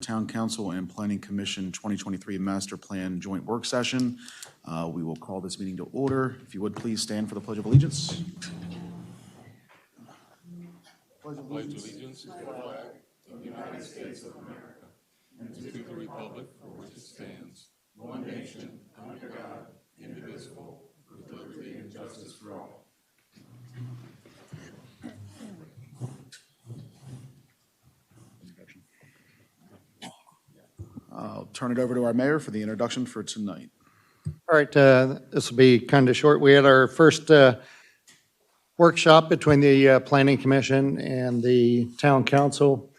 Town Council and Planning Commission 2023 Master Plan Joint Work Session. We will call this meeting to order. If you would please stand for the Pledge of Allegiance. Pledge allegiance to the flag of the United States of America and to the republic for which it stands, one nation, under God, indivisible, with liberty and justice for all. I'll turn it over to our mayor for the introduction for tonight. All right, this will be kind of short. We had our first workshop between the Planning Commission and the Town Council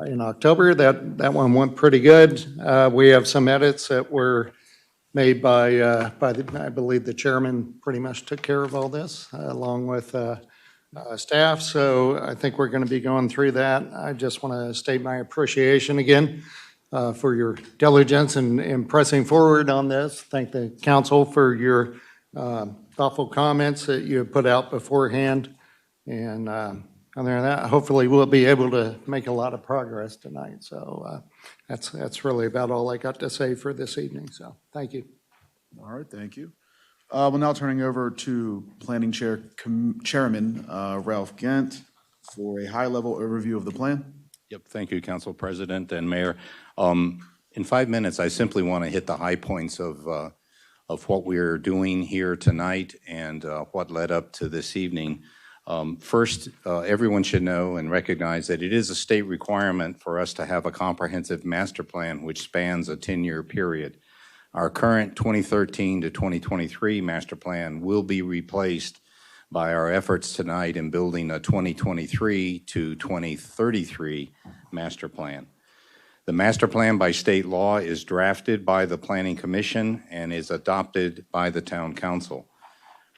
in October. That one went pretty good. We have some edits that were made by I believe the chairman pretty much took care of all this along with staff. So I think we're going to be going through that. I just want to state my appreciation again for your diligence in pressing forward on this. Thank the council for your thoughtful comments that you have put out beforehand. And other than that, hopefully we'll be able to make a lot of progress tonight. So that's really about all I got to say for this evening. So thank you. All right, thank you. We're now turning over to Planning Chairman Ralph Gant for a high-level overview of the plan. Yep, thank you, Council President and Mayor. In 5 minutes, I simply want to hit the high points of what we're doing here tonight and what led up to this evening. First, everyone should know and recognize that it is a state requirement for us to have a comprehensive master plan which spans a 10-year period. Our current 2013 to 2023 master plan will be replaced by our efforts tonight in building a 2023 to 2033 master plan. The master plan by state law is drafted by the Planning Commission and is adopted by the Town Council.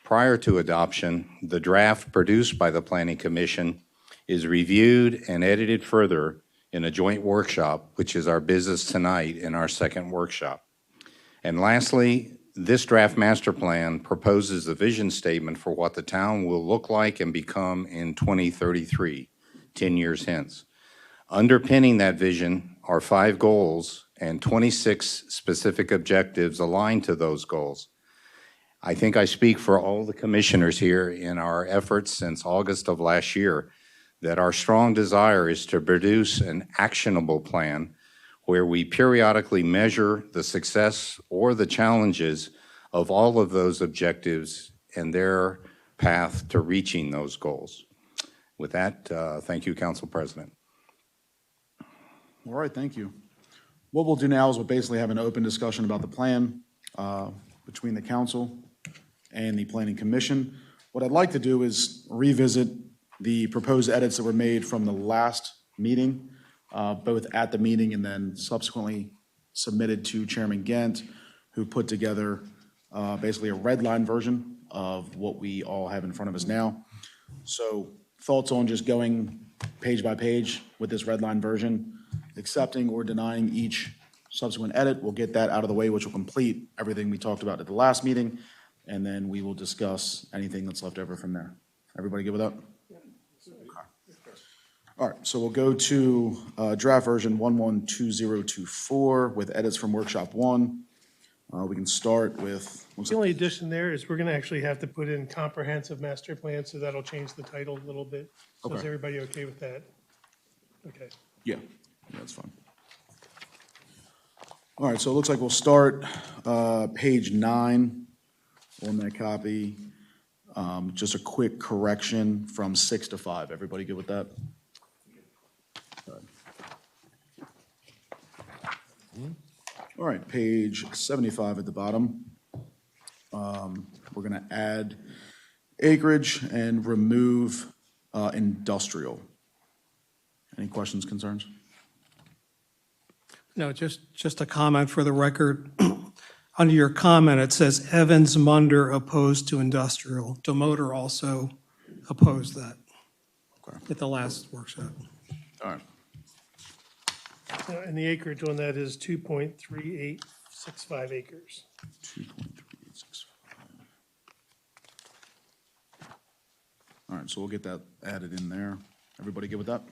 Prior to adoption, the draft produced by the Planning Commission is reviewed and edited further in a joint workshop, which is our business tonight in our second workshop. And lastly, this draft master plan proposes a vision statement for what the town will look like and become in 2033, 10 years hence. Underpinning that vision are 5 goals and 26 specific objectives aligned to those goals. I think I speak for all the commissioners here in our efforts since August of last year that our strong desire is to produce an actionable plan where we periodically measure the success or the challenges of all of those objectives and their path to reaching those goals. With that, thank you, Council President. All right, thank you. What we'll do now is we'll basically have an open discussion about the plan between the council and the Planning Commission. What I'd like to do is revisit the proposed edits that were made from the last meeting, both at the meeting and then subsequently submitted to Chairman Gant, who put together basically a red line version of what we all have in front of us now. So thoughts on just going page by page with this red line version, accepting or denying each subsequent edit. We'll get that out of the way, which will complete everything we talked about at the last meeting, and then we will discuss anything that's left over from there. Everybody good with that? Okay. All right, so we'll go to draft version 112024 with edits from workshop 1. We can start with... The only addition there is we're going to actually have to put in comprehensive master plan, so that'll change the title a little bit. So is everybody okay with that? Okay. Yeah, that's fine. All right, so it looks like we'll start page 9 on that copy. Just a quick correction from 6 to 5. Everybody good with that? All right, page 75 at the bottom. We're going to add acreage and remove industrial. Any questions, concerns? No, just a comment for the record. Under your comment, it says Evans Munder opposed to industrial. Demoter also opposed that at the last workshop. All right. And the acreage on that is 2.3865 acres. 2.3865. All right, so we'll get that added in there. Everybody good with that?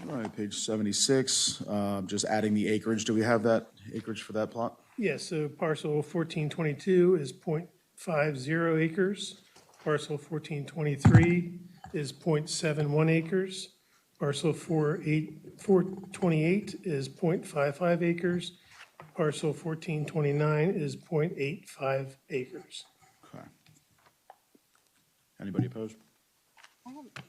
All right, page 76, just adding the acreage. Do we have that acreage for that plot? Yes, so parcel 1422 is .50 acres. Parcel 1423 is .71 acres. Parcel 428 is .55 acres. Parcel 1429 is .85 acres. Okay. Anybody opposed?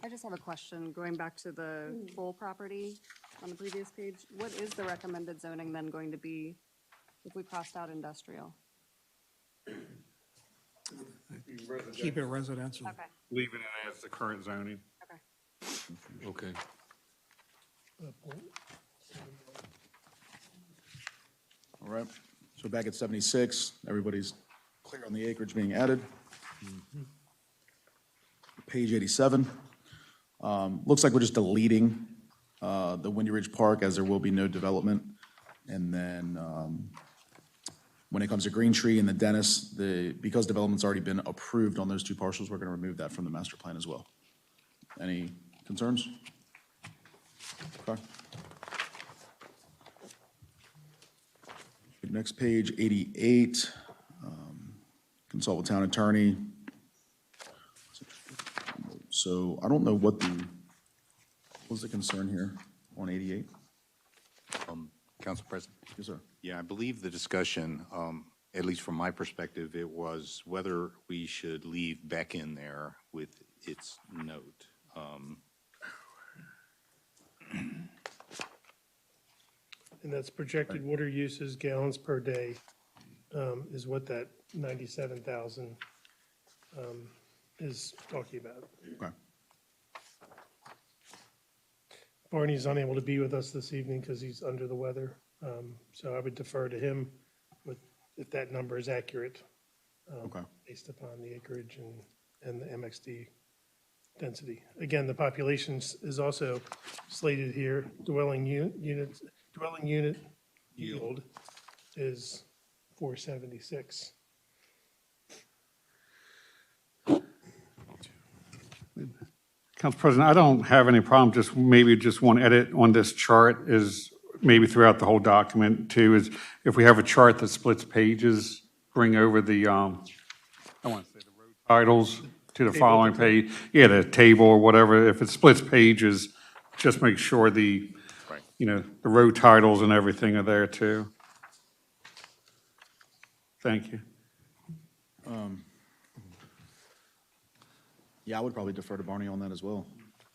I just have a question, going back to the full property on the previous page. What is the recommended zoning then going to be if we crossed out industrial? Keep it residential. Okay, Leaving it as the current zoning. okay. Okay. All right, so back at 76, everybody's clear on the acreage being added. Page 87, looks like we're just deleting the Windy Ridge Park as there will be no development. And then when it comes to Green Tree and the Dennis, because development's already been approved on those two parcels, we're going to remove that from the master plan as well. Any concerns? Okay. Next page, 88, consult with town attorney. So I don't know what was the concern here on 88? Council President? Yes, sir. Yeah, I believe the discussion, at least from my perspective, it was whether we should leave Beck in there with its note. And that's projected water uses gallons per day, is what that 97,000 is talking about. Okay. Barney's unable to be with us this evening because he's under the weather. So I would defer to him with, if that number is accurate, Okay. based upon the acreage and the MXD density. Again, the population is also slated here. Dwelling unit yield is 476. Council President, I don't have any problem, just maybe just one edit on this chart is maybe throughout the whole document too, is if we have a chart that splits pages, bring over the, I want to say the road titles to the following page. Yeah, the table or whatever, if it splits pages, just make sure the, Right. the road titles and everything are there too. Thank you. Yeah, I would probably defer to Barney on that as well.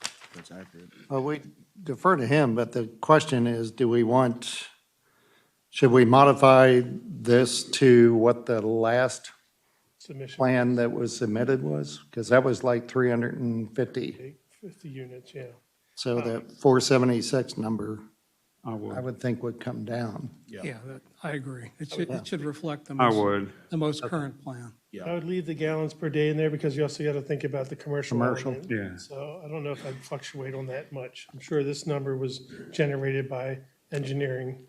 If that's accurate. Well, we defer to him, but the question is, should we modify this to what the last Submission, plan that was submitted was? Because that was like 350. 50 units, yeah. So that 476 number, I would. I would think would come down. Yeah, I agree. It should reflect I would. the most current plan. I would leave the gallons per day in there because you also got to think about the commercial Commercial, element. yeah. So I don't know if I'd fluctuate on that much. I'm sure this number was generated by engineering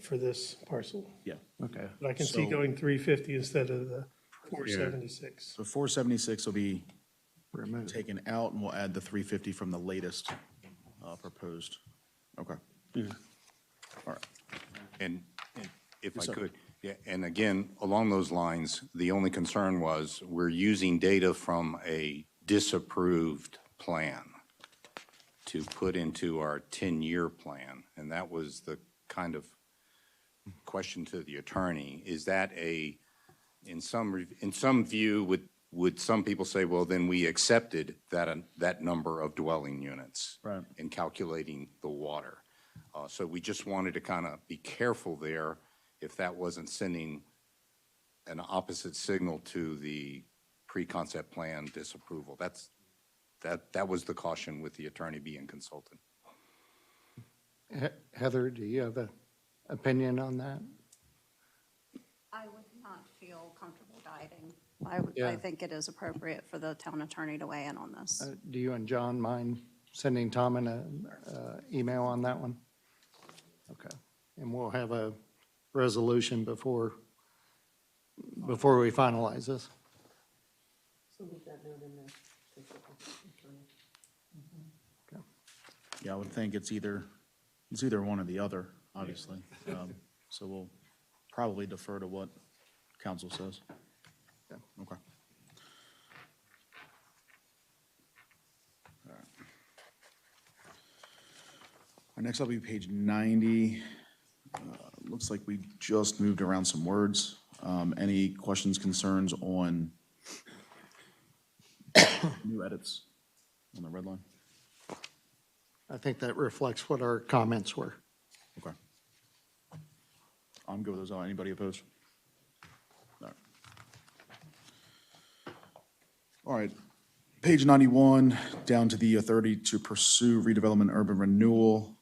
for this parcel. Yeah. Okay. But I can see So- going 350 instead of the 476. So 476 will be Remove. taken out, and we'll add the 350 from the latest proposed. Okay. All right. And if I sir. could, yeah, and again, along those lines, the only concern was we're using data from a disapproved plan to put into our 10-year plan, and that was the kind of question to the attorney. Is that in some view, would some people say, well, then we accepted that number of dwelling units Right. in calculating the water? So we just wanted to kind of be careful there if that wasn't sending an opposite signal to the pre-concept plan disapproval. That was the caution with the attorney being consulted. Heather, do you have an opinion on that? I would not feel comfortable guiding. Yeah. I think it is appropriate for the town attorney to weigh in on this. Do you and John mind sending Tom an email on that one? Okay. And we'll have a resolution before we finalize this. Okay. Yeah, I would think it's either one or the other, obviously. So we'll probably defer to what council says. Yeah, okay. All right. Next up will be page 90. Looks like we just moved around some words. Any questions, concerns on new edits on the red line? I think that reflects what our comments were. Okay. I'm good with those. Anybody opposed? All right. All right. Page 91, down to the authority to pursue redevelopment urban renewal.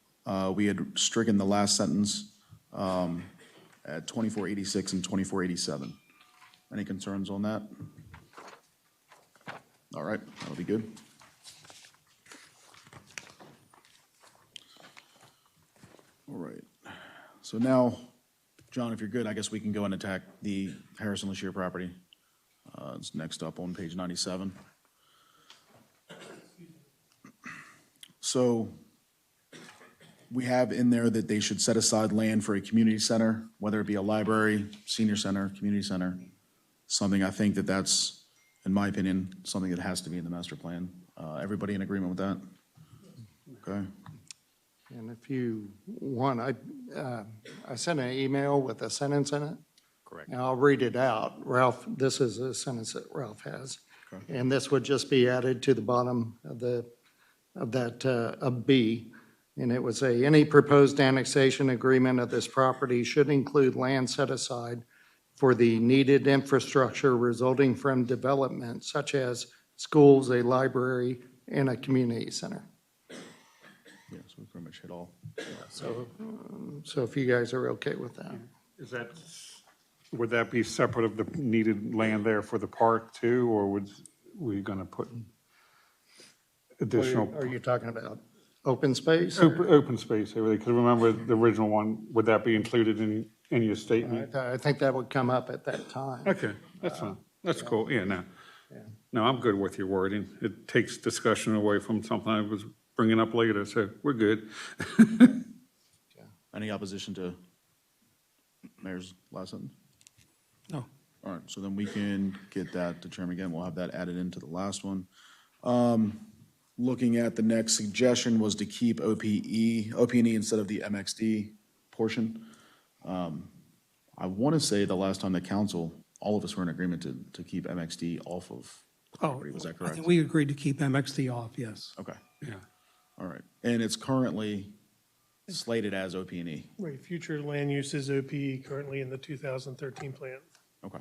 We had stricken the last sentence at 2486 and 2487. Any concerns on that? All right, that'll be good. All right. So now, John, if you're good, I guess we can go and attack the Harrison LaShire property. It's next up on page 97. So we have in there that they should set aside land for a community center, whether it be a library, senior center, community center. Something I think that's, in my opinion, something that has to be in the master plan. Everybody in agreement with that? Okay. And if you want, I sent an email with a sentence in it. Correct. And I'll read it out. Ralph, this is a sentence that Ralph has. Okay. And this would just be added to the bottom of of B. And it would say, any proposed annexation agreement of this property should include land set aside for the needed infrastructure resulting from development, such as schools, a library, and a community center. Yeah, so we pretty much hit all. So if you guys are okay with that. Is that, would that be separate of the needed land there for the park too, or would we gonna put additional? Are you talking about open space? or- Open space, because remember the original one, would that be included in your statement? I think that would come up at that time. Okay, that's fine. That's cool. Yeah, no. No, I'm good with your wording. It takes discussion away from something I was bringing up later, so we're good. Any opposition to Mayor's last sentence? No. All right, so then we can get that to Chairman again. We'll have that added into the last one. Looking at the next suggestion was to keep OP&E instead of the MXD portion. I want to say the last time the council, all of us were in agreement to keep MXD off of the property. Was that I correct? think we agreed to keep MXD off, yes. Okay, Yeah. all right. And it's currently slated as OP&E. Right, future land use is OP currently in the 2013 plan. Okay.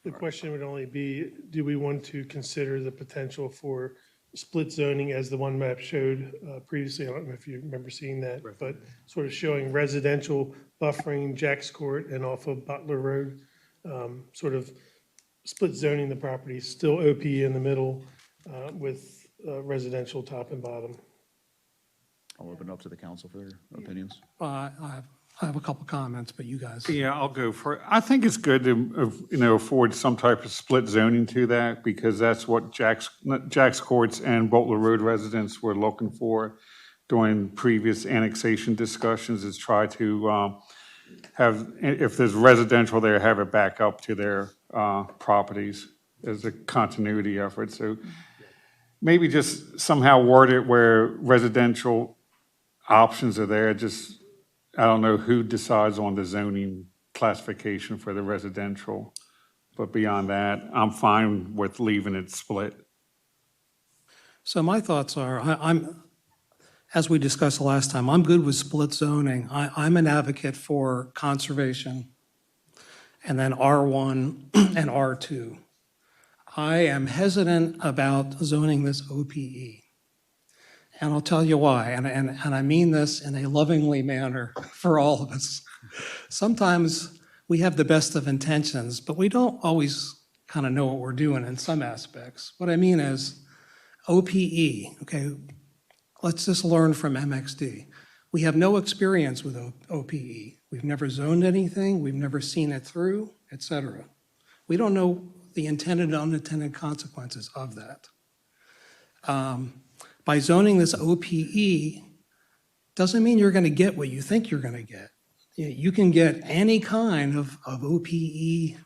The question would only be, do we want to consider the potential for split zoning as the one map showed previously? I don't know if you remember seeing that, but sort of showing residential buffering Jack's Court and off of Butler Road, sort of split zoning the property, still OP in the middle with residential top and bottom. I'll open it up to the council for their opinions. I have a couple comments, but you guys. Yeah, I'll go for it. I think it's good to, afford some type of split zoning to that, because that's what Jack's Courts and Butler Road residents were looking for during previous annexation discussions, is try to have, if there's residential there, have it back up to their properties as a continuity effort. So maybe just somehow word it where residential options are there. Just, I don't know who decides on the zoning classification for the residential, but beyond that, I'm fine with leaving it split. So my thoughts are, as we discussed last time, I'm good with split zoning. I'm an advocate for conservation, and then R1 and R2. I am hesitant about zoning this OPE. And I'll tell you why, and I mean this in a lovingly manner for all of us. Sometimes we have the best of intentions, but we don't always kind of know what we're doing in some aspects. What I mean is OPE, okay, let's just learn from MXD. We have no experience with OPE. We've never zoned anything, we've never seen it through, et cetera. We don't know the intended and unintended consequences of that. By zoning this OPE, doesn't mean you're going to get what you think you're going to get. You can get any kind of OPE,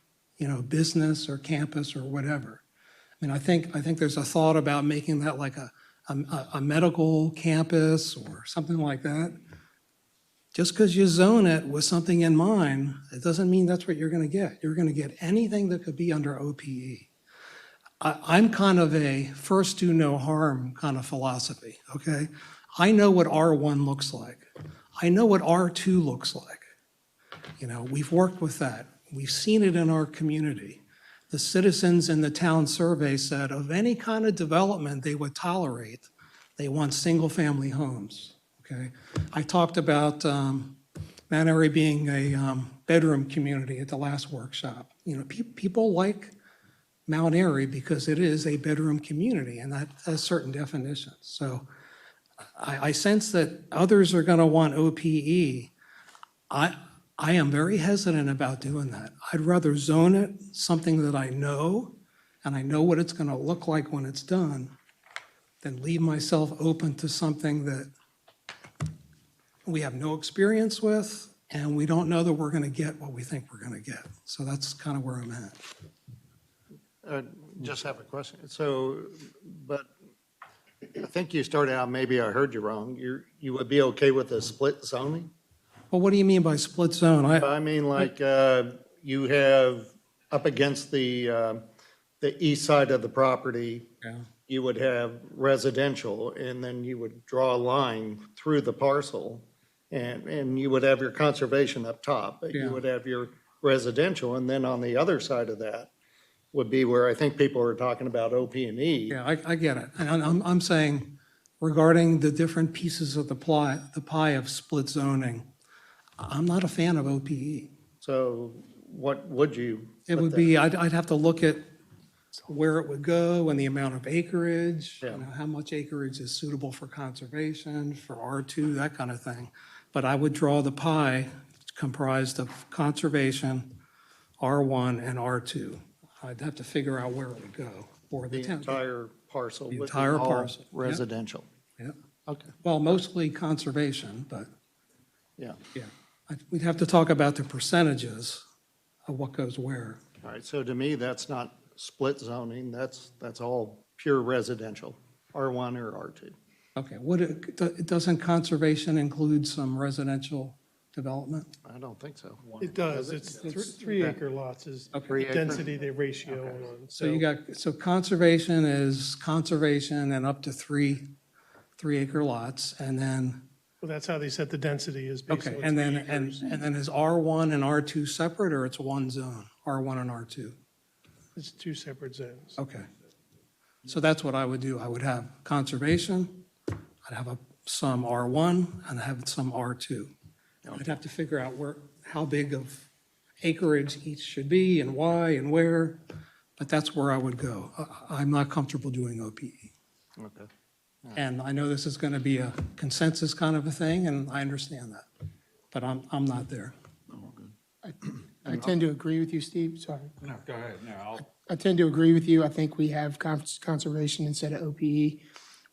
business or campus or whatever. I mean, I think there's a thought about making that like a medical campus or something like that. Just because you zone it with something in mind, it doesn't mean that's what you're going to get. You're going to get anything that could be under OPE. I'm kind of a first do no harm kind of philosophy, okay? I know what R1 looks like. I know what R2 looks like. We've worked with that. We've seen it in our community. The citizens in the town survey said of any kind of development they would tolerate, they want single-family homes, okay? I talked about Mount Airy being a bedroom community at the last workshop. People like Mount Airy because it is a bedroom community, and that has certain definitions. So I sense that others are going to want OPE. I am very hesitant about doing that. I'd rather zone it, something that I know, and I know what it's going to look like when it's done, than leave myself open to something that we have no experience with, and we don't know that we're going to get what we think we're going to get. So that's kind of where I'm at. Just have a question. But I think you started out, maybe I heard you wrong, you would be okay with a split zoning? Well, what do you mean by split zone? I mean, like, you have up against the east side of the property, Yeah. you would have residential, and then you would draw a line through the parcel, and you would have your conservation up top, but Yeah. you would have your residential, and then on the other side of that would be where I think people are talking about OP&E. Yeah, I get it. And I'm saying regarding the different pieces of the pie of split zoning, I'm not a fan of OPE. So what would you? It put would there? be, I'd have to look at where it would go and the amount of acreage, Yeah. how much acreage is suitable for conservation, for R2, that kind of thing. But I would draw the pie comprised of conservation, R1, and R2. I'd have to figure out where it would go for the The town. entire parcel? The would be entire all parcel, yeah. Residential? Yeah. Okay, Well, mostly conservation, but yeah. yeah. We'd have to talk about the percentages of what goes where. All right, so to me, that's not split zoning, that's all pure residential, R1 or R2. Okay, doesn't conservation include some residential development? I don't think so. It does. It's 3 acre lots is the 3 acre? density, the ratio on. So conservation is conservation and up to 3 acre lots, and then, Well, that's how they set the density is based on. okay, and then, 3 acres. and then is R1 and R2 separate, or it's one zone, R1 and R2? It's 2 separate zones. Okay. So that's what I would do. I would have conservation, I'd have some R1, and I'd have some R2. I'd have to figure out how big of acreage each should be and why and where, but that's where I would go. I'm not comfortable doing OPE. Okay. And I know this is going to be a consensus kind of a thing, and I understand that, but I'm not there. I tend to agree with you, Steve, sorry. No, go ahead. No, I tend to agree with you. I think we have conservation instead of OPE.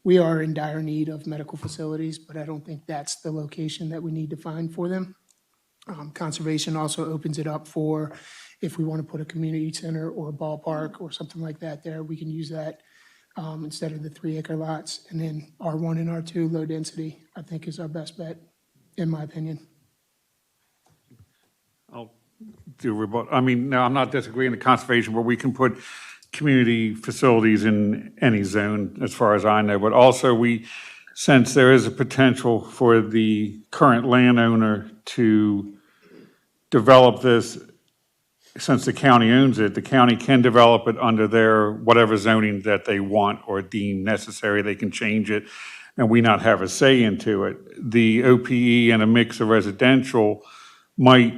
We are in dire need of medical facilities, but I don't think that's the location that we need to find for them. Conservation also opens it up for if we want to put a community center or a ballpark or something like that there, we can use that instead of the 3 acre lots. And then R1 and R2, low density, I think is our best bet, in my opinion. I'll do rebut. I mean, no, I'm not disagreeing with conservation, where we can put community facilities in any zone, as far as I know. But also, we sense there is a potential for the current landowner to develop this. Since the county owns it, the county can develop it under their whatever zoning that they want or deem necessary. They can change it, and we not have a say into it. The OPE and a mix of residential might,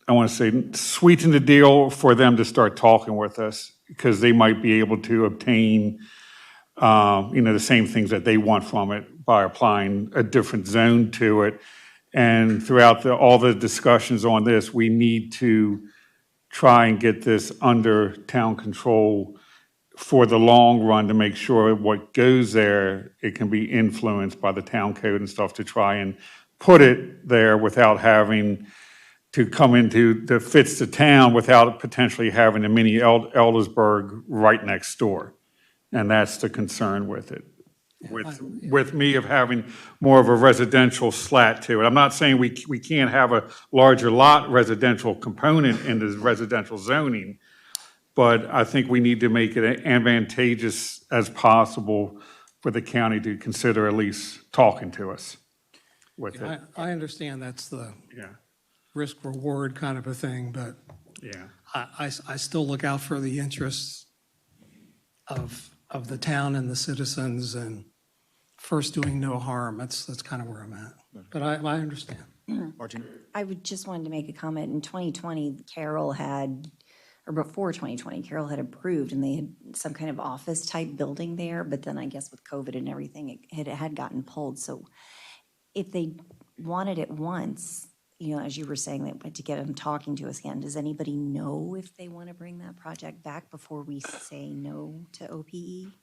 I want to say, sweeten the deal for them to start talking with us, because they might be able to obtain, the same things that they want from it by applying a different zone to it. And throughout all the discussions on this, we need to try and get this under town control for the long run to make sure what goes there, it can be influenced by the town code and stuff to try and put it there without having to come into, that fits the town without potentially having a mini Eldersburg right next door. And that's the concern with it. With me of having more of a residential slat to it. I'm not saying we can't have a larger lot residential component in the residential zoning, but I think we need to make it advantageous as possible for the county to consider at least talking to us with it. I understand that's the Yeah, risk reward kind of a thing, but yeah. I still look out for the interests of the town and the citizens and first doing no harm. That's kind of where I'm at. But I understand. Martina? I would just wanted to make a comment. In 2020, Carroll had, or before 2020, Carroll had approved, and they had some kind of office-type building there, but then I guess with COVID and everything, it had gotten pulled. So if they wanted it once, you know, as you were saying, that to get them talking to us again, does anybody know if they want to bring that project back before we say no to OPE?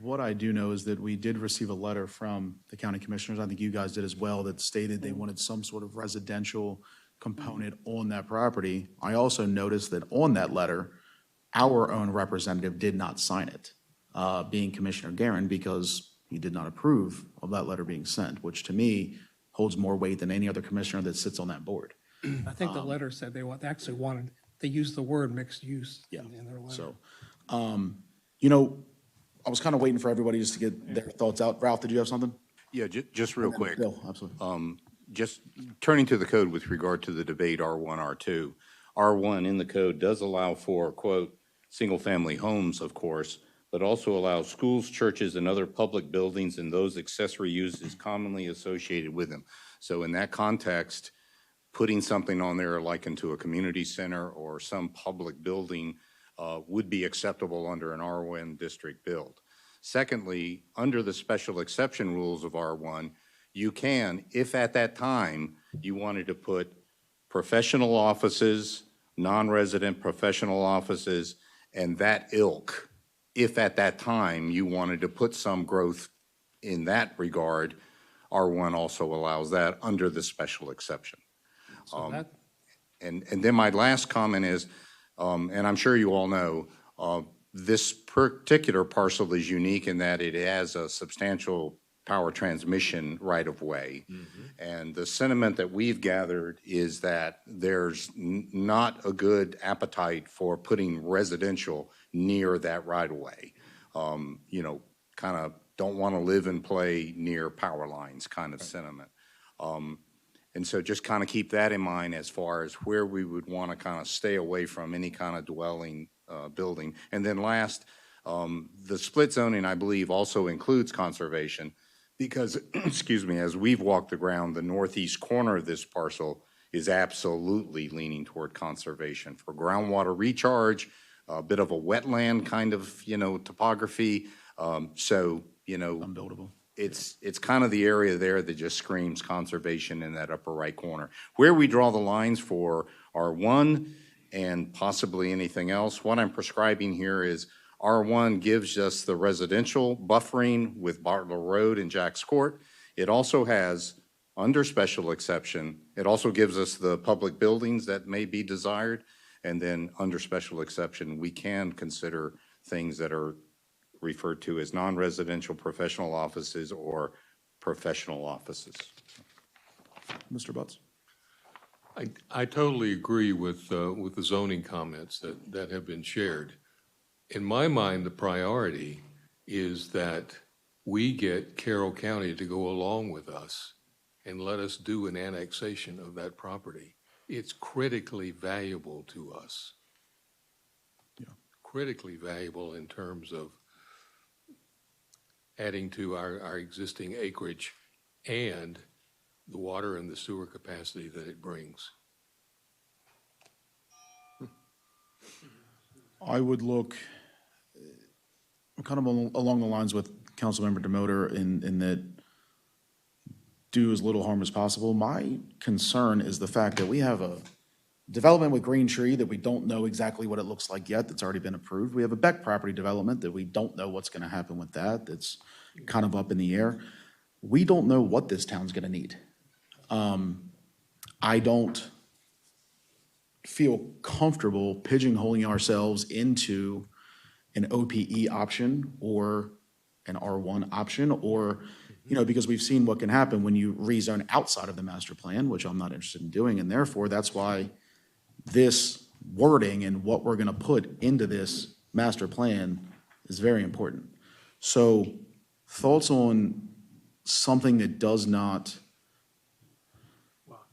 What I do know is that we did receive a letter from the county commissioners, I think you guys did as well, that stated they wanted some sort of residential component on that property. I also noticed that on that letter, our own representative did not sign it, being Commissioner Guerin, because he did not approve of that letter being sent, which to me holds more weight than any other commissioner that sits on that board. I think the letter said they actually wanted, they used the word mixed use in their letter. So, you know, I was kind of waiting for everybody just to get their thoughts out. Ralph, did you have something? Yeah, just real quick. Bill, absolutely. Just turning to the code with regard to the debate R1, R2. R1 in the code does allow for, quote, single-family homes, of course, but also allows schools, churches, and other public buildings and those accessory uses commonly associated with them. So in that context, putting something on there like into a community center or some public building would be acceptable under an R1 district build. Secondly, under the special exception rules of R1, you can, if at that time you wanted to put professional offices, non-resident professional offices, and that ilk, if at that time you wanted to put some growth in that regard, R1 also allows that under the special exception. So that, And then my last comment is, and I'm sure you all know, this particular parcel is unique in that it has a substantial power transmission right-of-way. And the sentiment that we've gathered is that there's not a good appetite for putting residential near that right-of-way. You know, kind of don't want to live and play near power lines kind of sentiment. And so just kind of keep that in mind as far as where we would want to kind of stay away from any kind of dwelling building. And then last, the split zoning, I believe, also includes conservation because, excuse me, as we've walked the ground, the northeast corner of this parcel is absolutely leaning toward conservation for groundwater recharge, a bit of a wetland kind of, you know, topography. So, you know, Unbuildable. it's kind of the area there that just screams conservation in that upper right corner. Where we draw the lines for R1 and possibly anything else, what I'm prescribing here is R1 gives us the residential buffering with Bartlett Road and Jack's Court. It also has, under special exception, it also gives us the public buildings that may be desired. And then under special exception, we can consider things that are referred to as non-residential professional offices or professional offices. Mr. Butts? I totally agree with the zoning comments that have been shared. In my mind, the priority is that we get Carroll County to go along with us and let us do an annexation of that property. It's critically valuable to us. Yeah. Critically valuable in terms of adding to our existing acreage and the water and the sewer capacity that it brings. I would look kind of along the lines with Councilmember Demoter in that do as little harm as possible. My concern is the fact that we have a development with Green Tree that we don't know exactly what it looks like yet, that's already been approved. We have a Beck property development that we don't know what's gonna happen with that, that's kind of up in the air. We don't know what this town's gonna need. I don't feel comfortable pigeonholing ourselves into an OPE option or an R1 option, or, because we've seen what can happen when you rezone outside of the master plan, which I'm not interested in doing, and therefore, that's why this wording and what we're gonna put into this master plan is very important. So, thoughts on something that does not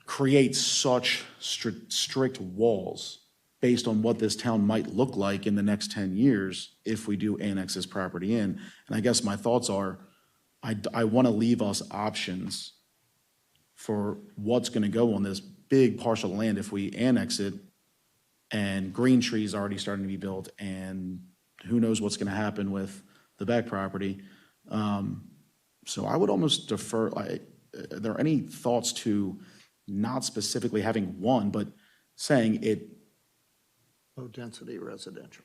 create such strict walls based on what this town might look like in the next 10 years if we do annex this property in. And I guess my thoughts are, I want to leave us options for what's going to go on this big parcel of land if we annex it, and Green Tree is already starting to be built, and who knows what's going to happen with the back property. So I would almost defer, are there any thoughts to not specifically having one, but saying it, Low-density residential.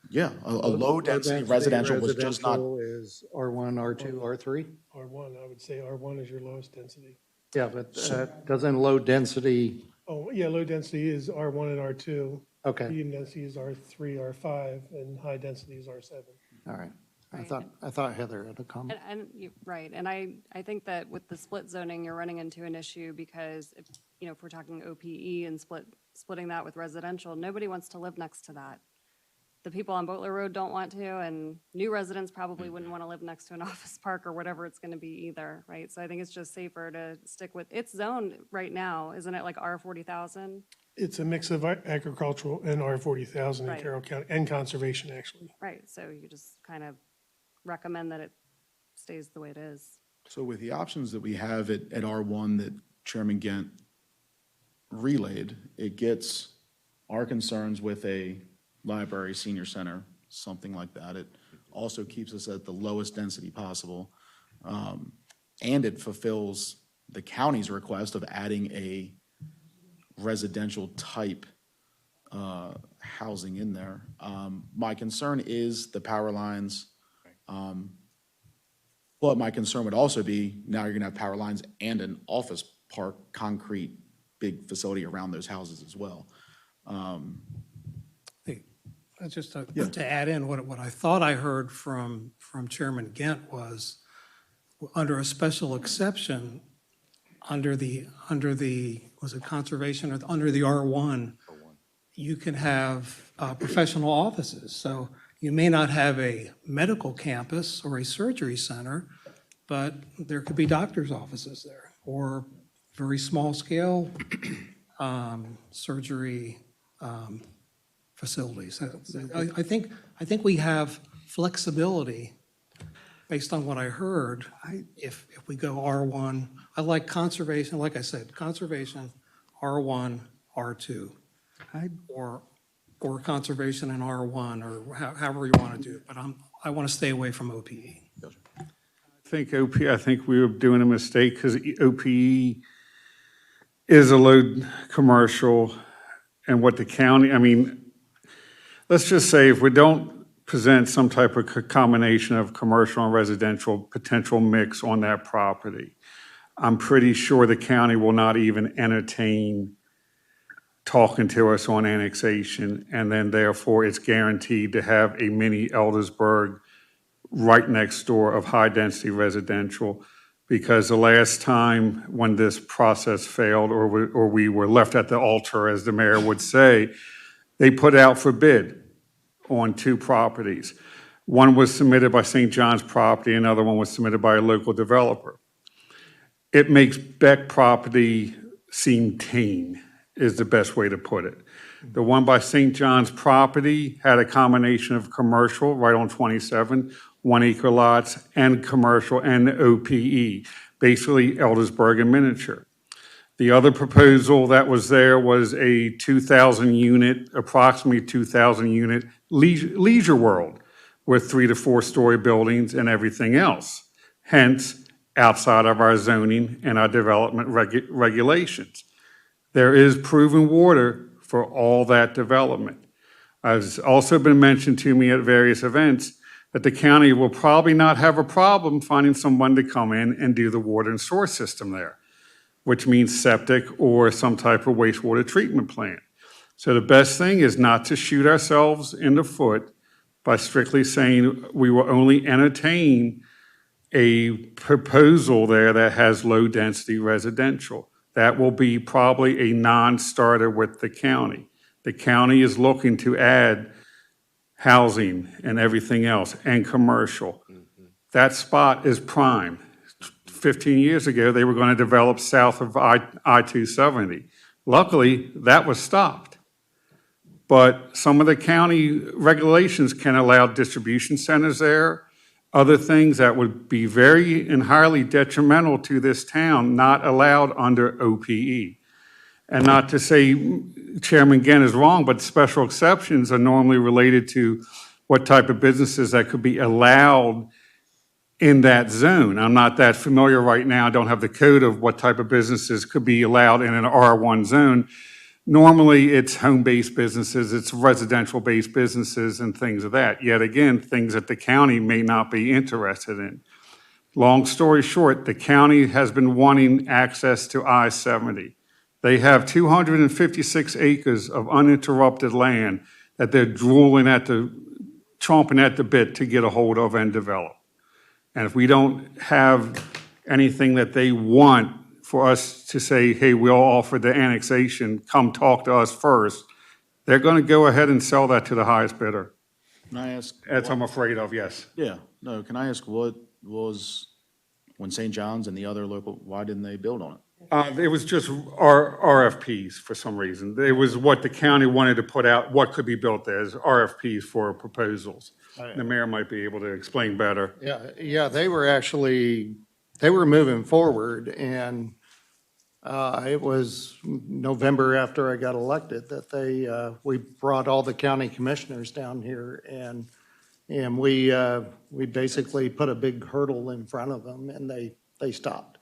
yeah, a low-density residential was just not, Residential is R1, R2, R3? R1, I would say R1 is your lowest density. Yeah, but doesn't low-density, Oh, yeah, low density is R1 and R2. okay, Medium density is R3, R5, and high density is R7. all right. Right. I thought Heather had a comment. And you're right, and I think that with the split zoning, you're running into an issue because if we're talking OPE and splitting that with residential, nobody wants to live next to that. The people on Boatler Road don't want to, and new residents probably wouldn't want to live next to an office park or whatever it's gonna be either, right? So I think it's just safer to stick with, it's zoned right now, isn't it like R40,000? It's a mix of agricultural and R40,000 in Right. Carroll County, and conservation, actually. Right, so you just kind of recommend that it stays the way it is. so with the options that we have at R1 that Chairman Gent relayed, it gets our concerns with a library, senior center, something like that. It also keeps us at the lowest density possible. And it fulfills the county's request of adding a residential type housing in there. My concern is the power lines. But my concern would also be, now you're gonna have power lines and an office park, concrete, big facility around those houses as well. Just to add in, what I thought I heard from Chairman Gent was, under a special exception, under the, was it conservation, or under the R1, you can have professional offices. So you may not have a medical campus or a surgery center, but there could be doctor's offices there, or very small scale surgery facilities. I think we have flexibility based on what I heard. If we go R1, I like conservation, like I said, conservation, R1, R2, or conservation in R1, or however you want to do it, but I want to stay away from OPE. I think we were doing a mistake because OPE is a low commercial, and what the county, let's just say if we don't present some type of combination of commercial and residential potential mix on that property, I'm pretty sure the county will not even entertain talking to us on annexation, and then therefore it's guaranteed to have a mini Eldersburg right next door of high-density residential, because the last time when this process failed, or we were left at the altar, as the mayor would say, they put out for bid on 2 properties. One was submitted by St. John's Property, another one was submitted by a local developer. It makes Beck property seem tame, is the best way to put it. The one by St. John's Property had a combination of commercial right on 27, 1 acre lots, and commercial and OPE, basically Eldersburg in miniature. The other proposal that was there was a 2,000 unit, approximately 2,000 unit leisure world with 3 to 4 story buildings and everything else. Hence, outside of our zoning and our development regulations. There is proven water for all that development. It's also been mentioned to me at various events that the county will probably not have a problem finding someone to come in and do the water and sewer system there, which means septic or some type of wastewater treatment plant. So the best thing is not to shoot ourselves in the foot by strictly saying we will only entertain a proposal there that has low-density residential. That will be probably a non-starter with the county. The county is looking to add housing and everything else and commercial. That spot is prime. 15 years ago, they were going to develop south of I-270. Luckily, that was stopped. But some of the county regulations can allow distribution centers there, other things that would be very and highly detrimental to this town, not allowed under OPE. And not to say Chairman Gann is wrong, but special exceptions are normally related to what type of businesses that could be allowed in that zone. I'm not that familiar right now. I don't have the code of what type of businesses could be allowed in an R1 zone. Normally, it's home-based businesses, it's residential-based businesses and things of that. Yet again, things that the county may not be interested in. Long story short, the county has been wanting access to I-70. They have 256 acres of uninterrupted land that they're chomping at the bit to get a hold of and develop. And if we don't have anything that they want for us to say, hey, we'll offer the annexation, come talk to us first, they're going to go ahead and sell that to the highest bidder. Can I ask? That's I'm afraid of, yes. Yeah, no, can I ask what was, when St. John's and the other local, why didn't they build on it? It was just RFPs for some reason. It was what the county wanted to put out, what could be built there, as RFPs for proposals. The mayor might be able to explain better. Yeah, they were moving forward, and it was November after I got elected that we brought all the county commissioners down here, and we basically put a big hurdle in front of them, and they stopped.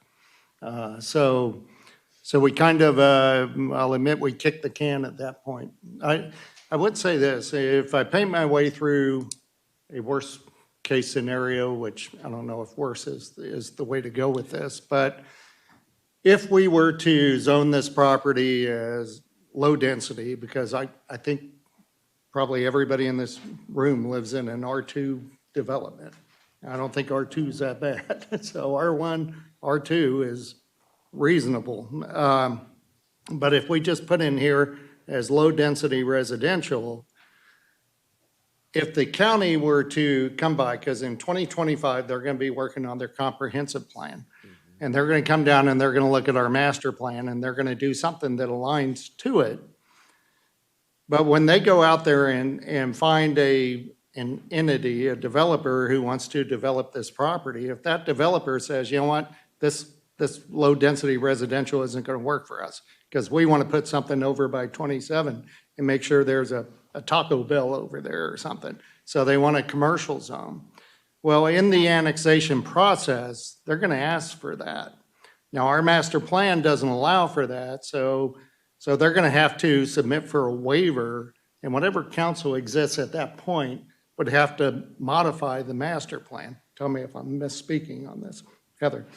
So we kind of, I'll admit, we kicked the can at that point. I would say this, if I paint my way through a worst-case scenario, which I don't know if worse is the way to go with this, but if we were to zone this property as low density, because I think probably everybody in this room lives in an R2 development. I don't think R2 is that bad. So R1, R2 is reasonable. But if we just put in here as low-density residential, if the county were to come by, because in 2025, they're going to be working on their comprehensive plan, and they're going to come down and they're going to look at our master plan, and they're going to do something that aligns to it. But when they go out there and find an entity, a developer who wants to develop this property, if that developer says, you know what, this low-density residential isn't going to work for us, because we want to put something over by 27 and make sure there's a Taco Bell over there or something. So they want a commercial zone. Well, in the annexation process, they're going to ask for that. Now, our master plan doesn't allow for that, so they're going to have to submit for a waiver, and whatever council exists at that point would have to modify the master plan. Tell me if I'm misspeaking on this, Heather.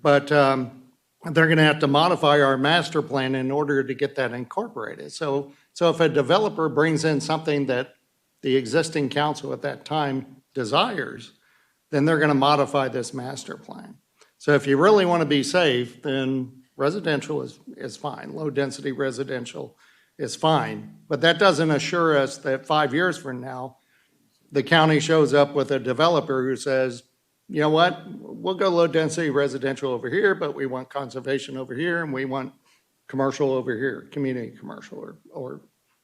But they're going to have to modify our master plan in order to get that incorporated. So if a developer brings in something that the existing council at that time desires, then they're going to modify this master plan. So if you really want to be safe, then residential is fine. Low-density residential is fine. But that doesn't assure us that 5 years from now, the county shows up with a developer who says, you know what, we'll go low-density residential over here, but we want conservation over here, and we want commercial over here, community commercial, or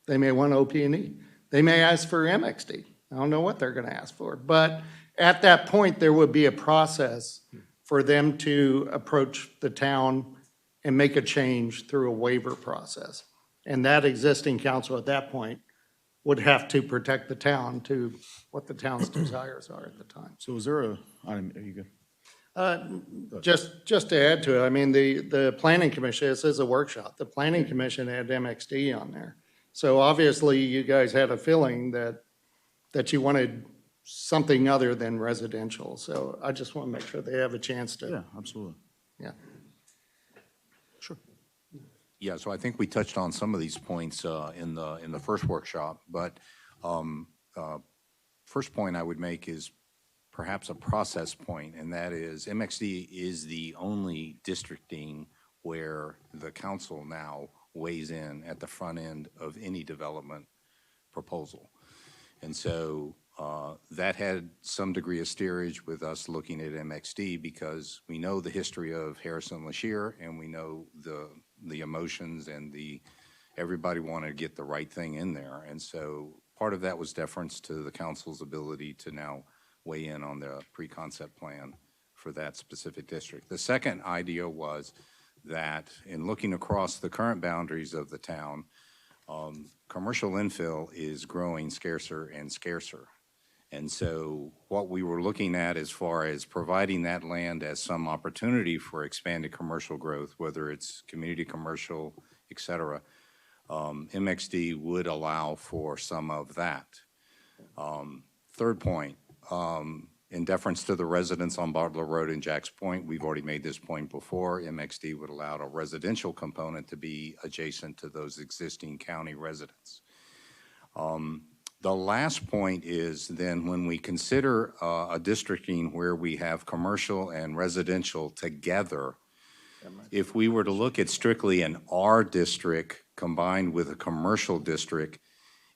they may want OP&E. They may ask for MXD. I don't know what they're going to ask for. But at that point, there would be a process for them to approach the town and make a change through a waiver process. And that existing council at that point would have to protect the town to what the town's desires are at the time. So is there are you good? Just to add to it, I mean, the planning commission, this is a workshop, the planning commission had MXD on there. So obviously, you guys had a feeling that you wanted something other than residential. So I just want to make sure they have a chance to, Yeah, absolutely. yeah. Sure. Yeah, so I think we touched on some of these points in the first workshop, but first point I would make is perhaps a process point, and that is MXD is the only districting where the council now weighs in at the front end of any development proposal. And so that had some degree of steerage with us looking at MXD because we know the history of Harrison-LaShire and we know the emotions and everybody wanted to get the right thing in there. And so part of that was deference to the council's ability to now weigh in on the pre-concept plan for that specific district. The second idea was that in looking across the current boundaries of the town, commercial infill is growing scarcer and scarcer. And so what we were looking at as far as providing that land as some opportunity for expanded commercial growth, whether it's community commercial, et cetera, MXD would allow for some of that. Third point, in deference to the residents on Butler Road and Jacks Point, we've already made this point before, MXD would allow a residential component to be adjacent to those existing county residents. The last point is then when we consider a districting where we have commercial and residential together, if we were to look at strictly an R district combined with a commercial district,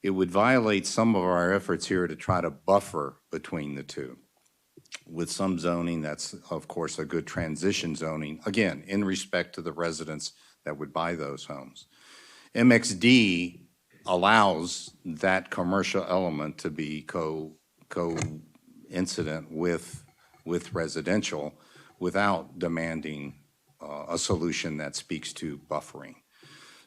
it would violate some of our efforts here to try to buffer between the two with some zoning that's, of course, a good transition zoning, again, in respect to the residents that would buy those homes. MXD allows that commercial element to be coincident with residential without demanding a solution that speaks to buffering.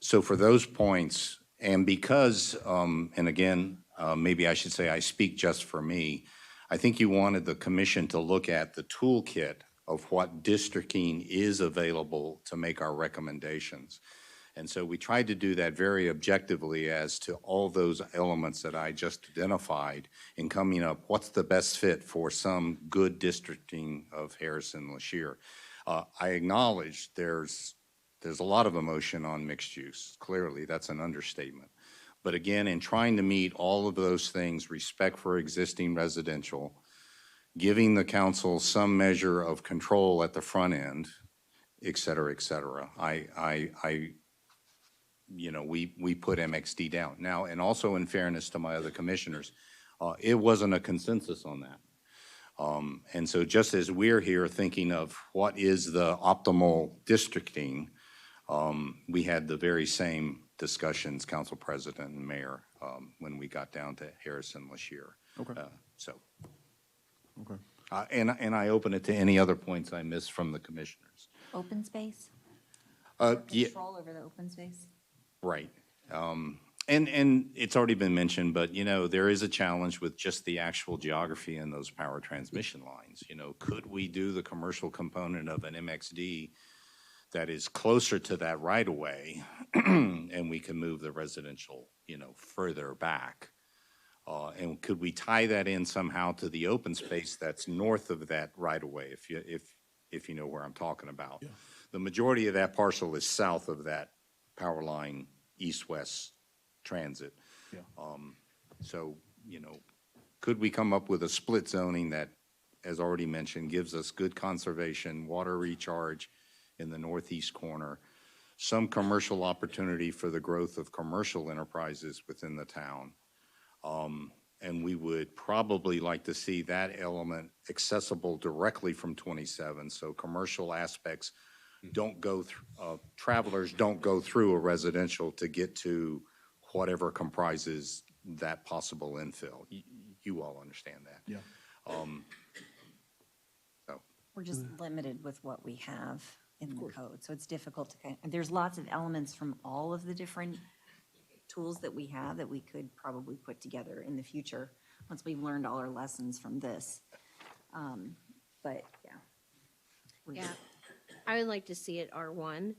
So for those points, and because, and again, maybe I should say I speak just for me, I think you wanted the commission to look at the toolkit of what districting is available to make our recommendations. And so we tried to do that very objectively as to all those elements that I just identified in coming up, what's the best fit for some good districting of Harrison-LaShire. I acknowledge there's a lot of emotion on mixed use. Clearly, that's an understatement. But again, in trying to meet all of those things, respect for existing residential, giving the council some measure of control at the front end, et cetera, we put MXD down. Now, and also in fairness to my other commissioners, it wasn't a consensus on that. And so just as we're here thinking of what is the optimal districting, we had the very same discussions, council president and mayor, when we got down to Harrison-LaShire. Okay. Okay. And I open it to any other points I missed from the commissioners. Open space? Yeah, Control over the open space? right. And it's already been mentioned, but, there is a challenge with just the actual geography in those power transmission lines. Could we do the commercial component of an MXD that is closer to that right-of-way, and we can move the residential, further back? And could we tie that in somehow to the open space that's north of that right-of-way, if you know where I'm talking about? Yeah. The majority of that parcel is south of that power line, east-west transit. Yeah. So, could we come up with a split zoning that, as already mentioned, gives us good conservation, water recharge in the northeast corner, some commercial opportunity for the growth of commercial enterprises within the town. And we would probably like to see that element accessible directly from 27, so commercial aspects don't go through, travelers don't go through a residential to get to whatever comprises that possible infill. You all understand that. Yeah. We're just limited with what we have in the code, so it's difficult to there's lots of elements from all of the different tools that we have that we could probably put together in the future once we've learned all our lessons from this. But, yeah. Yeah, I would like to see it R1,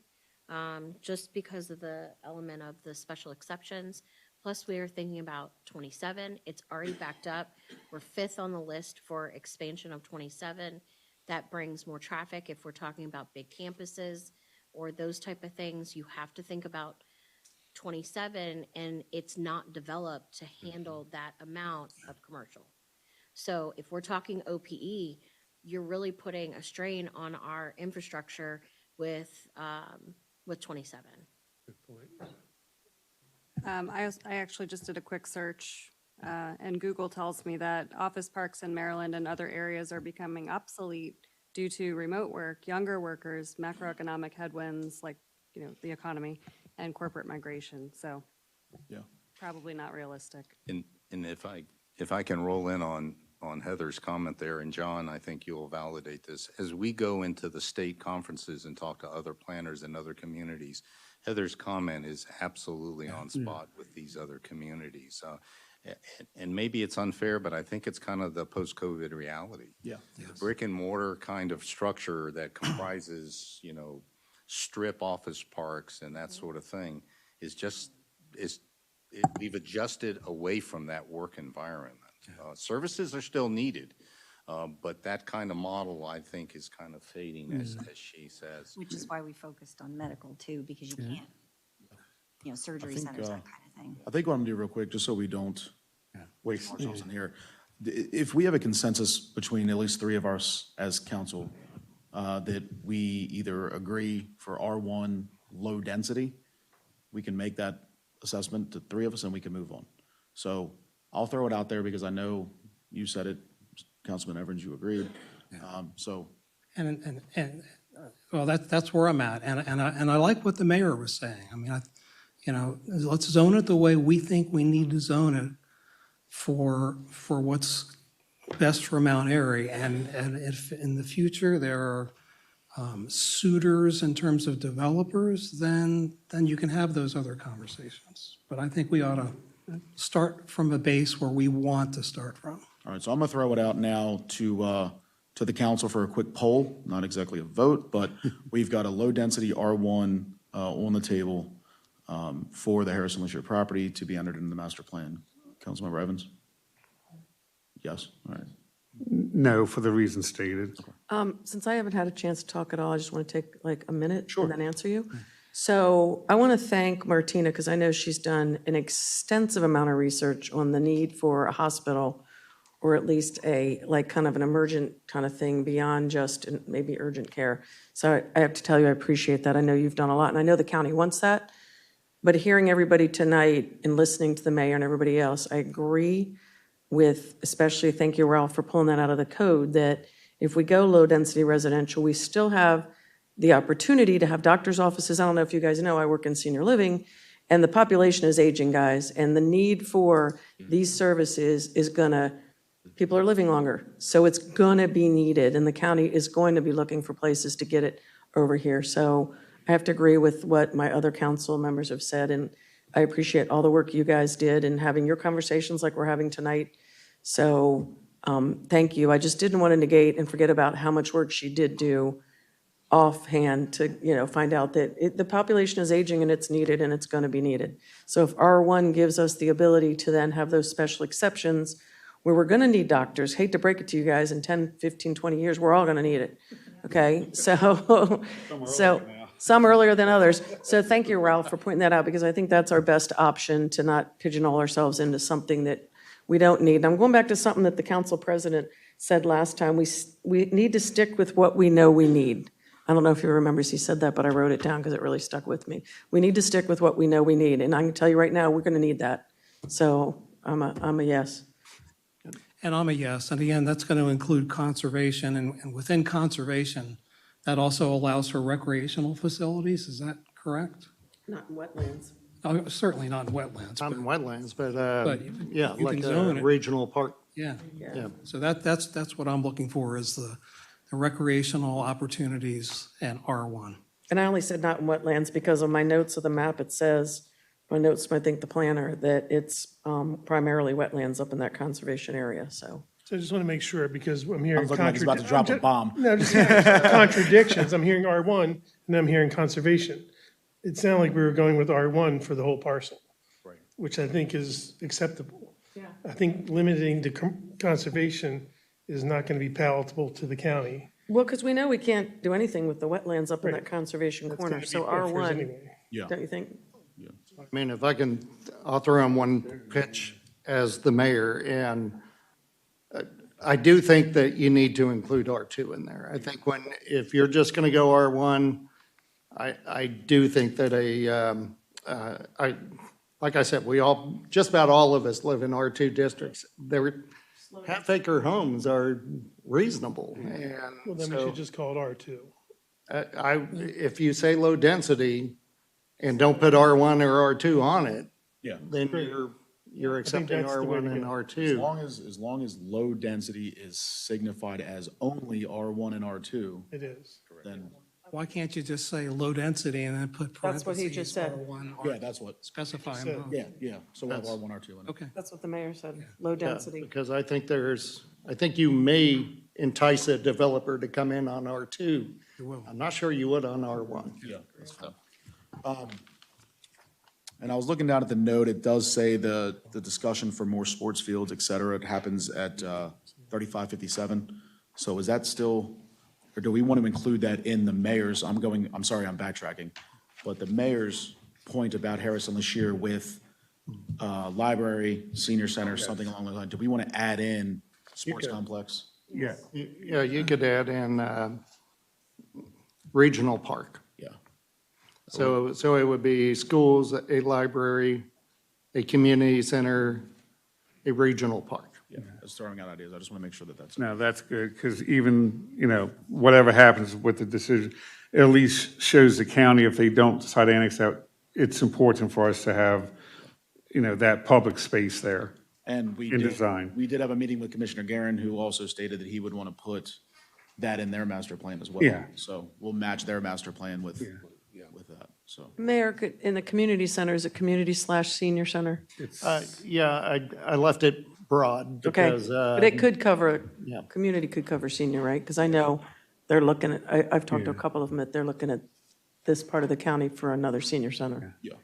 just because of the element of the special exceptions. Plus, we are thinking about 27. It's already backed up. We're 5th on the list for expansion of 27. That brings more traffic. If we're talking about big campuses or those type of things, you have to think about 27, and it's not developed to handle that amount of commercial. So if we're talking OPE, you're really putting a strain on our infrastructure with 27. I actually just did a quick search, and Google tells me that office parks in Maryland and other areas are becoming obsolete due to remote work, younger workers, macroeconomic headwinds like, the economy, and corporate migration. So Yeah. probably not realistic. And if I can roll in on Heather's comment there, and John, I think you'll validate this. As we go into the state conferences and talk to other planners in other communities, Heather's comment is absolutely on spot with these other communities. And maybe it's unfair, but I think it's kind of the post-COVID reality. Yeah. The brick and mortar kind of structure that comprises, strip office parks and that sort of thing we've adjusted away from that work environment. Services are still needed, but that kind of model, I think, is kind of fading, as she says. Which is why we focused on medical too, because you can't, surgery think, centers, that kind of thing. I think what I'm gonna do real quick, just so we don't waste ourselves in here. If we have a consensus between at least 3 of us as council, that we either agree for R1 low density, we can make that assessment to 3 of us and we can move on. So I'll throw it out there because I know you said it, Councilman Evans, you agreed. So Well, that's where I'm at, and I like what the mayor was saying. I mean, let's zone it the way we think we need to zone it for what's best for Mount Airy, and if in the future there are suitors in terms of developers, then you can have those other conversations. But I think we ought to start from a base where we want to start from. all right, so I'm gonna throw it out now to the council for a quick poll, not exactly a vote, but we've got a low-density R1 on the table for the Harrison Leisure property to be entered into the master plan. Councilmember Evans? Yes, all right. No, for the reasons stated. Since I haven't had a chance to talk at all, I just want to take like a minute and then answer you. So I want to thank Martina because I know she's done an extensive amount of research on the need for a hospital or at least a, like kind of an emergent kind of thing beyond just maybe urgent care. So I have to tell you, I appreciate that. I know you've done a lot and I know the county wants that. But hearing everybody tonight and listening to the mayor and everybody else, I agree with, especially thank you, Ralph, for pulling that out of the code, that if we go low-density residential, we still have the opportunity to have doctor's offices. I don't know if you guys know, I work in senior living, and the population is aging, guys, and the need for these services is gonna, people are living longer, so it's gonna be needed, and the county is going to be looking for places to get it over here. So I have to agree with what my other council members have said, and I appreciate all the work you guys did in having your conversations like we're having tonight. So thank you. I just didn't want to negate and forget about how much work she did do offhand to, find out that the population is aging and it's needed and it's going to be needed. So if R1 gives us the ability to then have those special exceptions where we're going to need doctors, hate to break it to you guys, in 10, 15, 20 years, we're all going to need it. Okay, so some earlier than others. So thank you, Ralph, for pointing that out, because I think that's our best option to not pigeonhole ourselves into something that we don't need. And I'm going back to something that the council president said last time. We need to stick with what we know we need. I don't know if you remember he said that, but I wrote it down because it really stuck with me. We need to stick with what we know we need. And I can tell you right now, we're going to need that. So I'm a yes. And I'm a yes. And again, that's going to include conservation. And within conservation, that also allows for recreational facilities. Is that correct? Not in wetlands. Oh, certainly not in wetlands. Not in wetlands, but, you like can a zone it. regional park. Yeah. Yeah. So that's what I'm looking for, is the recreational opportunities and R1. And I only said not in wetlands because on my notes of the map, it says, my notes, I think the planner, that it's primarily wetlands up in that conservation area, so. So I just want to make sure, because I'm I hearing was looking like he's about to drop a bomb. No, just contradictions. I'm hearing R1, and I'm hearing conservation. It sounded like we were going with R1 for the whole parcel. which I think is acceptable. Yeah. I think limiting to conservation is not going to be palatable to the county. Well, because we know we can't do anything with the wetlands up in that Right. conservation That's corner, gonna be so buffers R1, anyway. Yeah. don't you think? I mean, if I can, I'll throw in one pitch as the mayor, and I do think that you need to include R2 in there. I think if you're just going to go R1, I do think that like I said, just about all of us live in R2 districts. Half-acre homes are reasonable, Well, and then we so should just call it R2. if you say low density and don't put R1 or R2 on it, Yeah. then you're accepting that's the way to R1 and go. R2. As long as low density is signified as only R1 and R2, It is. then, Why can't you just say low density and then put That's what he just parentheses said. R1 yeah, or that's what, specify Said. them both? yeah, so we'll have R1, R2 in it. Okay. That's what the mayor said, low Yeah, density. because I think you may entice a developer to come in on R2. You will. I'm not sure you would on R1. Yeah, that's fine. And I was looking down at the note, it does say the discussion for more sports fields, et cetera, it happens at 3557. So is that still, or do we want to include that in the mayor's, I'm sorry, I'm backtracking, but the mayor's point about Harrison LaShire with library, senior center, something along those lines, do we want to add in sports complex? Yeah. Yeah, you could add in regional park. Yeah. So it would be schools, a library, a community center, a regional park. Yeah, I was throwing out ideas, I just want to make sure that that's. No, that's good, because even, whatever happens with the decision, it at least shows the county, if they don't decide to annex out, it's important for us to have, that public space there. And in design. we did have a meeting with Commissioner Guerin, who also stated that he would want to put that in their master plan as well. Yeah. So we'll match their master plan with that, so. Mayor, in the community center, is it community/senior center? Yeah, I left it broad Okay, because. but it could cover, yeah. community could cover senior, right? Because I know they're looking at, I've talked to a couple of them, that they're looking at this part of the county for another senior center. Yeah,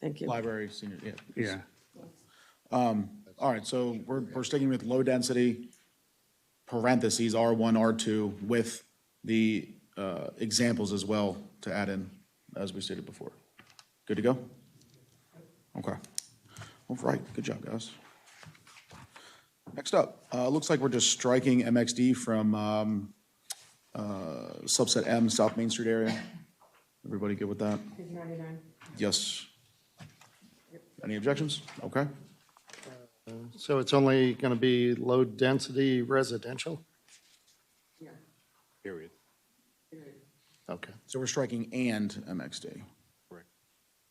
Thank you. library, senior, yeah. Yeah. All right, so we're sticking with low density, parentheses, R1, R2, with the examples as well to add in, as we stated before. Good to go? Okay. All right, good job, guys. Next up, looks like we're just striking MXD from subset M, South Main Street area. Everybody good with that? Page 99. Yes. Any objections? Okay. So it's only going to be low-density residential? Period. Okay. So we're striking and MXD. Correct.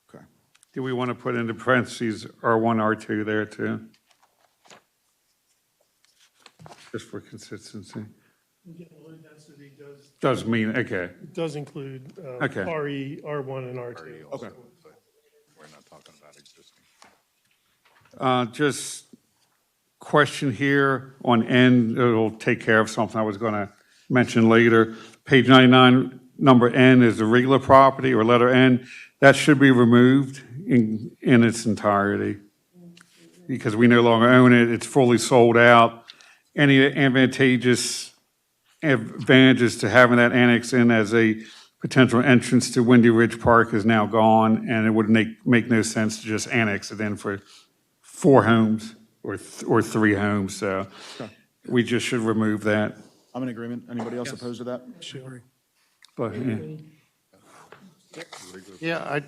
Okay. Do we want to put into parentheses R1, R2 there too? Just for consistency. Low density Does mean, okay. does include Okay. RE, R1, and R2. Okay. We're not talking about existing. Just question here on N, it'll take care of something I was going to mention later. Page 99, number N is the regular property, or letter N. That should be removed in its entirety because we no longer own it. It's fully sold out. Any advantages to having that annexed in as a potential entrance to Windy Ridge Park is now gone, and it would make no sense to just annex it in for 4 homes or 3 homes. So we just should remove that. I'm in agreement. Anybody else opposed to that? Sure. But, Yeah,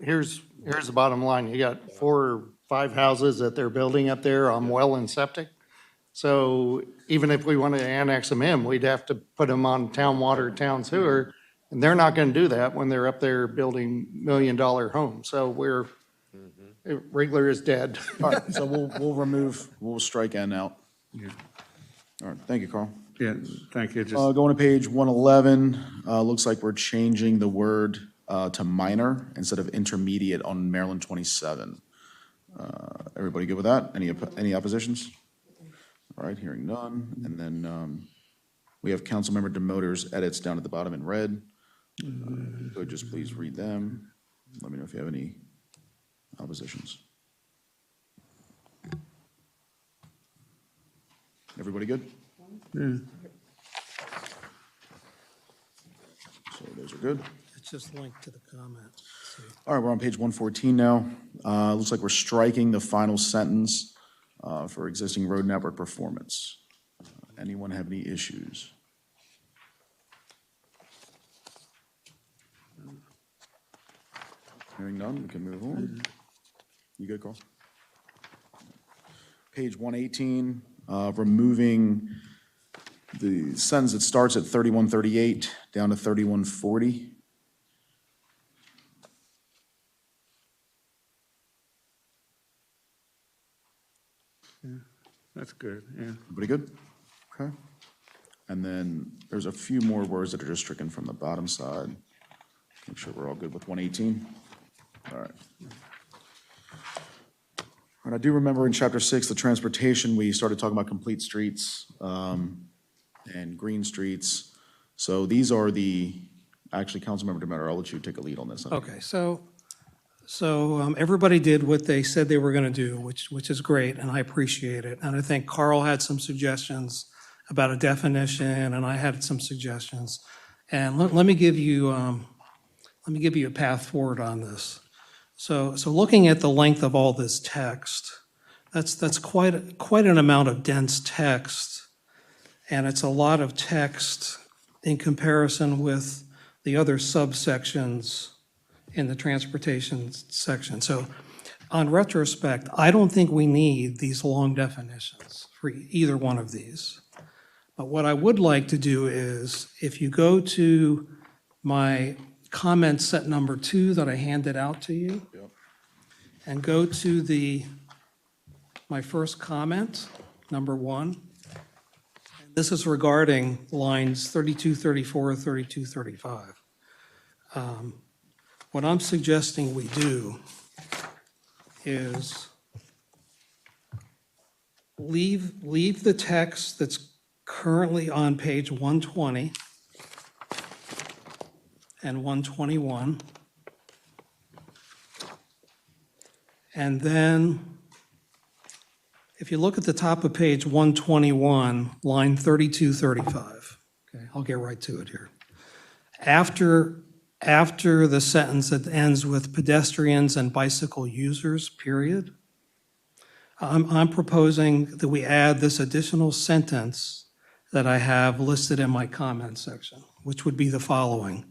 here's the bottom line. You got 4 or 5 houses that they're building up there on well and septic. So even if we wanted to annex them in, we'd have to put them on town water, town sewer. And they're not going to do that when they're up there building $1-million homes. So Rigler is dead. All right, so we'll strike N out. All right, thank you, Carl. yeah, thank you. Just, Going to page 111, looks like we're changing the word to minor instead of intermediate on Maryland 27. Everybody good with that? Any oppositions? All right, hearing none. And then we have Councilmember Demoter's edits down at the bottom in red. Could just please read them. Let me know if you have any oppositions. Everybody good? Yeah. So those are good. It's just linked to the comment. All right, we're on page 114 now. Looks like we're striking the final sentence for existing road network performance. Anyone have any issues? Hearing none, we can move on. You good, Carl? Page 118, removing the sentence that starts at 3138 down to 3140. That's good, yeah. Everybody good? Okay. And then there's a few more words that are just stricken from the bottom side. Make sure we're all good with 118. All right. And I do remember in chapter 6, the transportation, we started talking about complete streets and green streets. So these are actually, Councilmember DeMeyer, I'll let you take a lead on this. Okay, so everybody did what they said they were going to do, which is great, and I appreciate it. And I think Carl had some suggestions about a definition, and I had some suggestions. And let me give you a path forward on this. So looking at the length of all this text, that's quite an amount of dense text, and it's a lot of text in comparison with the other subsections in the transportation section. So on retrospect, I don't think we need these long definitions for either one of these. But what I would like to do is, if you go to my comment set number 2 that I handed out to you, and go to my first comment, number 1. This is regarding lines 32, 34, 32, 35. What I'm suggesting we do is leave the text that's currently on page 120 and 121. And then, if you look at the top of page 121, line 32, 35, okay, I'll get right to it here. After the sentence that ends with pedestrians and bicycle users, period, I'm proposing that we add this additional sentence that I have listed in my comment section, which would be the following.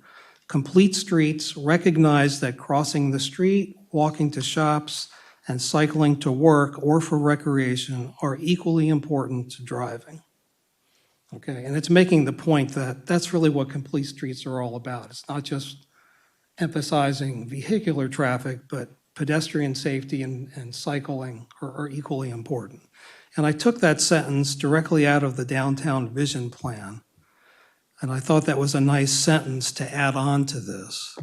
Complete streets recognize that crossing the street, walking to shops, and cycling to work or for recreation are equally important to driving. Okay, and it's making the point that that's really what complete streets are all about. It's not just emphasizing vehicular traffic, but pedestrian safety and cycling are equally important. And I took that sentence directly out of the downtown vision plan, and I thought that was a nice sentence to add on to this.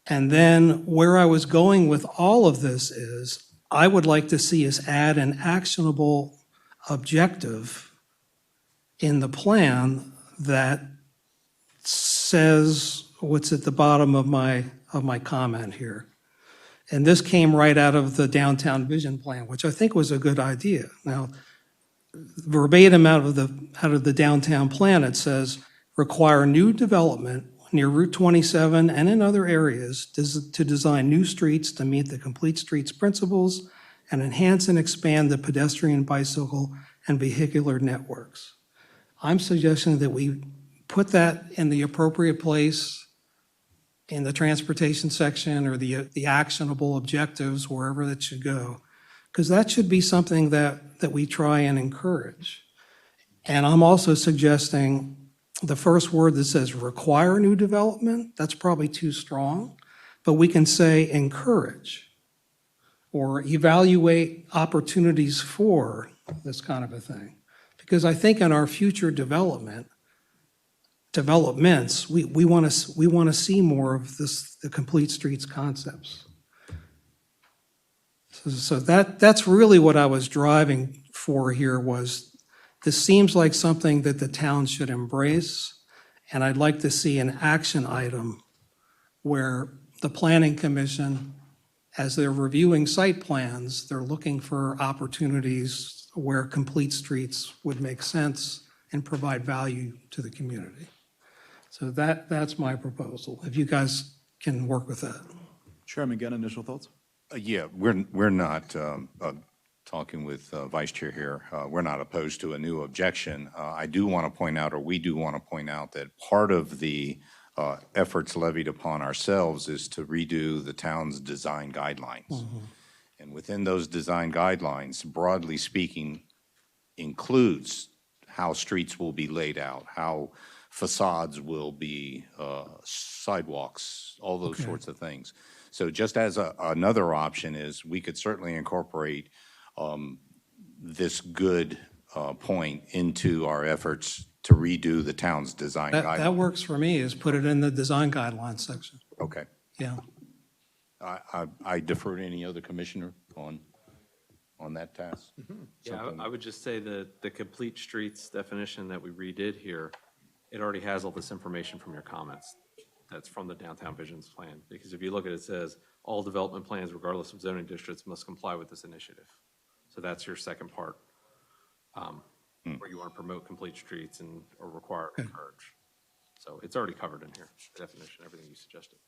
And then where I was going with all of this is, I would like to see us add an actionable objective in the plan that says what's at the bottom of my comment here. And this came right out of the downtown vision plan, which I think was a good idea. Now, verbatim out of the downtown plan, it says, require new development near Route 27 and in other areas to design new streets to meet the complete streets principles and enhance and expand the pedestrian, bicycle, and vehicular networks. I'm suggesting that we put that in the appropriate place in the transportation section or the actionable objectives, wherever that should go, because that should be something that we try and encourage. And I'm also suggesting the first word that says require new development, that's probably too strong, but we can say encourage or evaluate opportunities for this kind of a thing. Because I think in our future developments, we want to see more of the complete streets concepts. So that's really what I was driving for here was, this seems like something that the town should embrace, and I'd like to see an action item where the Planning Commission as they're reviewing site plans, they're looking for opportunities where complete streets would make sense and provide value to the community. So that's my proposal, if you guys can work with that. Chairman, again, initial thoughts? Yeah, we're not, talking with Vice Chair here, we're not opposed to a new objection. I do want to point out, or we do want to point out, that part of the efforts levied upon ourselves is to redo the town's design guidelines. And within those design guidelines, broadly speaking, includes how streets will be laid out, how facades will be, sidewalks, all those sorts of things. So just as another option is, we could certainly incorporate this good point into our efforts to redo the town's design That guidelines. works for me, is put it in the design guidelines section. Okay. Yeah. I defer to any other commissioner on that task. Yeah, I would just say that the complete streets definition that we redid here, it already has all this information from your comments. That's from the Downtown Visions Plan. Because if you look at it, it says, all development plans, regardless of zoning districts, must comply with this initiative. So that's your second part, where you want to promote complete streets and, or require or encourage. So it's already covered in here, the definition, everything you suggested.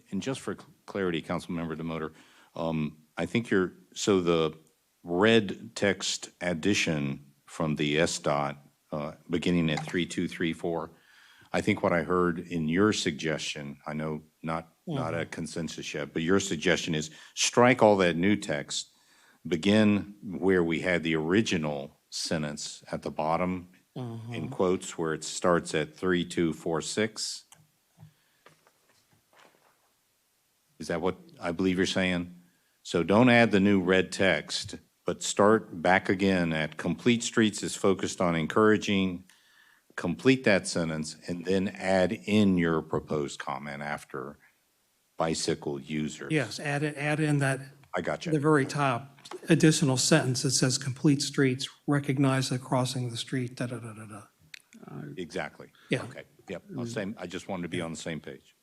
And just for clarity, Councilmember DeMotor, I think so the red text addition from the SDOT, beginning at 3234, I think what I heard in your suggestion, I know not a consensus yet, but your suggestion is strike all that new text, begin where we had the original sentence at the bottom, in quotes, where it starts at 3246. Is that what I believe you're saying? So don't add the new red text, but start back again at complete streets is focused on encouraging, complete that sentence, and then add in your proposed comment after bicycle users. Yes, add in that, I got the you. very top additional sentence that says complete streets recognize the crossing of the street, da-da-da-da-da. Exactly. Yeah. Okay, yep, I just wanted to be on the same page.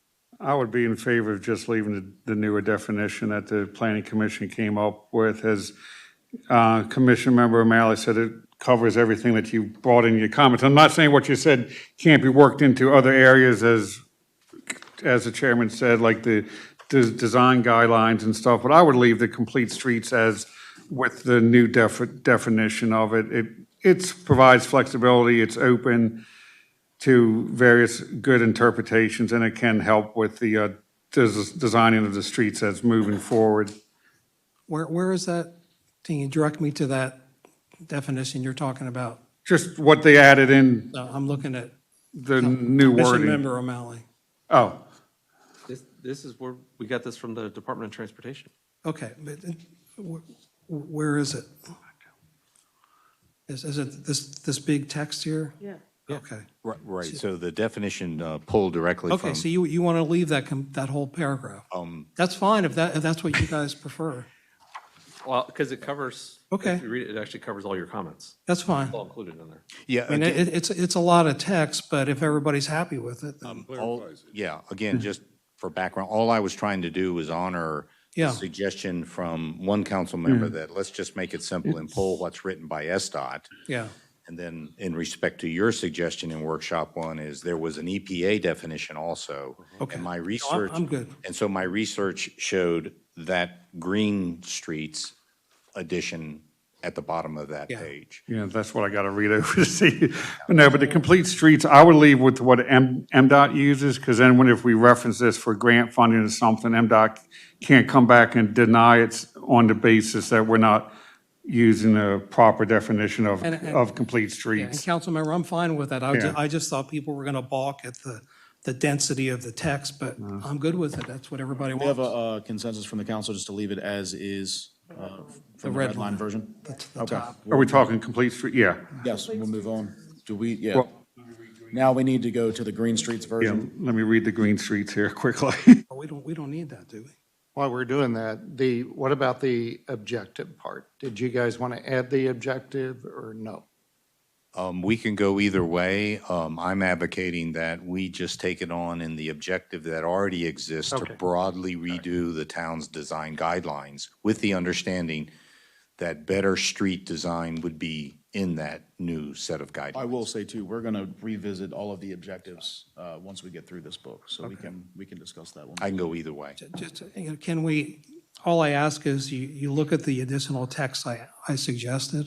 I would be in favor of just leaving the newer definition that the planning commission came up with. As Commission Member O'Malley said, it covers everything that you brought in your comments. I'm not saying what you said can't be worked into other areas, as the chairman said, like the design guidelines and stuff, but I would leave the complete streets as with the new definition of it. It provides flexibility, it's open to various good interpretations, and it can help with the designing of the streets as moving forward. Where is that? Can you direct me to that definition you're talking about? Just what they added in I'm looking at the new Commission wording. Member O'Malley. Oh, This is where, we got this from the Department of Transportation. Okay, but where is it? Is it this big text here? Yeah. Okay. Right, so the definition pulled directly from. Okay, so you want to leave that whole paragraph? That's fine if that's what you guys prefer. Well, because it covers. Okay. If you read it, it actually covers all your comments. That's fine. It's all included in there. Yeah, I mean, it's a lot of text, but if everybody's happy with it, then yeah, again, just for background, all I was trying to do was honor the Yeah. suggestion from one council member that let's just make it simple and pull what's written by SDOT. yeah. And then in respect to your suggestion in workshop one is there was an EPA definition also. Okay. And my No, research. I'm good. And so my research showed that Green Streets addition at the bottom of that Yeah. page. yeah, that's what I got to read over to see. No, but the complete streets, I would leave with what MDOT uses, because then if we reference this for grant funding or something, MDOT can't come back and deny it on the basis that we're not using a proper definition of complete Yeah, and streets. council member, I'm fine with that. Yeah. I just thought people were going to balk at the density of the text, but I'm good with it. That's what everybody We have wants. a consensus from the council just to leave it as is from the red red line line. version? That's the Okay. top. Are we talking complete street? Yeah. Yes, we'll move on. Do we, yeah. Well- Now we need to go to the Green Streets Yeah, version. let me read the green streets here quickly. Oh, we don't need that, do we? While we're doing that, what about the objective part? Did you guys want to add the objective or no? We can go either way. I'm advocating that we just take it on in the objective that already exists to Okay. broadly redo the town's design guidelines with the understanding that better street design would be in that new set of guidelines. I will say too, we're going to revisit all of the objectives once we get through this book, so we can discuss that one. I can go either way. Just, can we, all I ask is you look at the additional text I suggested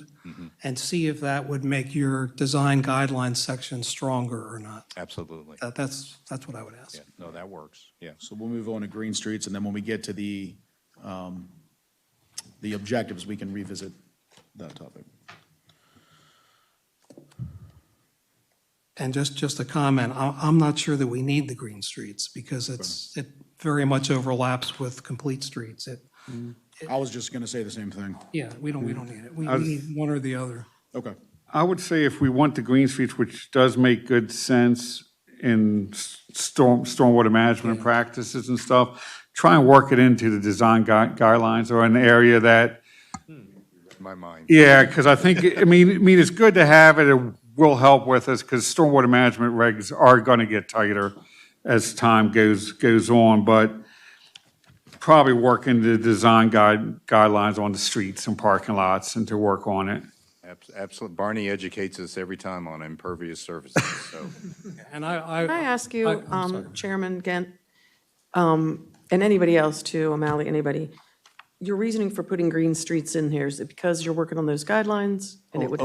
and see if that would make your design guidelines section stronger or not. Absolutely. That's what I would ask. Yeah, no, that works, yeah. So we'll move on to green streets, and then when we get to the objectives, we can revisit that topic. And just a comment, I'm not sure that we need the green streets because it very much overlaps with complete streets. I was just going to say the same thing. Yeah, we don't need it. We need one or the other. Okay. I would say if we want the green streets, which does make good sense in stormwater management practices and stuff, try and work it into the design guidelines or an area that, My mind. yeah, because I think, I mean, it's good to have it. It will help with us because stormwater management regs are going to get tighter as time goes on, but probably work into the design guidelines on the streets and parking lots and to work on it. Absolutely. Barney educates us every time on impervious surfaces, so. And Can I ask you, I'm sorry. Chairman Gent, and anybody else too, O'Malley, anybody, your reasoning for putting green streets in here, is it because you're working on those guidelines? And it would.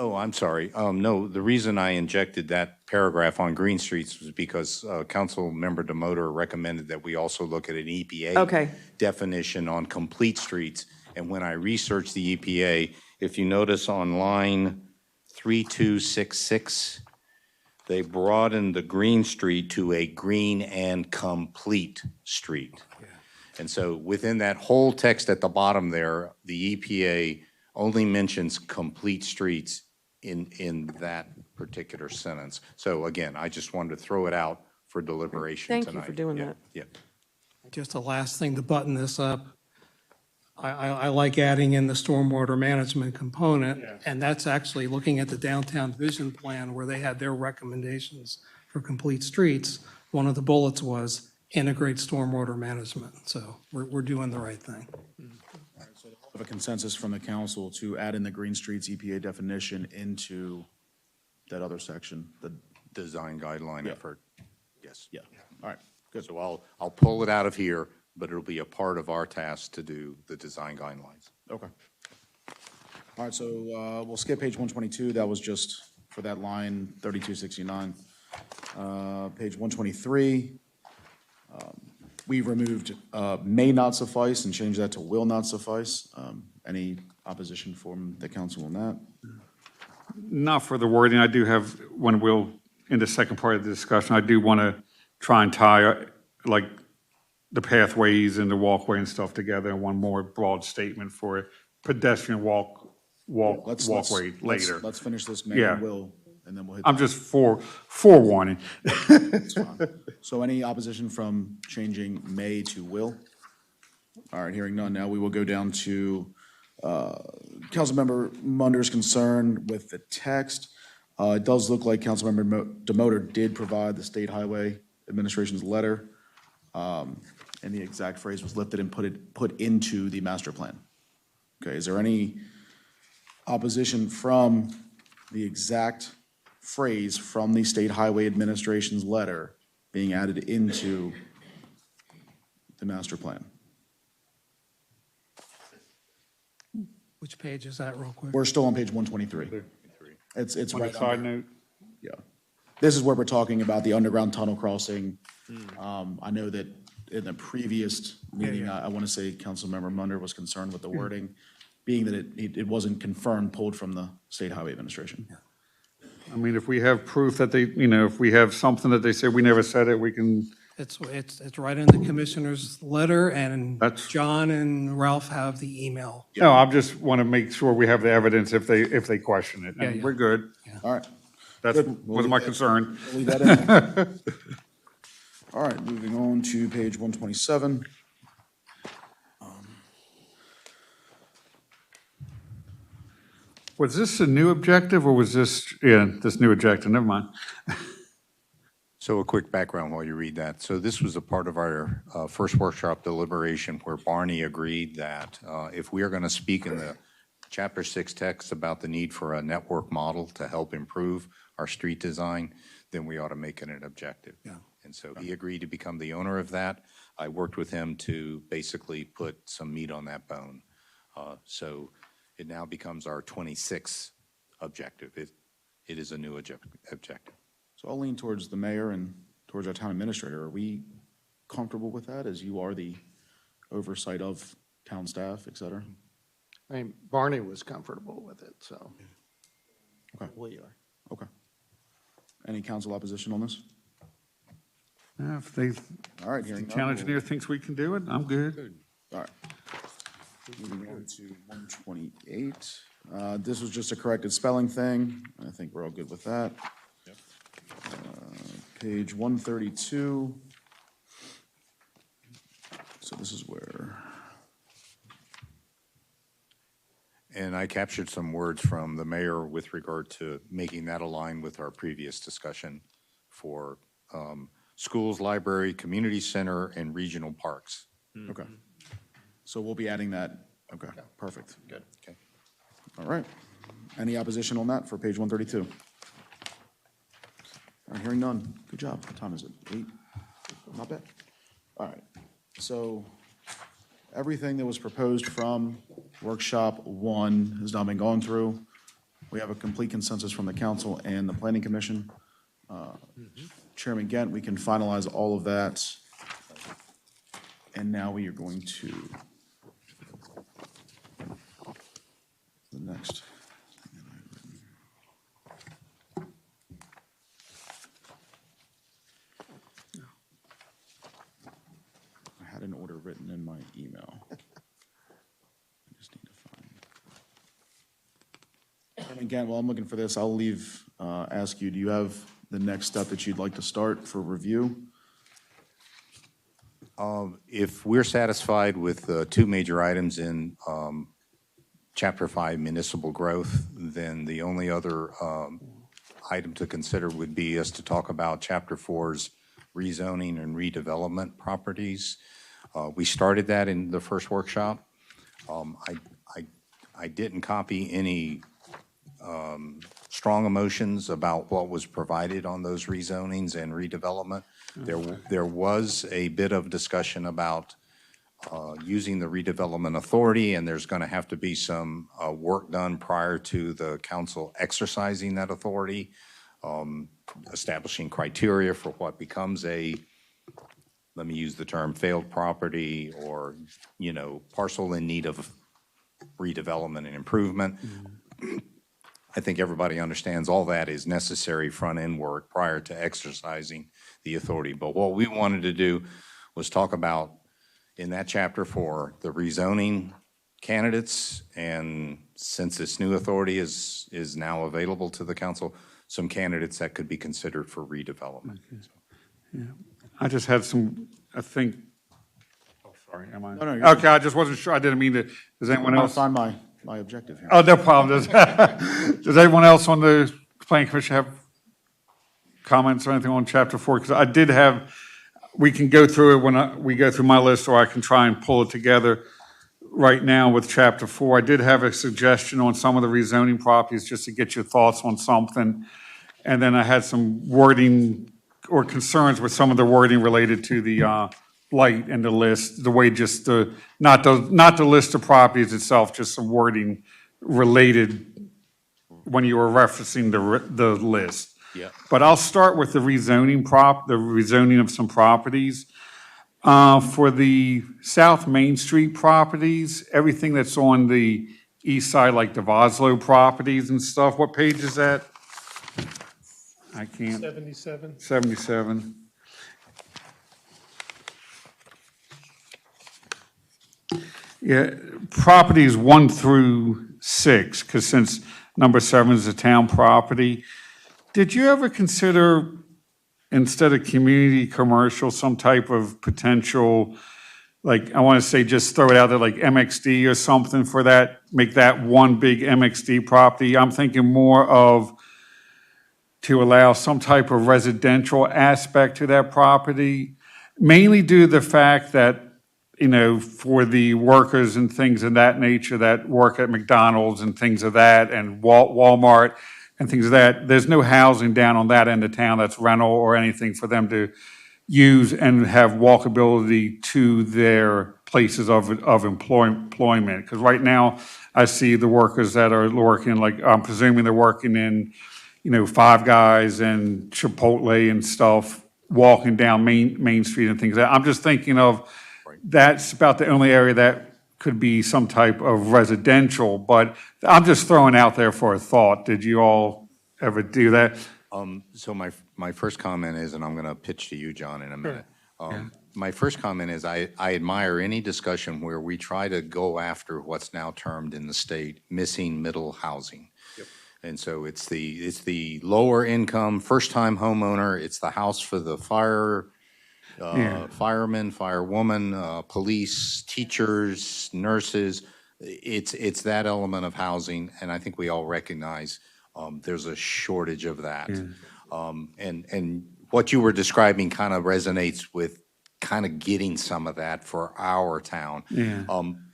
Oh, I'm sorry. No, the reason I injected that paragraph on green streets was because Council Member Demoter recommended that we also look at an EPA Okay. definition on complete streets. And when I researched the EPA, if you notice on line 3266, they broadened the green street to a green and complete street. And so within that whole text at the bottom there, the EPA only mentions complete streets in that particular sentence. So again, I just wanted to throw it out for deliberation tonight. Thank you for doing Yeah, that. Yeah. Just a last thing to button this up. I like adding in the stormwater management component, and that's actually looking at the downtown vision plan where they had their recommendations for complete streets. One of the bullets was integrate stormwater management, so we're doing the right thing. Have a consensus from the council to add in the green streets EPA definition into that other section, the, Design guideline Yeah. effort. Yes. yeah, all right, good. So I'll pull it out of here, but it'll be a part of our task to do the design guidelines. Okay. All right, so we'll skip page 122. That was just for that line 3269. Page 123, we removed may not suffice and changed that to will not suffice. Any opposition from the council on that? Not for the wording. I do have, when we'll, in the second part of the discussion, I do want to try and tie, like, the pathways and the walkway and stuff together in one more broad statement for pedestrian walkway later. Let's finish this may Yeah. and will, and then we'll hit. I'm just forewarning. That's fine. So any opposition from changing may to will? All right, hearing none, now we will go down to Councilmember Munder's concern with the text. It does look like Councilmember Demoter did provide the State Highway Administration's letter, and the exact phrase was lifted and put into the master plan. Okay, is there any opposition from the exact phrase from the State Highway Administration's letter being added into the master plan? Which page is that, real quick? We're still on page 123. It's On a right side under, note, yeah. This is where we're talking about the underground tunnel crossing. I know that in the previous meeting, I want to say Councilmember Munder was concerned with the wording, being that it wasn't confirmed, pulled from the State Highway Administration. I mean, if we have proof that they, if we have something that they say we never said it, we can, It's right in the commissioner's letter, and That's- John and Ralph have the email. no, I just want to make sure we have the evidence if they question it. And Yeah. we're good. All right. That Good. We'll was leave my that- concern. We'll leave that in there. All right, moving on to page 127. Was this a new objective, or was this, yeah, this new objective, never mind. So a quick background while you read that. So this was a part of our first workshop deliberation where Barney agreed that if we are going to speak in the Chapter 6 text about the need for a network model to help improve our street design, then we ought to make it an objective. Yeah. And so he agreed to become the owner of that. I worked with him to basically put some meat on that bone. So it now becomes our 26th objective. It is a new objective. So I'll lean towards the mayor and towards our town administrator. Are we comfortable with that, as you are the oversight of town staff, et cetera? I mean, Barney was comfortable with it, so. Okay. We are. Okay. Any council opposition on this? If they, All right, the hearing town none, engineer thinks we can do it, I'm good. All right. Moving on to 128. This was just a corrected spelling thing. I think we're all good with that. Page 132. So this is where, And I captured some words from the mayor with regard to making that align with our previous discussion for schools, library, community center, and regional parks. okay. So we'll be adding that. Okay, perfect. Good. Okay. All right. Any opposition on that for page 132? All right, hearing none. Good job. What time is it? 8? Not bad. All right. So everything that was proposed from workshop 1 has now been gone through. We have a complete consensus from the council and the planning commission. Chairman Gent, we can finalize all of that. And now we are going to the next. I had an order written in my email. I just need to find. And again, while I'm looking for this, I'll ask you, do you have the next step that you'd like to start for review? If we're satisfied with the two major items in Chapter 5 municipal growth, then the only other item to consider would be us to talk about Chapter 4's rezoning and redevelopment properties. We started that in the first workshop. I didn't copy any strong emotions about what was provided on those rezonings and redevelopment. There was a bit of discussion about using the redevelopment authority, and there's going to have to be some work done prior to the council exercising that authority, establishing criteria for what becomes a, let me use the term, failed property or, parcel in need of redevelopment and improvement. I think everybody understands all that is necessary front-end work prior to exercising the authority. But what we wanted to do was talk about, in that Chapter 4, the rezoning candidates, and since this new authority is now available to the council, some candidates that could be considered for redevelopment. Yeah. I just had some, I think, oh, sorry, am I? No, no, you're- Okay, I just wasn't sure, I didn't mean to, does anyone I'm else? trying to find my objective here. Oh, no problem. Does anyone else on the planning commission have comments or anything on Chapter 4? Because I did have, we can go through it when we go through my list, or I can try and pull it together right now with Chapter 4. I did have a suggestion on some of the rezoning properties, just to get your thoughts on something. And then I had some wording or concerns with some of the wording related to the blight and the list, the way just the, not the list of properties itself, just some wording related when you were referencing the list. Yeah. But I'll start with the rezoning of some properties. For the South Main Street properties, everything that's on the east side, like the Voslo properties and stuff, what page is that? I can't. 77. 77. Yeah, properties 1 through 6, because since number 7 is a town property, did you ever consider, instead of community commercial, some type of potential like, I want to say, just throw it out there, like MXD or something for that, make that one big MXD property. I'm thinking more of to allow some type of residential aspect to that property, mainly due to the fact that, for the workers and things of that nature that work at McDonald's and things of that, and Walmart and things of that, there's no housing down on that end of town that's rental or anything for them to use and have walkability to their places of employment. Because right now, I see the workers that are working, like, I'm presuming they're working in, Five Guys and Chipotle and stuff, walking down Main Street and things like that. I'm just thinking of, that's about the only area that could be some type of residential, but I'm just throwing out there for a thought. Did you all ever do that? So my first comment is, and I'm going to pitch to you, John, in a minute. My first comment is I admire any discussion where we try to go after what's now termed in the state missing middle housing. And so it's the lower income, first-time homeowner, it's the house for the fireman, firewoman, police, teachers, nurses. It's that element of housing, and I think we all recognize there's a shortage of that. And what you were describing kind of resonates with kind of getting some of that for our town.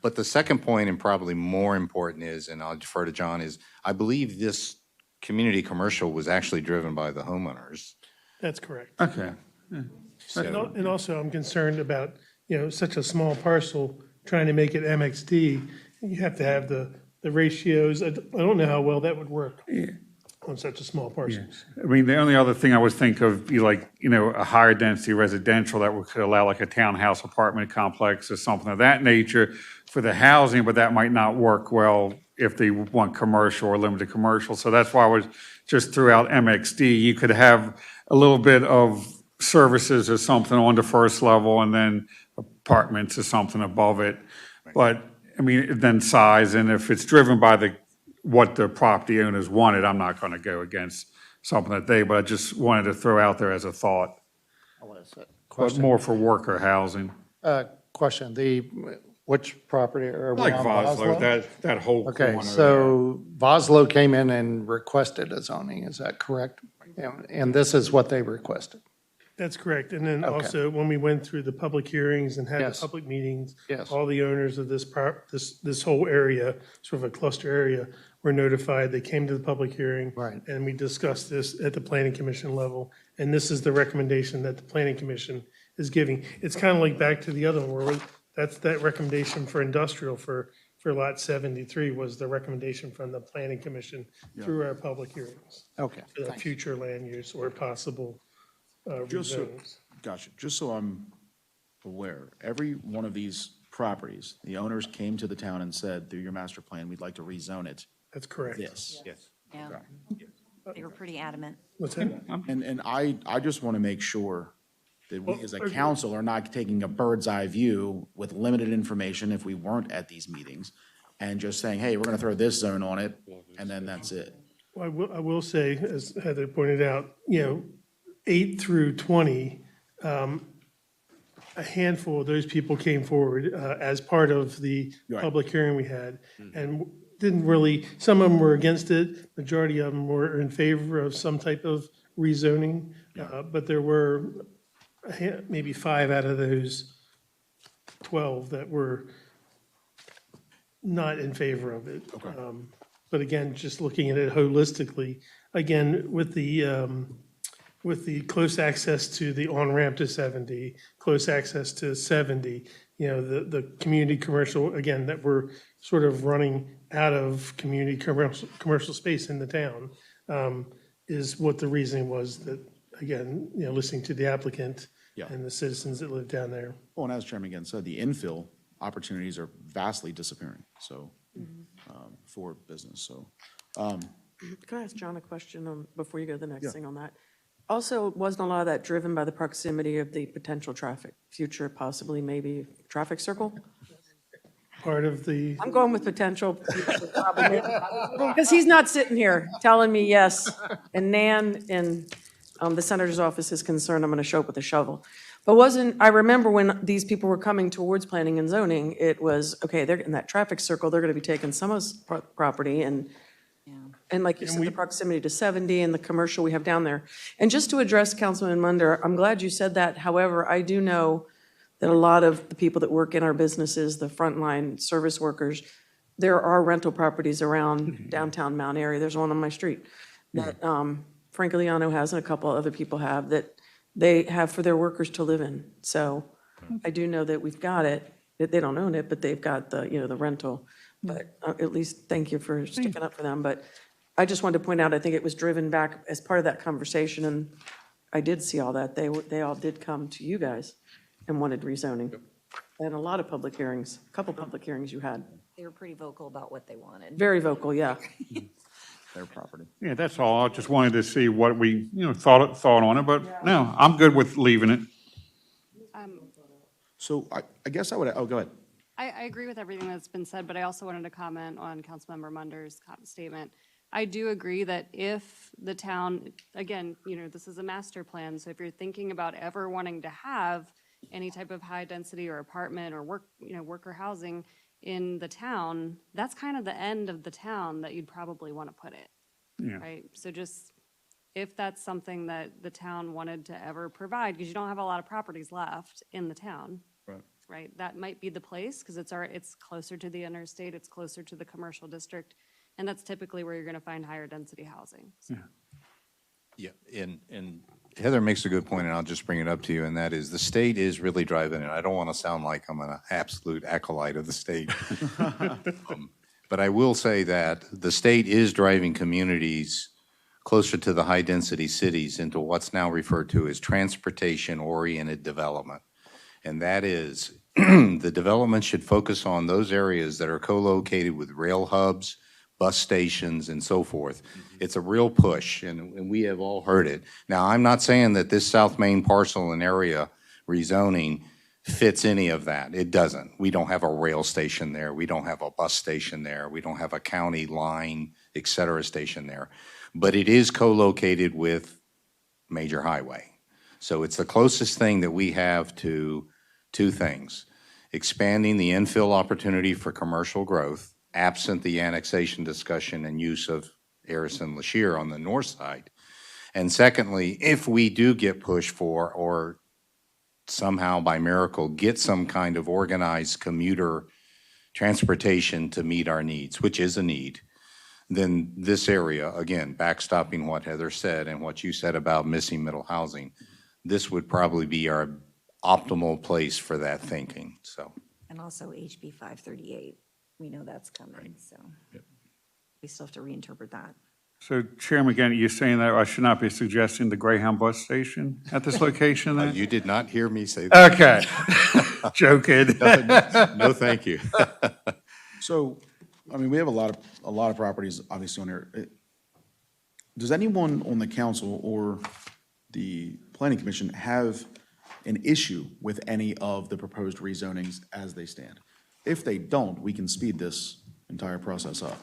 But the second point, and probably more important is, and I'll defer to John, is I believe this community commercial was actually driven by the homeowners. That's correct. Okay. And also, I'm concerned about, such a small parcel, trying to make it MXD. You have to have the ratios. I don't know how well that would work on such a small parcel. I mean, the only other thing I would think of, a higher density residential that could allow like a townhouse apartment complex or something of that nature for the housing, but that might not work well if they want commercial or limited commercial. So that's why I was just threw out MXD. You could have a little bit of services or something on the first level and then apartments or something above it. But I mean, then size, and if it's driven by what the property owners wanted, I'm not going to go against something but I just wanted to throw out there as a thought. But more for worker housing. Question, which property? Are we Like on Voslo, that whole corner. Okay, so Voslo came in and requested a zoning, is that correct? And this is what they requested? That's correct. And then Okay. also, when we went through the public hearings and had the Yes. public meetings, Yes. all the owners of this whole area, sort of a cluster area, were notified. They came to the public hearing. Right. And we discussed this at the planning commission level. And this is the recommendation that the planning commission is giving. It's kind of like back to the other one, where that recommendation for industrial for lot 73 was the recommendation from the planning commission through our public hearings. Okay, For the thanks. future land use or possible Just so, rezonings. gotcha, just so I'm aware, every one of these properties, the owners came to the town and said, through your master plan, we'd like to rezone it That's correct. this. Yes. Yeah, they were pretty adamant. What's that? And I just want to make sure that we as a council are not taking a bird's eye view with limited information if we weren't at these meetings and just saying, hey, we're going to throw this zone on it, and then that's it. Well, I will say, as Heather pointed out, 8 through 20, a handful of those people came forward as part of the Right. public hearing we had, and didn't really, some of them were against it, majority of them were in favor of some type of rezoning, but there were maybe 5 out of those 12 that were not in favor of it. But again, just looking at it holistically, again, with the close access to the on-ramp to 70, close access to 70, the community commercial, again, that we're sort of running out of community commercial space in the town, is what the reasoning was that, again, listening to the applicant Yeah. and the citizens that live down there. Well, and as Chairman again said, the infill opportunities are vastly disappearing, so, for business, so. Can I ask John a question before you go to the next thing on that? Also, wasn't a lot of that driven by the proximity of the potential traffic, future possibly maybe traffic circle? Part of the, I'm going with potential, because he's not sitting here telling me yes. And Nan in the senator's office is concerned I'm going to show up with a shovel. But I remember when these people were coming towards planning and zoning, it was, okay, they're in that traffic circle, they're gonna be taking someone's property and like you said, the proximity to 70 and the commercial we have down there. And just to address Councilman Munder, I'm glad you said that. However, I do know that a lot of the people that work in our businesses, the frontline service workers, there are rental properties around downtown Mount Airy. There's one on my street that Frank Iliano has and a couple other people have that they have for their workers to live in. So I do know that we've got it. They don't own it, but they've got the, the rental. But at least thank you for sticking up for them. But I just wanted to point out, I think it was driven back as part of that conversation, and I did see all that. They all did come to you guys and wanted rezoning. And a lot of public hearings, a couple public hearings you had. They were pretty vocal about what they wanted. Very vocal, yeah. Their property. Yeah, that's all. I just wanted to see what we, thought on it, but no, I'm good with leaving it. So I guess I would, oh, go ahead. I agree with everything that's been said, but I also wanted to comment on Councilmember Munder's statement. I do agree that if the town, again, this is a master plan, so if you're thinking about ever wanting to have any type of high density or apartment or worker housing in the town, that's kind of the end of the town that you'd probably want to put it. Yeah. Right? So just, if that's something that the town wanted to ever provide, because you don't have a lot of properties left in the town. Right, that might be the place, because it's closer to the interstate, it's closer to the commercial district, and that's typically where you're gonna find higher density housing. So. Yeah, and Heather makes a good point, and I'll just bring it up to you, and that is the state is really driving it. I don't want to sound like I'm an absolute acolyte of the state. But I will say that the state is driving communities closer to the high-density cities into what's now referred to as transportation-oriented development. And that is, the development should focus on those areas that are co-located with rail hubs, bus stations, and so forth. It's a real push, and we have all heard it. Now, I'm not saying that this South Main parcel and area rezoning fits any of that. It doesn't. We don't have a rail station there. We don't have a bus station there. We don't have a county line, et cetera, station there. But it is co-located with major highway. So it's the closest thing that we have to two things: expanding the infill opportunity for commercial growth, absent the annexation discussion and use of Harrison-Lashir on the north side. And secondly, if we do get pushed for, or somehow by miracle get some kind of organized commuter transportation to meet our needs, which is a need, then this area, again, backstopping what Heather said and what you said about missing middle housing, this would probably be our optimal place for that thinking, so. And also HB 538, we know that's coming, so we still have to reinterpret that. So Chairman, again, you're saying that I should not be suggesting the Greyhound bus station at this location then? You did not hear me say that. Okay. Joking. No, thank you. So, I mean, we have a lot of properties obviously on here. Does anyone on the council or the planning commission have an issue with any of the proposed rezonings as they stand? If they don't, we can speed this entire process up.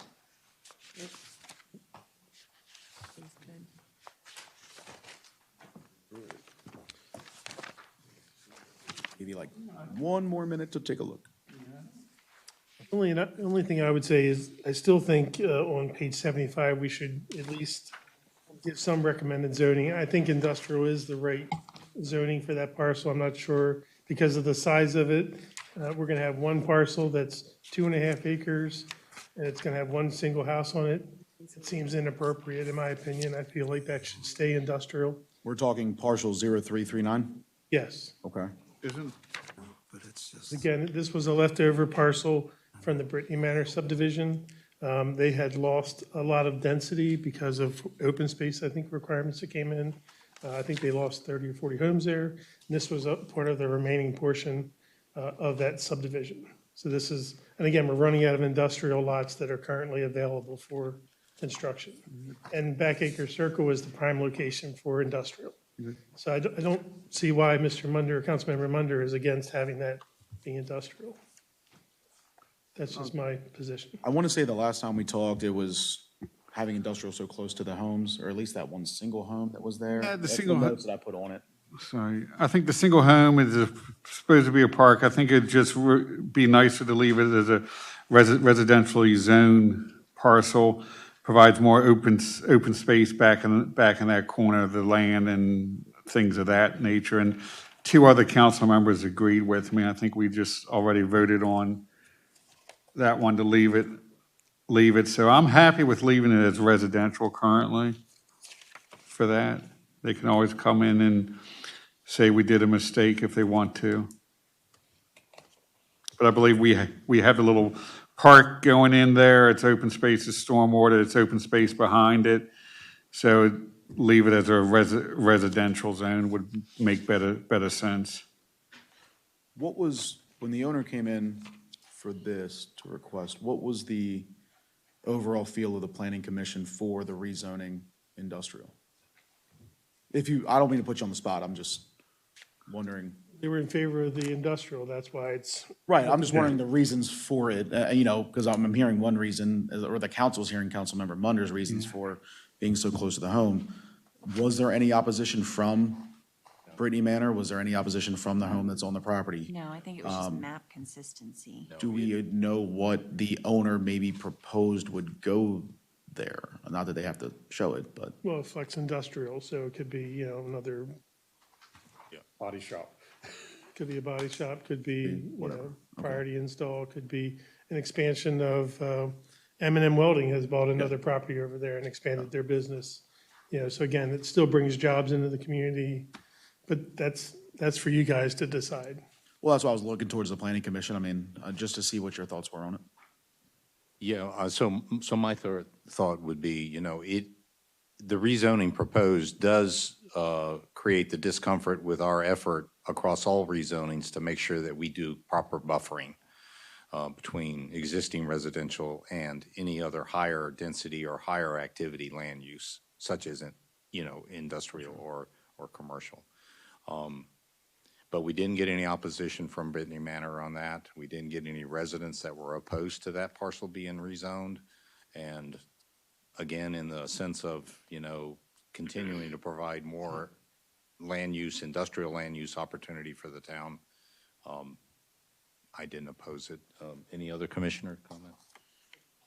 Give you like one more minute to take a look. Only thing I would say is, I still think on page 75, we should at least give some recommended zoning. I think industrial is the right zoning for that parcel. I'm not sure, because of the size of it. We're gonna have one parcel that's 2.5 acres, and it's gonna have one single house on it. It seems inappropriate, in my opinion. I feel like that should stay industrial. We're talking partial 0339? Yes. Okay. Again, this was a leftover parcel from the Brittany Manor subdivision. They had lost a lot of density because of open space, I think, requirements that came in. I think they lost 30 or 40 homes there. And this was a part of the remaining portion of that subdivision. So this is, and again, we're running out of industrial lots that are currently available for construction. And Backacre Circle is the prime location for industrial. So I don't see why Mr. Munder, Councilmember Munder, is against having that be industrial. That's just my position. I want to say the last time we talked, it was having industrial so close to the homes, or at least that one single home that was there. The That's single the home. notes that I put on it. sorry, I think the single home is supposed to be a park. I think it'd just be nicer to leave it as a residentially zoned parcel. Provides more open space back in that corner of the land and things of that nature. And two other council members agreed with me. I think we just already voted on that one to leave it. So I'm happy with leaving it as residential currently for that. They can always come in and say we did a mistake if they want to. But I believe we have a little park going in there. It's open space, it's stormwater, it's open space behind it. So leave it as a residential zone would make better sense. What was, when the owner came in for this to request, what was the overall feel of the planning commission for the rezoning industrial? If you, I don't mean to put you on the spot, I'm just wondering. They were in favor of the industrial, that's why it's. Right, I'm just wondering the reasons for it, because I'm hearing one reason, or the council's hearing Councilmember Munder's reasons for being so close to the home. Was there any opposition from Brittany Manor? Was there any opposition from the home that's on the property? No, I think it was just map consistency. Do we know what the owner maybe proposed would go there? Not that they have to show it, but. Well, flex industrial, so it could be, another, Body shop. could be a body shop, could be, priority install, could be an expansion of, M&M Welding has bought another property over there and expanded their business. So again, it still brings jobs into the community, but that's for you guys to decide. Well, that's why I was looking towards the planning commission. I mean, just to see what your thoughts were on it. Yeah, so my thought would be, the rezoning proposed does create the discomfort with our effort across all rezonings to make sure that we do proper buffering between existing residential and any other higher density or higher activity land use, such as, industrial or commercial. But we didn't get any opposition from Brittany Manor on that. We didn't get any residents that were opposed to that parcel being rezoned. And again, in the sense of, continuing to provide more land use, industrial land use opportunity for the town, I didn't oppose it. Any other commissioner comments?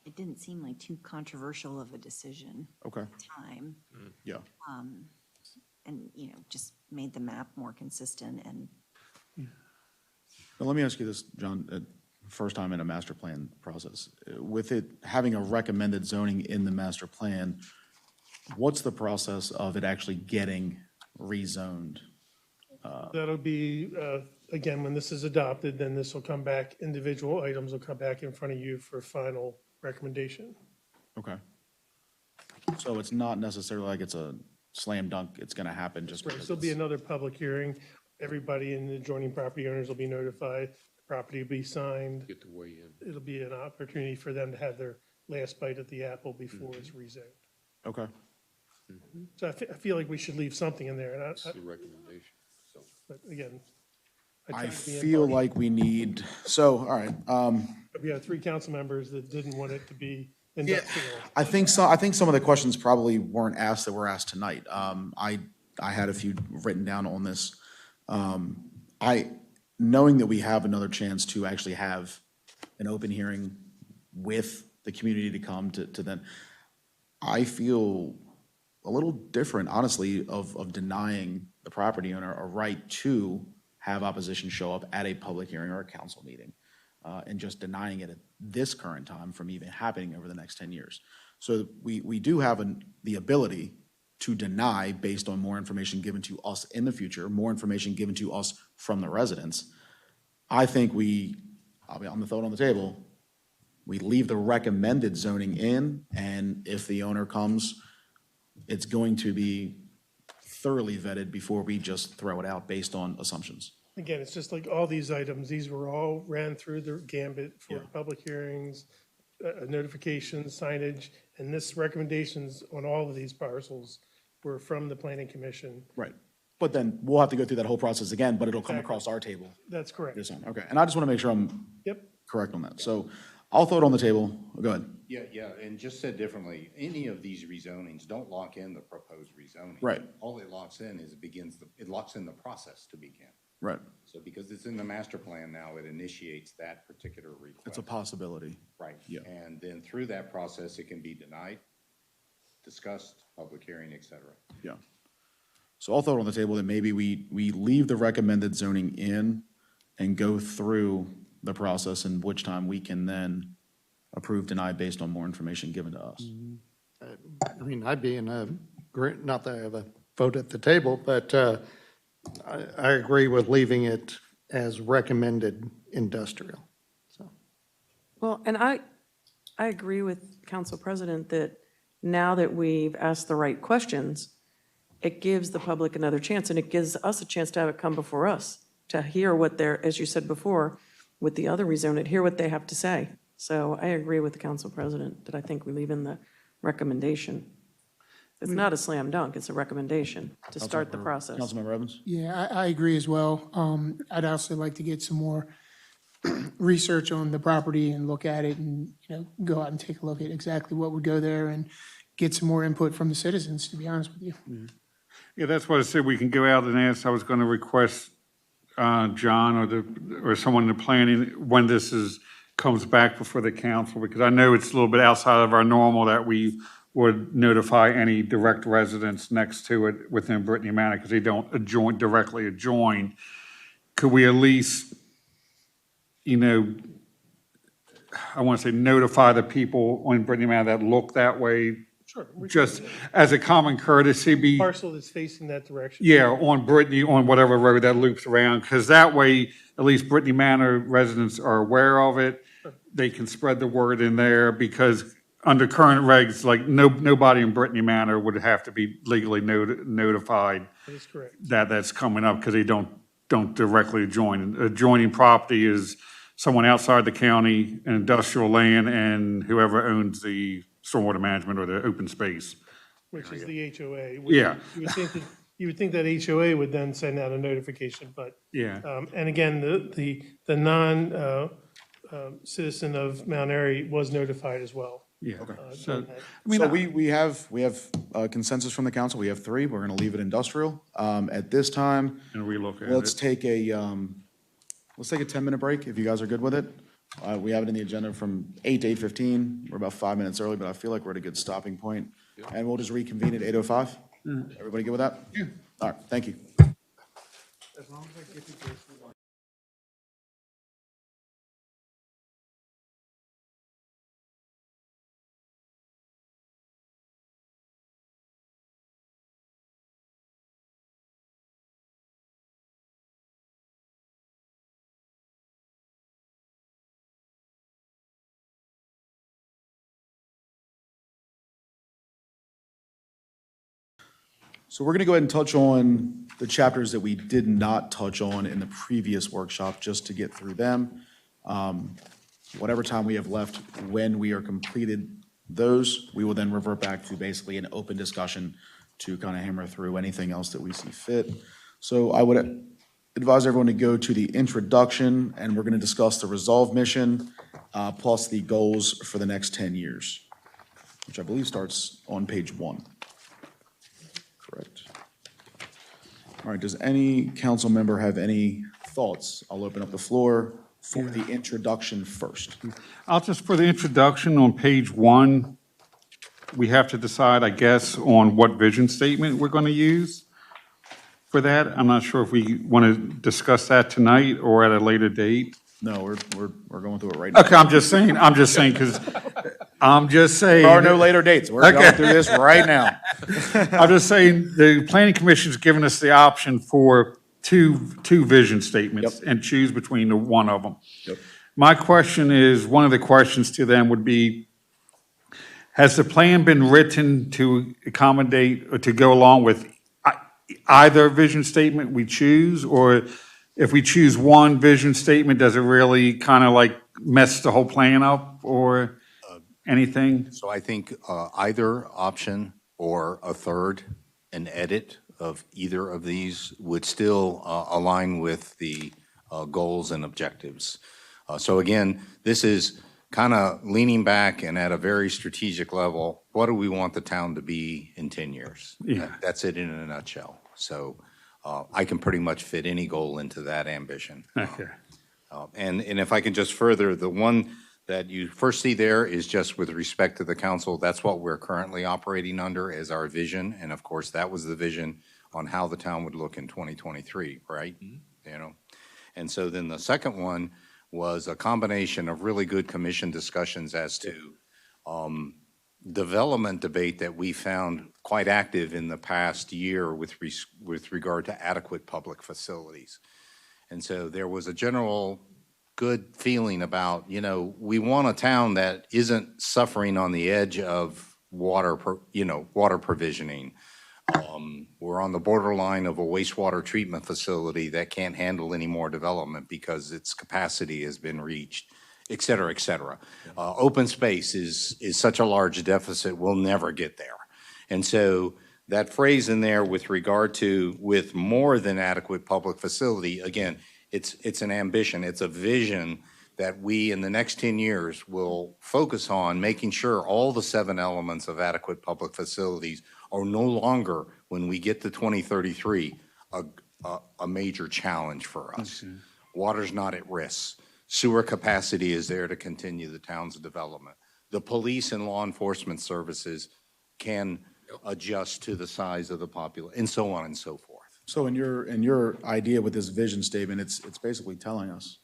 It didn't seem like too controversial of a decision. Okay. at the time. Yeah. And, just made the map more consistent and Now, let me ask you this, John, first time in a master plan process. With it having a recommended zoning in the master plan, what's the process of it actually getting rezoned? That'll be, again, when this is adopted, then this will come back, individual items will come back in front of you for final recommendation. Okay. So it's not necessarily like it's a slam dunk, it's gonna happen just Right, because so there'll be it's. another public hearing. Everybody in the adjoining property owners will be notified, the property will be signed. Get to weigh in. It'll be an opportunity for them to have their last bite at the apple before it's rezoned. Okay. So I feel like we should leave something in there, and It's the recommendation, so. but again. I try to be feel impartial. like we need, so, all right, We have 3 council members that didn't want it to be industrial. I think some of the questions probably weren't asked that were asked tonight. I had a few written down on this. Knowing that we have another chance to actually have an open hearing with the community to come to then, I feel a little different, honestly, of denying the property owner a right to have opposition show up at a public hearing or a council meeting, and just denying it at this current time from even happening over the next 10 years. So we do have the ability to deny based on more information given to us in the future, more information given to us from the residents. I think I'm gonna throw it on the table, we leave the recommended zoning in, and if the owner comes, it's going to be thoroughly vetted before we just throw it out based on assumptions. Again, it's just like all these items, these were all ran through the gambit for public hearings, notifications, signage, and this recommendations on all of these parcels were from the planning commission. Right. But then we'll have to go through that whole process again, but it'll come Exactly. across our table That's correct. this time. Okay, and I just want to make sure I'm Yep. correct on that. So I'll throw it on the table. Go ahead. Yeah, and just said differently, any of these rezonings don't lock in the proposed rezoning. Right. All it locks in is it locks in the process to begin. Right. So because it's in the master plan now, it initiates that particular request. It's a possibility. Right. Yeah. And then through that process, it can be denied, discussed, public hearing, et cetera. Yeah. So I'll throw it on the table that maybe we leave the recommended zoning in and go through the process, in which time we can then approve, deny based on more information given to us. I mean, I'd be in a great, not that I have a vote at the table, but I agree with leaving it as recommended industrial. So, Well, and I agree with Council President that now that we've asked the right questions, it gives the public another chance, and it gives us a chance to have it come before us, to hear what they're, as you said before, with the other rezone, hear what they have to say. So I agree with the Council President that I think we leave in the recommendation. It's not a slam dunk, it's a recommendation to start the process. Councilmember Evans? Yeah, I agree as well. I'd also like to get some more research on the property and look at it and, go out and take a look at exactly what would go there and get some more input from the citizens, to be honest with you. Yeah, that's what I said, we can go out and ask, I was going to request John or someone in the planning, when this comes back before the council, because I know it's a little bit outside of our normal that we would notify any direct residents next to it within Brittany Manor, because they don't directly adjoin. Could we at least, I want to say notify the people on Brittany Manor that look that way? Sure. Just as a common courtesy, Parcel that's facing that direction. yeah, on Brittany, on whatever road that loops around, because that way, at least Brittany Manor residents are aware of it. They can spread the word in there, because under current regs, like, nobody in Brittany Manor would have to be legally notified That is correct. that that's coming up, because they don't directly adjoin. Adjoining property is someone outside the county, an industrial land, and whoever owns the stormwater management or the open space. Which is the HOA. Yeah. You would think that HOA would then send out a notification, but. Yeah. And again, the non-citizen of Mount Airy was notified as well. Yeah. So, So we have consensus from the council. We have three. We're going to leave it industrial. At this time, And relook at let's it. take a 10-minute break, if you guys are good with it. We have it in the agenda from 8 to 8:15. We're about 5 minutes early, but I feel like we're at a good stopping point. And we'll just reconvene at 8:05. Everybody good with that? Yeah. All right, thank you. So we're going to go ahead and touch on the chapters that we did not touch on in the previous workshop, just to get through them. Whatever time we have left, when we are completed those, we will then revert back to basically an open discussion to kind of hammer through anything else that we see fit. So I would advise everyone to go to the introduction, and we're going to discuss the resolve mission, plus the goals for the next 10 years, which I believe starts on page 1. Correct. All right, does any council member have any thoughts? I'll open up the floor for the introduction first. For the introduction on page 1, we have to decide, I guess, on what vision statement we're going to use for that. I'm not sure if we want to discuss that tonight or at a later date. No, we're going through it right now. Okay, I'm just saying, because There are no later dates. We're going through this right now. I'm just saying, the planning commission's given us the option for two vision statements and choose between the one of them. Yep. My question is, one of the questions to them would be, has the plan been written to accommodate or to go along with either vision statement we choose? Or if we choose one vision statement, does it really kind of like mess the whole plan up or anything? So I think either option or a third, an edit of either of these would still align with the goals and objectives. So again, this is kind of leaning back and at a very strategic level, what do we want the town to be in 10 years? Yeah. That's it in a nutshell. So I can pretty much fit any goal into that ambition. Okay. And if I can just further, the one that you first see there is just with respect to the council. That's what we're currently operating under as our vision. And of course, that was the vision on how the town would look in 2023, right? You know? And so then the second one was a combination of really good commission discussions as to development debate that we found quite active in the past year with regard to adequate public facilities. And so there was a general good feeling about, you know, we want a town that isn't suffering on the edge of water provisioning. We're on the borderline of a wastewater treatment facility that can't handle any more development because its capacity has been reached, et cetera, et cetera. Open space is such a large deficit, we'll never get there. And so that phrase in there with regard to with more than adequate public facility, again, it's an ambition, it's a vision that we in the next 10 years will focus on making sure all the 7 elements of adequate public facilities are no longer, when we get to 2033, a major challenge for us. Okay. Water's not at risk. Sewer capacity is there to continue the town's development. The police and law enforcement services can adjust to the size of the population, and so on and so forth. So in your idea with this vision statement, it's basically telling us,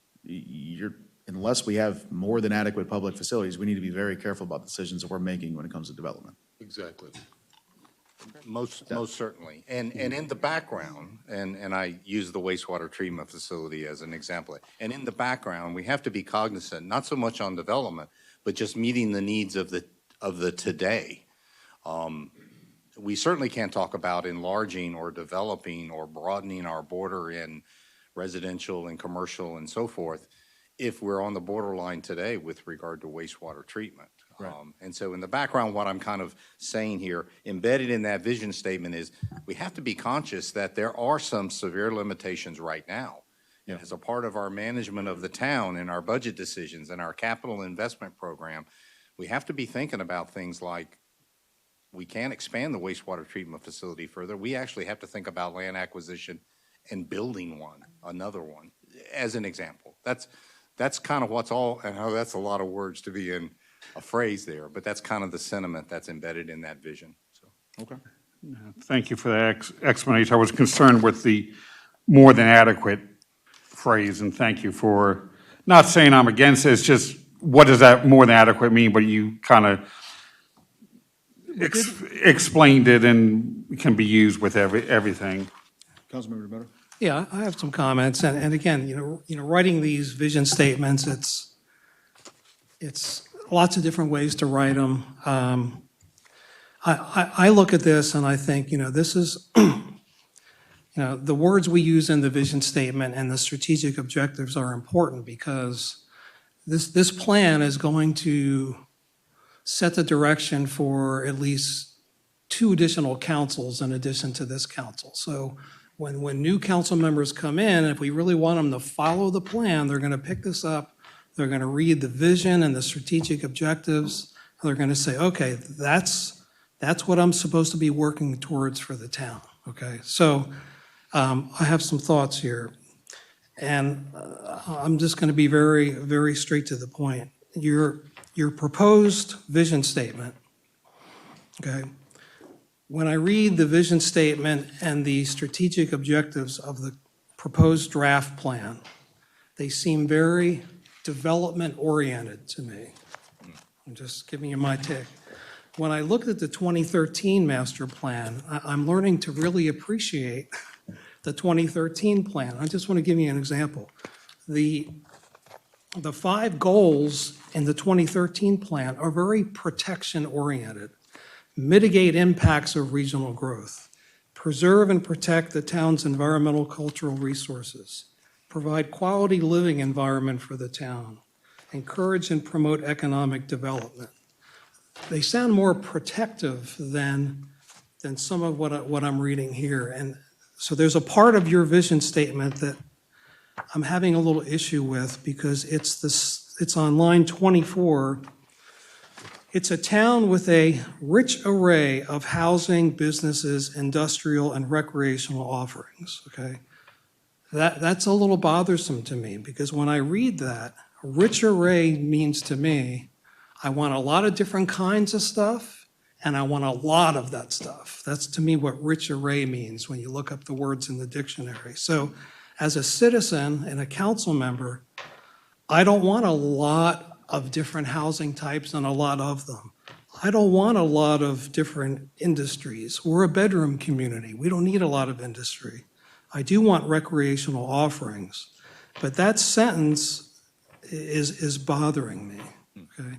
unless we have more than adequate public facilities, we need to be very careful about decisions that we're making when it comes to development. Exactly. Most certainly. And in the background, and I use the wastewater treatment facility as an example, and in the background, we have to be cognizant, not so much on development, but just meeting the needs of the today. We certainly can't talk about enlarging or developing or broadening our border in residential and commercial and so forth if we're on the borderline today with regard to wastewater treatment. Right. And so in the background, what I'm kind of saying here, embedded in that vision statement is we have to be conscious that there are some severe limitations right now. Yeah. As a part of our management of the town and our budget decisions and our capital investment program, we have to be thinking about things like we can't expand the wastewater treatment facility further. We actually have to think about land acquisition and building another one, as an example. That's kind of what's all, and that's a lot of words to be in a phrase there, but that's kind of the sentiment that's embedded in that vision. So. Okay. Thank you for that explanation. I was concerned with the more than adequate phrase, and thank you for not saying I'm against it. It's just, what does that more than adequate mean? But you kind of explained it and can be used with everything. Councilmember DeMeter? Yeah, I have some comments, and again, writing these vision statements, it's lots of different ways to write them. I look at this and I think, this is, the words we use in the vision statement and the strategic objectives are important because this plan is going to set the direction for at least 2 additional councils in addition to this council. So when new council members come in, if we really want them to follow the plan, they're going to pick this up, they're going to read the vision and the strategic objectives, and they're going to say, okay, that's what I'm supposed to be working towards for the town, okay? So I have some thoughts here, and I'm just going to be very, very straight to the point. Your proposed vision statement, okay? When I read the vision statement and the strategic objectives of the proposed draft plan, they seem very development-oriented to me. I'm just giving you my take. When I looked at the 2013 master plan, I'm learning to really appreciate the 2013 plan. I just want to give you an example. The 5 goals in the 2013 plan are very protection-oriented. Mitigate impacts of regional growth, preserve and protect the town's environmental cultural resources, provide quality living environment for the town, encourage and promote economic development. They sound more protective than some of what I'm reading here. And so there's a part of your vision statement that I'm having a little issue with because it's it's on line 24. It's a town with a rich array of housing, businesses, industrial, and recreational offerings, okay? That's a little bothersome to me, because when I read that, rich array means to me, I want a lot of different kinds of stuff, and I want a lot of that stuff. That's to me what rich array means when you look up the words in the dictionary. So as a citizen and a council member, I don't want a lot of different housing types and a lot of them. I don't want a lot of different industries. We're a bedroom community. We don't need a lot of industry. I do want recreational offerings, but that sentence is bothering me, okay?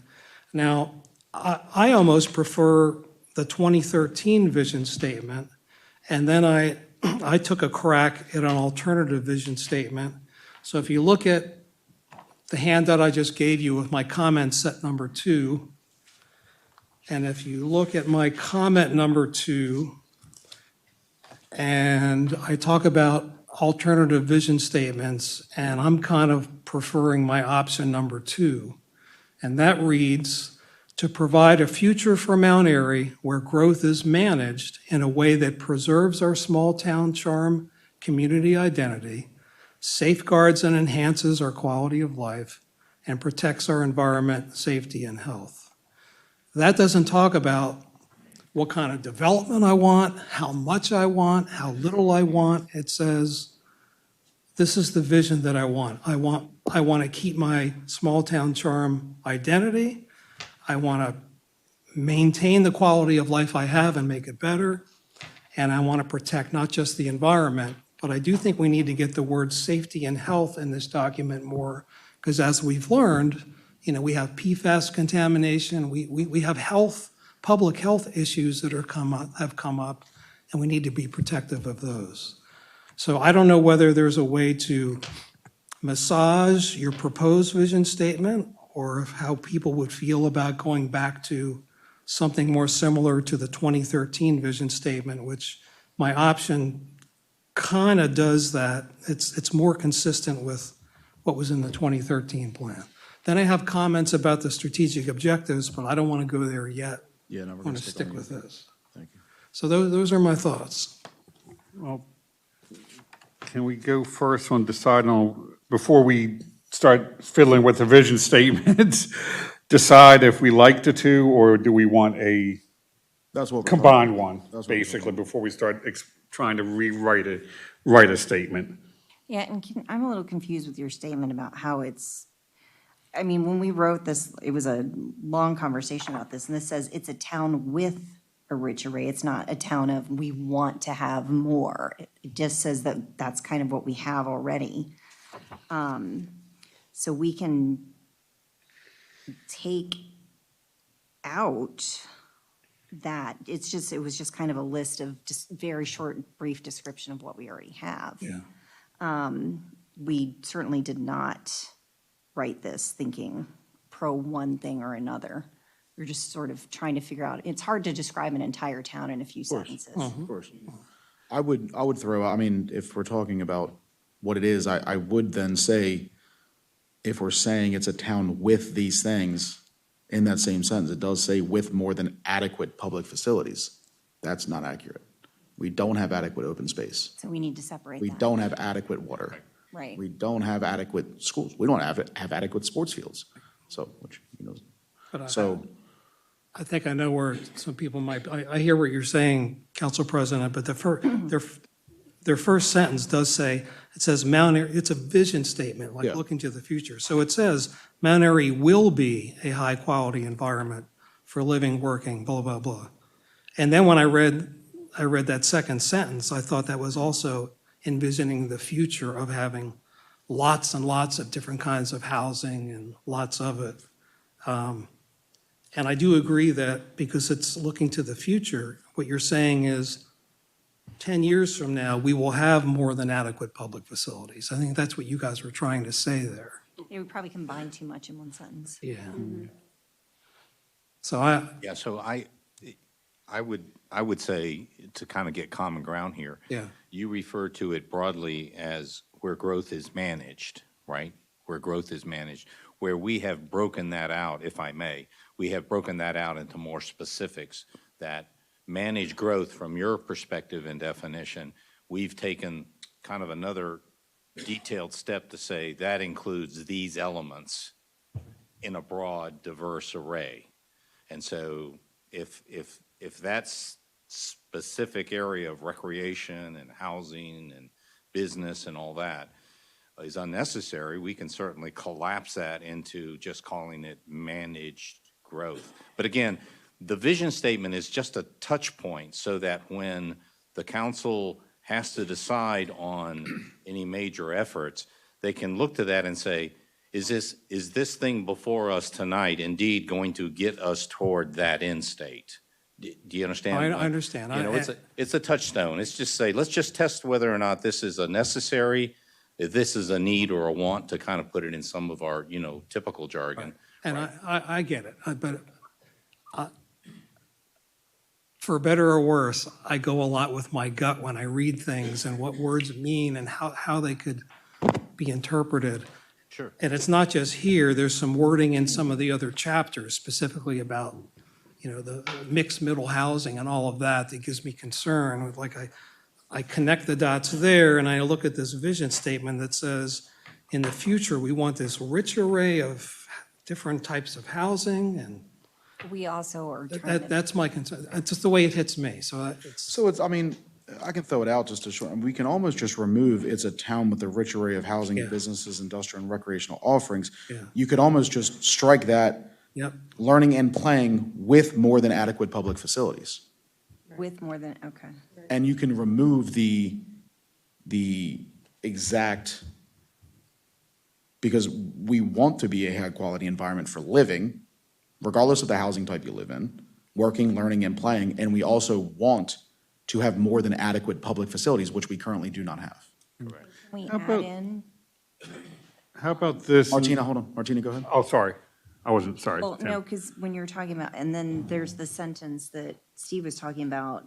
Now, I almost prefer the 2013 vision statement, and then I took a crack at an alternative vision statement. So if you look at the handout I just gave you with my comment set number 2, and if you look at my comment number 2, and I talk about alternative vision statements, and I'm kind of preferring my option number 2. And that reads, to provide a future for Mount Airy where growth is managed in a way that preserves our small town charm, community identity, safeguards and enhances our quality of life, and protects our environment, safety, and health. That doesn't talk about what kind of development I want, how much I want, how little I want. It says, this is the vision that I want. I want to keep my small town charm identity. I want to maintain the quality of life I have and make it better. And I want to protect not just the environment, but I do think we need to get the words safety and health in this document more, because as we've learned, we have PFAS contamination, we have public health issues that have come up, and we need to be protective of those. So I don't know whether there's a way to massage your proposed vision statement, or how people would feel about going back to something more similar to the 2013 vision statement, which my option kind of does that. It's more consistent with what was in the 2013 plan. Then I have comments about the strategic objectives, but I don't want to go there yet. Yeah, no, I we're want going to to stick with this. Thank you. So those are my thoughts. Well, can we go first on decide on, before we start fiddling with the vision statements, decide if we like the two, or do we want a That's what we're combined talking one, about. That's what we're basically, before we start trying to write a statement? Yeah, and I'm a little confused with your statement about how when we wrote this, it was a long conversation about this, and this says it's a town with a rich array. It's not a town of we want to have more. It just says that that's kind of what we have already. So we can take out that. It was just kind of a list of just very short, brief description of what we already have. Yeah. We certainly did not write this thinking pro one thing or another. We're just sort of trying to figure out, it's hard to describe an entire town in a few sentences. Of course. I would throw out, if we're talking about what it is, I would then say, if we're saying it's a town with these things, in that same sentence, it does say with more than adequate public facilities. That's not accurate. We don't have adequate open space. So we need to separate We that. don't have adequate water. Right. We don't have adequate schools. We don't have adequate sports fields. So, But so, I think I know where some people might, I hear what you're saying, Council President, but their first sentence does say, it says Mount Airy, it's a vision statement, like Yeah. looking to the future. So it says Mount Airy will be a high-quality environment for living, working, blah, blah, blah. And then when I read that second sentence, I thought that was also envisioning the future of having lots and lots of different kinds of housing and lots of it. And I do agree that because it's looking to the future, what you're saying is 10 years from now, we will have more than adequate public facilities. I think that's what you guys were trying to say there. It would probably combine too much in one sentence. Yeah. Mm-hmm. So Yeah, so I would say, to kind of get common ground here. Yeah. You refer to it broadly as where growth is managed, right? Where growth is managed. where we have broken that out, if I may. We have broken that out into more specifics that manage growth from your perspective and definition. We've taken kind of another detailed step to say that includes these elements in a broad, diverse array. And so if that specific area of recreation and housing and business and all that is unnecessary, we can certainly collapse that into just calling it managed growth. But again, the vision statement is just a touch point so that when the council has to decide on any major efforts, they can look to that and say, is this thing before us tonight indeed going to get us toward that end state? Do you understand? I understand. You know, it's a touchstone. It's just say, let's just test whether or not this is a necessary, if this is a need or a want, to kind of put it in some of our, typical jargon. And I get it, but for better or worse, I go a lot with my gut when I read things and what words mean and how they could be interpreted. Sure. And it's not just here, there's some wording in some of the other chapters specifically about, the mixed middle housing and all of that gives me concern. Like I connect the dots there and I look at this vision statement that says, in the future, we want this rich array of different types of housing, and We also are trying to. that's my concern. It's just the way it hits me, so it's. I mean, I can throw it out just to short, we can almost just remove, it's a town with a rich array of housing, Yeah. businesses, industrial and recreational offerings. Yeah. You could almost just strike that, Yep. learning and playing with more than adequate public facilities. With more than, okay. And you can remove the exact, because we want to be a high-quality environment for living, regardless of the housing type you live in, working, learning, and playing, and we also want to have more than adequate public facilities, which we currently do not have. Can we How add about- in? How about this? Martina, hold on. Martina, go ahead. Oh, sorry. I wasn't, sorry. Well, Tim. no, because when you're talking about, and then there's the sentence that Steve was talking about,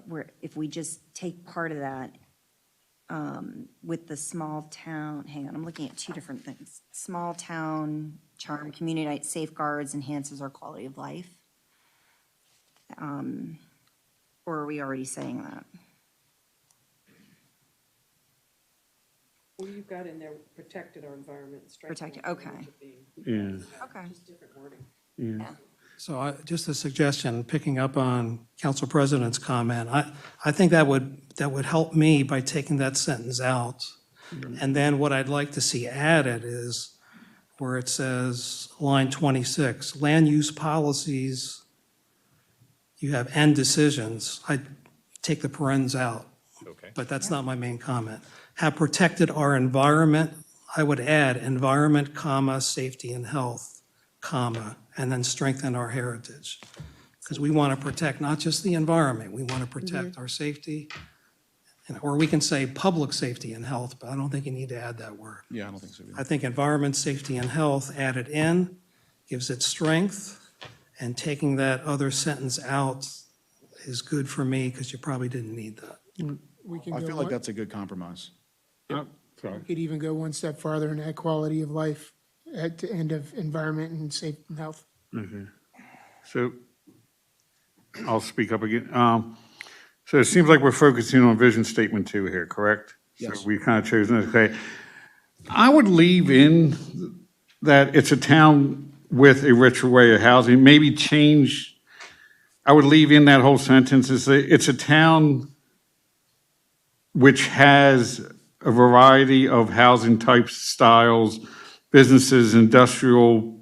where if we just take part of that with the small town, hang on, I'm looking at two different things. Small town charm, community safeguards, enhances our quality of life. Or are we already saying that? Well, you've got in there, protected our environment. Protected, okay. Yeah, Okay. Different wording. yeah. So just a suggestion, picking up on Council President's comment, I think that would help me by taking that sentence out. And then what I'd like to see added is where it says, line 26, land use policies, you have "and decisions." I take the parens out. Okay. But that's not my main comment. Have protected our environment, I would add environment, comma, safety and health, comma, and then strengthen our heritage. Because we want to protect not just the environment, we want to protect our safety. Or we can say public safety and health, but I don't think you need to add that word. Yeah, I don't think so either. I think environment, safety and health added in gives it strength, and taking that other sentence out is good for me because you probably didn't need that. We can I go feel like one- that's a good compromise. Sorry. we could even go one step farther and add quality of life at the end of environment and safety and health. Okay. So I'll speak up again. So it seems like we're focusing on vision statement 2 here, correct? Yes. So we kind of chosen, okay. I would leave in that it's a town with a rich array of housing, maybe change, I would leave in that whole sentence, it's a town which has a variety of housing types, styles, businesses, industrial,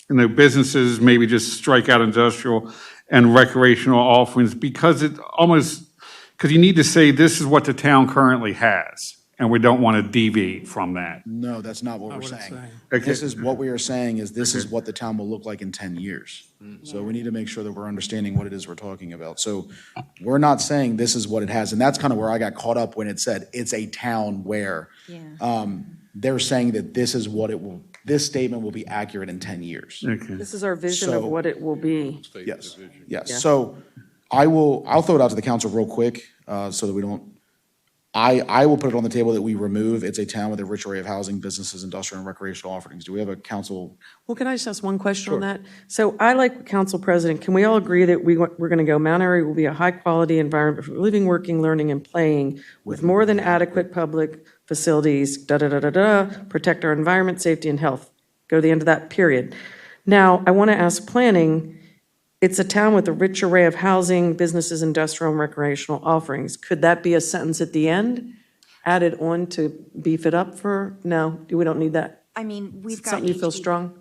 businesses, maybe just strike out industrial, and recreational offerings, because you need to say this is what the town currently has, and we don't want to deviate from that. No, that's not what Not we're what it's saying. saying. Okay. This is, what we are saying is this is what the town will look like in 10 years. So we need to make sure that we're understanding what it is we're talking about. So we're not saying this is what it has, and that's kind of where I got caught up when it said it's a town where. Yeah. They're saying that this is what it will, this statement will be accurate in 10 years. Okay. This is our vision of So- what it will be. Yes, Yeah. yes. So I'll throw it out to the council real quick, so that we don't I will put it on the table that we remove, it's a town with a rich array of housing, businesses, industrial, and recreational offerings. Do we have a council? Well, can I just ask one question on that? So I like Council President, can we all agree that we're going to go, Mount Airy will be a high-quality environment for living, working, learning, and playing with more than adequate public facilities, da-da-da-da-da, protect our environment, safety, and health. Go to the end of that, period. Now, I want to ask planning, it's a town with a rich array of housing, businesses, industrial, and recreational offerings. Could that be a sentence at the end, added on to beef it up for, no, we don't need that? I mean, we've got. Something you feel HB strong?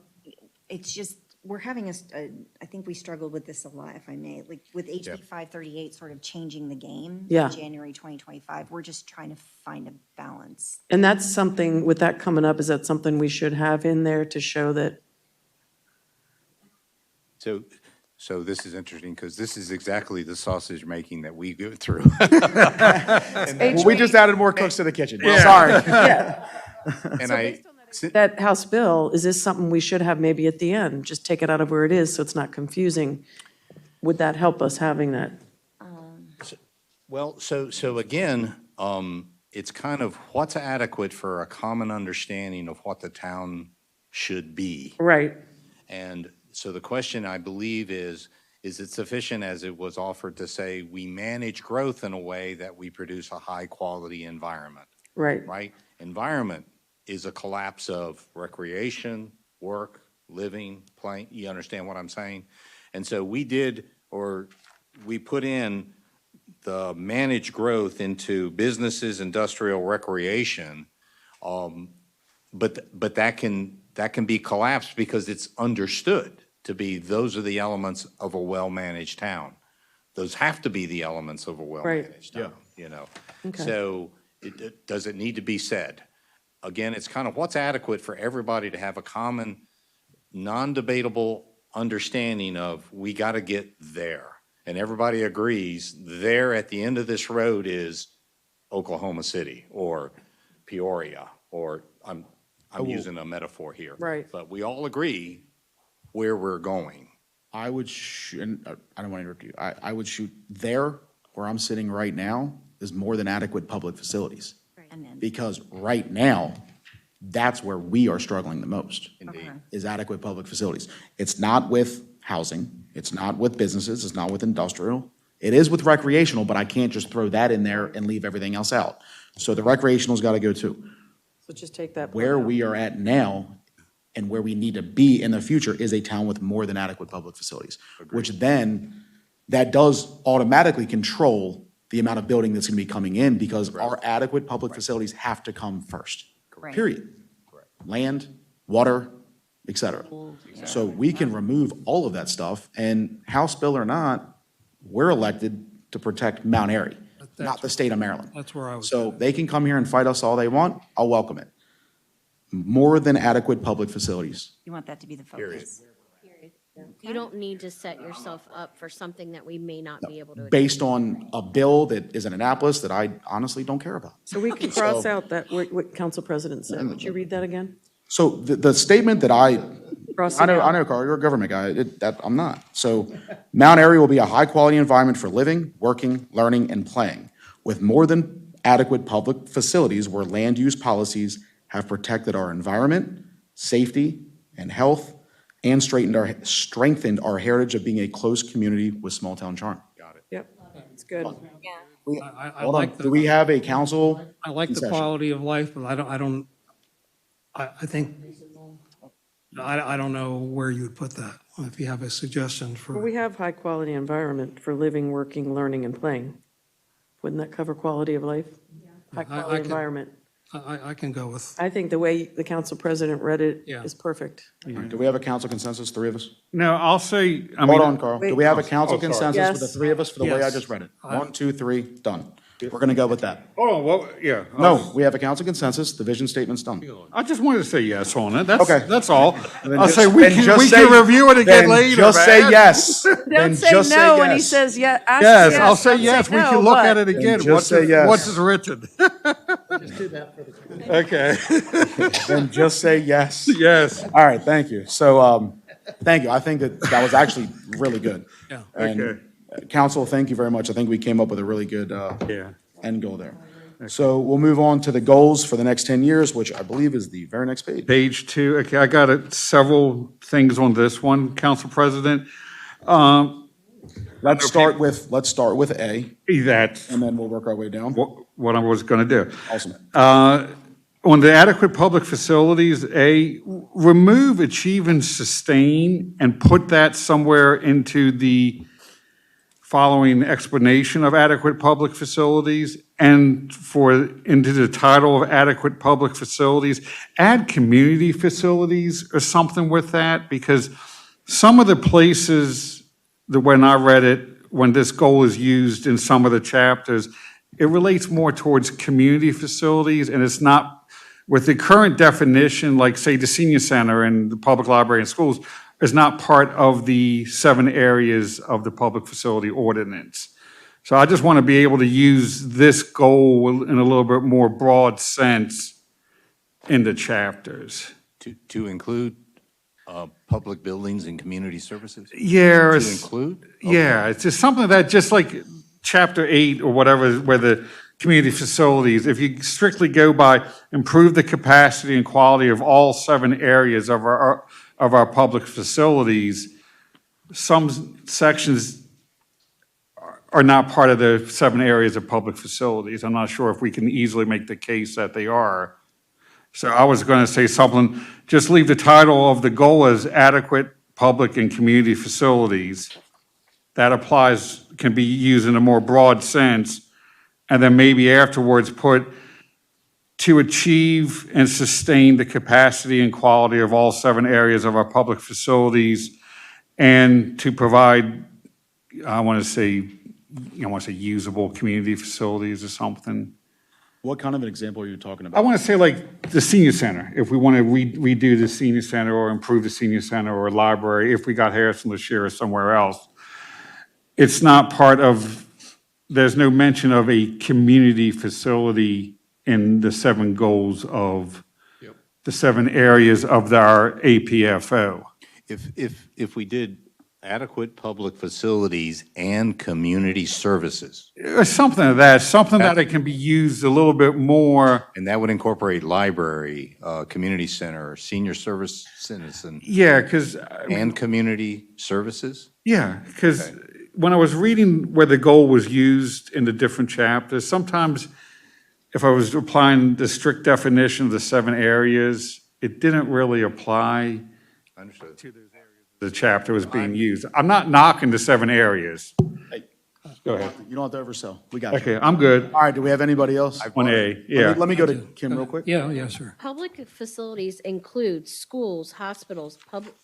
It's just, we're having I think we struggled with this a lot, if I may, like with HB 538 sort of changing the game. Yeah. In January 2025, we're just trying to find a balance. And that's something, with that coming up, is that something we should have in there to show that? So this is interesting, because this is exactly the sausage making that we go through. Well, we just added more cooks to the kitchen. Sorry. Yeah. And That House bill, is this something we should have maybe at the end? Just take it out of where it is so it's not confusing. Would that help us having that? well, so again, it's kind of what's adequate for a common understanding of what the town should be. Right. And so the question, I believe, is it sufficient, as it was offered, to say we manage growth in a way that we produce a high-quality environment? Right. Right? Environment is a collapse of recreation, work, living, playing. You understand what I'm saying? And so we put in the managed growth into businesses, industrial, recreation, but that can be collapsed because it's understood to be those are the elements of a well-managed town. Those have to be the elements of a well-managed town, you know? Okay. So does it need to be said? Again, it's kind of what's adequate for everybody to have a common, non-debatable understanding of we got to get there. And everybody agrees there at the end of this road is Oklahoma City or Peoria, or I'm using a metaphor here. Right. But we all agree where we're going. I would and I don't want to interrupt you. I would shoot there, where I'm sitting right now, is more than adequate public facilities. And then, Because right now, that's where we are struggling the most. Indeed. Is adequate public facilities. It's not with housing, it's not with businesses, it's not with industrial. It is with recreational, but I can't just throw that in there and leave everything else out. So the recreational's got to go too. So just take that. Where we are at now and where we need to be in the future is a town with more than adequate public facilities, which then, that does automatically control the amount of building that's going to be coming in, because our adequate public facilities have to come first, Right. period. Land, water, et cetera. So we can remove all of that stuff, and House bill or not, we're elected to protect Mount Airy, not the state of Maryland. That's where I was. So they can come here and fight us all they want, I'll welcome it. More than adequate public facilities. you want that to be the focus. You don't need to set yourself up for something that we may not be able to achieve. Based on a bill that is in Annapolis that I honestly don't care about. So we can cross out that, what Council President said. Would you read that again? So the statement that I Crossing know, out. Carl, you're a government guy, I'm not. So Mount Airy will be a high-quality environment for living, working, learning, and playing, with more than adequate public facilities where land use policies have protected our environment, safety, and health, and strengthened our heritage of being a close community with small-town charm. Got it. Yep, it's good. I Hold on, like do we have a council? I like the concession? quality of life, but I think, I don't know where you would put that, if you have a suggestion Well, for, we have high-quality environment for living, working, learning, and playing. Wouldn't that cover quality of life? High-quality can- environment. I can go with, I think the way the council president read it Yeah. is perfect. All right, do we have a council consensus, three of us? No, I'll say, I mean. Hold on, Carl. Do Wait. we have a council Oh, sorry. consensus with the Yes. three of us for the way I Yes. just read it? 1, 2, 3, done. We're going to go with that. Hold on, well, yeah. No, we have a council consensus, the vision statement's done. I just wanted to say yes on it. Okay. That's all. Then I'll just- say we then can, just we say- can review it again then later, just say man. yes. Then Don't say just no when he yes. says yes. Ask Yes, yes, I'll say don't yes. We no, can look but- at it again. just What's say it- yes. What's written? Okay. Then just say yes. Yes. All right, thank you. So, thank you. I think that was actually really good. Yeah. And Okay. council, thank you very much. I think we came up with a really good Yeah. end goal there. So we'll move on to the goals for the next 10 years, which I believe is the very next page. Page 2, okay, I got several things on this one, Council President. Let's start with A, That's and then we'll work our way down. what I was going to do. Awesome. On the adequate public facilities, remove achieve and sustain and put that somewhere into the following explanation of adequate public facilities and into the title of adequate public facilities, add community facilities or something with that, because some of the places that when I read it, when this goal is used in some of the chapters, it relates more towards community facilities, and it's not, with the current definition, like say the senior center and the public library and schools, is not part of the 7 areas of the public facility ordinance. So I just want to be able to use this goal in a little bit more broad sense in the chapters. To include public buildings and community services? Yeah. To include? Yeah, it's just something that, just like chapter 8 or whatever, where the community facilities, if you strictly go by improve the capacity and quality of all 7 areas of our public facilities, some sections are not part of the 7 areas of public facilities. I'm not sure if we can easily make the case that they are. So I was going to say something, just leave the title of the goal as adequate public and community facilities. That applies, can be used in a more broad sense. And then maybe afterwards put to achieve and sustain the capacity and quality of all 7 areas of our public facilities, and to provide, I want to say usable community facilities or something. What kind of an example are you talking I about? want to say like the senior center, if we want to redo the senior center or improve the senior center or library, if we got Harrison LaShire or somewhere else. It's not part of, there's no mention of a community facility in the 7 goals of the 7 areas of our APFO. If we did adequate public facilities and community services, Or something of that, something that it can be used a little bit more. and that would incorporate library, community center, senior service citizen, Yeah, because, and community services? when I was reading where the goal was used in the different chapters, sometimes if I was applying the strict definition of the 7 areas, it didn't really apply Understood. to those areas the chapter was being used. I'm not knocking the 7 areas. Hey, Go ahead. you don't have to oversell. We got you. Okay, I'm good. All right, do we have anybody else? On A, yeah. Let me go to Kim real quick. Yeah, sure. Public facilities include schools, hospitals,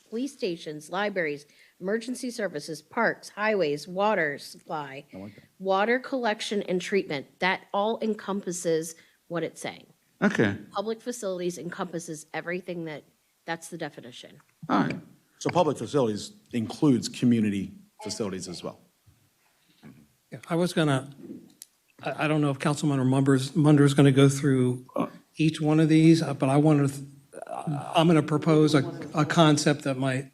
police stations, libraries, emergency services, parks, highways, water supply, water collection and treatment. That all encompasses what it's saying. Okay, Public facilities encompasses everything that's the definition. all right. So public facilities includes community facilities as well. I was gonna, I don't know if Councilman Munder is gonna go through each one of these, but I'm gonna propose a concept that might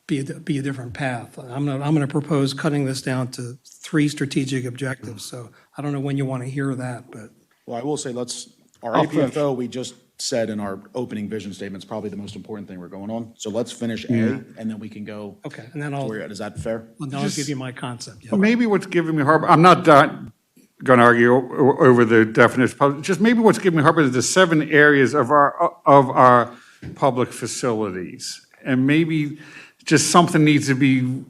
be a different path. I'm gonna propose cutting this down to 3 strategic objectives, so I don't know when you want to hear that, but. Well, I will say, our I'll finish. APFO, we just said in our opening vision statement, is probably the most important thing we're going on. So let's finish A, and then we can go. Okay, and then to I'll, where you're at. Is that fair? well, then I'll give you my concept. Yeah. Maybe what's giving me heartburn, I'm not going to argue over the definition, just maybe what's giving me heartburn is the 7 areas of our public facilities. And maybe just something needs to be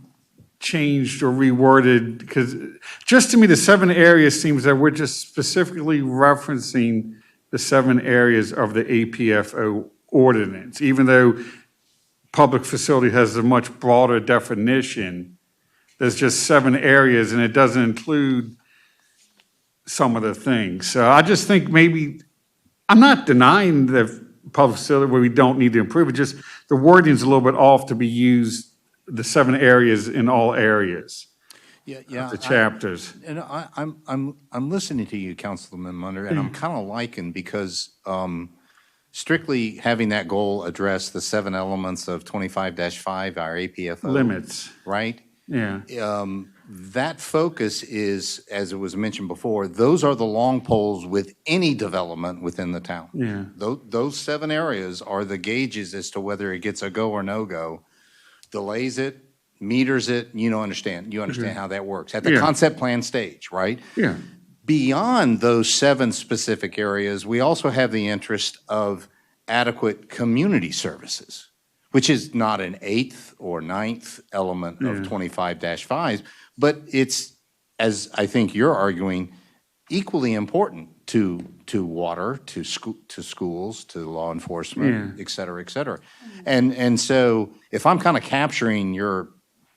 changed or reworded, because just to me, the 7 areas seems that we're just specifically referencing the 7 areas of the APFO ordinance, even though public facility has a much broader definition. There's just 7 areas, and it doesn't include some of the things. So I just think maybe, I'm not denying the public facility where we don't need to improve it, just the wording's a little bit off to be used, the 7 areas in all areas. The chapters. And I'm listening to you, Councilman Munder, and I'm kind of liking, because strictly having that goal address the 7 elements of 25-5, our APFO. Limits. Right? Yeah. that focus is, as it was mentioned before, those are the long poles with any development within the town. Yeah. Those 7 areas are the gauges as to whether it gets a go or no-go. Delays it, meters it, you understand how that works. At the Yeah. concept plan stage, right? Yeah. Beyond those 7 specific areas, we also have the interest of adequate community services, which is not an 8th or 9th element of 25-5, but it's, as I think you're arguing, equally important to water, to schools, to law enforcement, et cetera, et cetera. And so if I'm kind of capturing your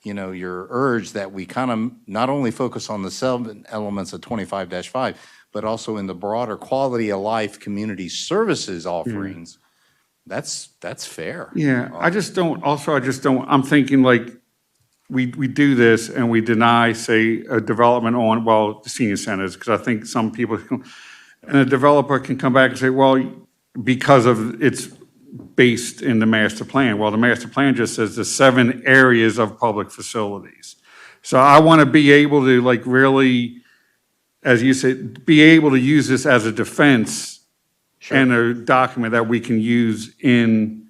urge that we kind of not only focus on the 7 elements of 25-5, but also in the broader quality of life community services offerings, that's fair. Yeah, I'm thinking like, we do this and we deny, say, a development on, well, the senior centers, because I think some people, and a developer can come back and say, well, because of it's based in the master plan. Well, the master plan just says the 7 areas of public facilities. So I want to be able to like really, as you said, be able to use this as a defense and a document that we can use in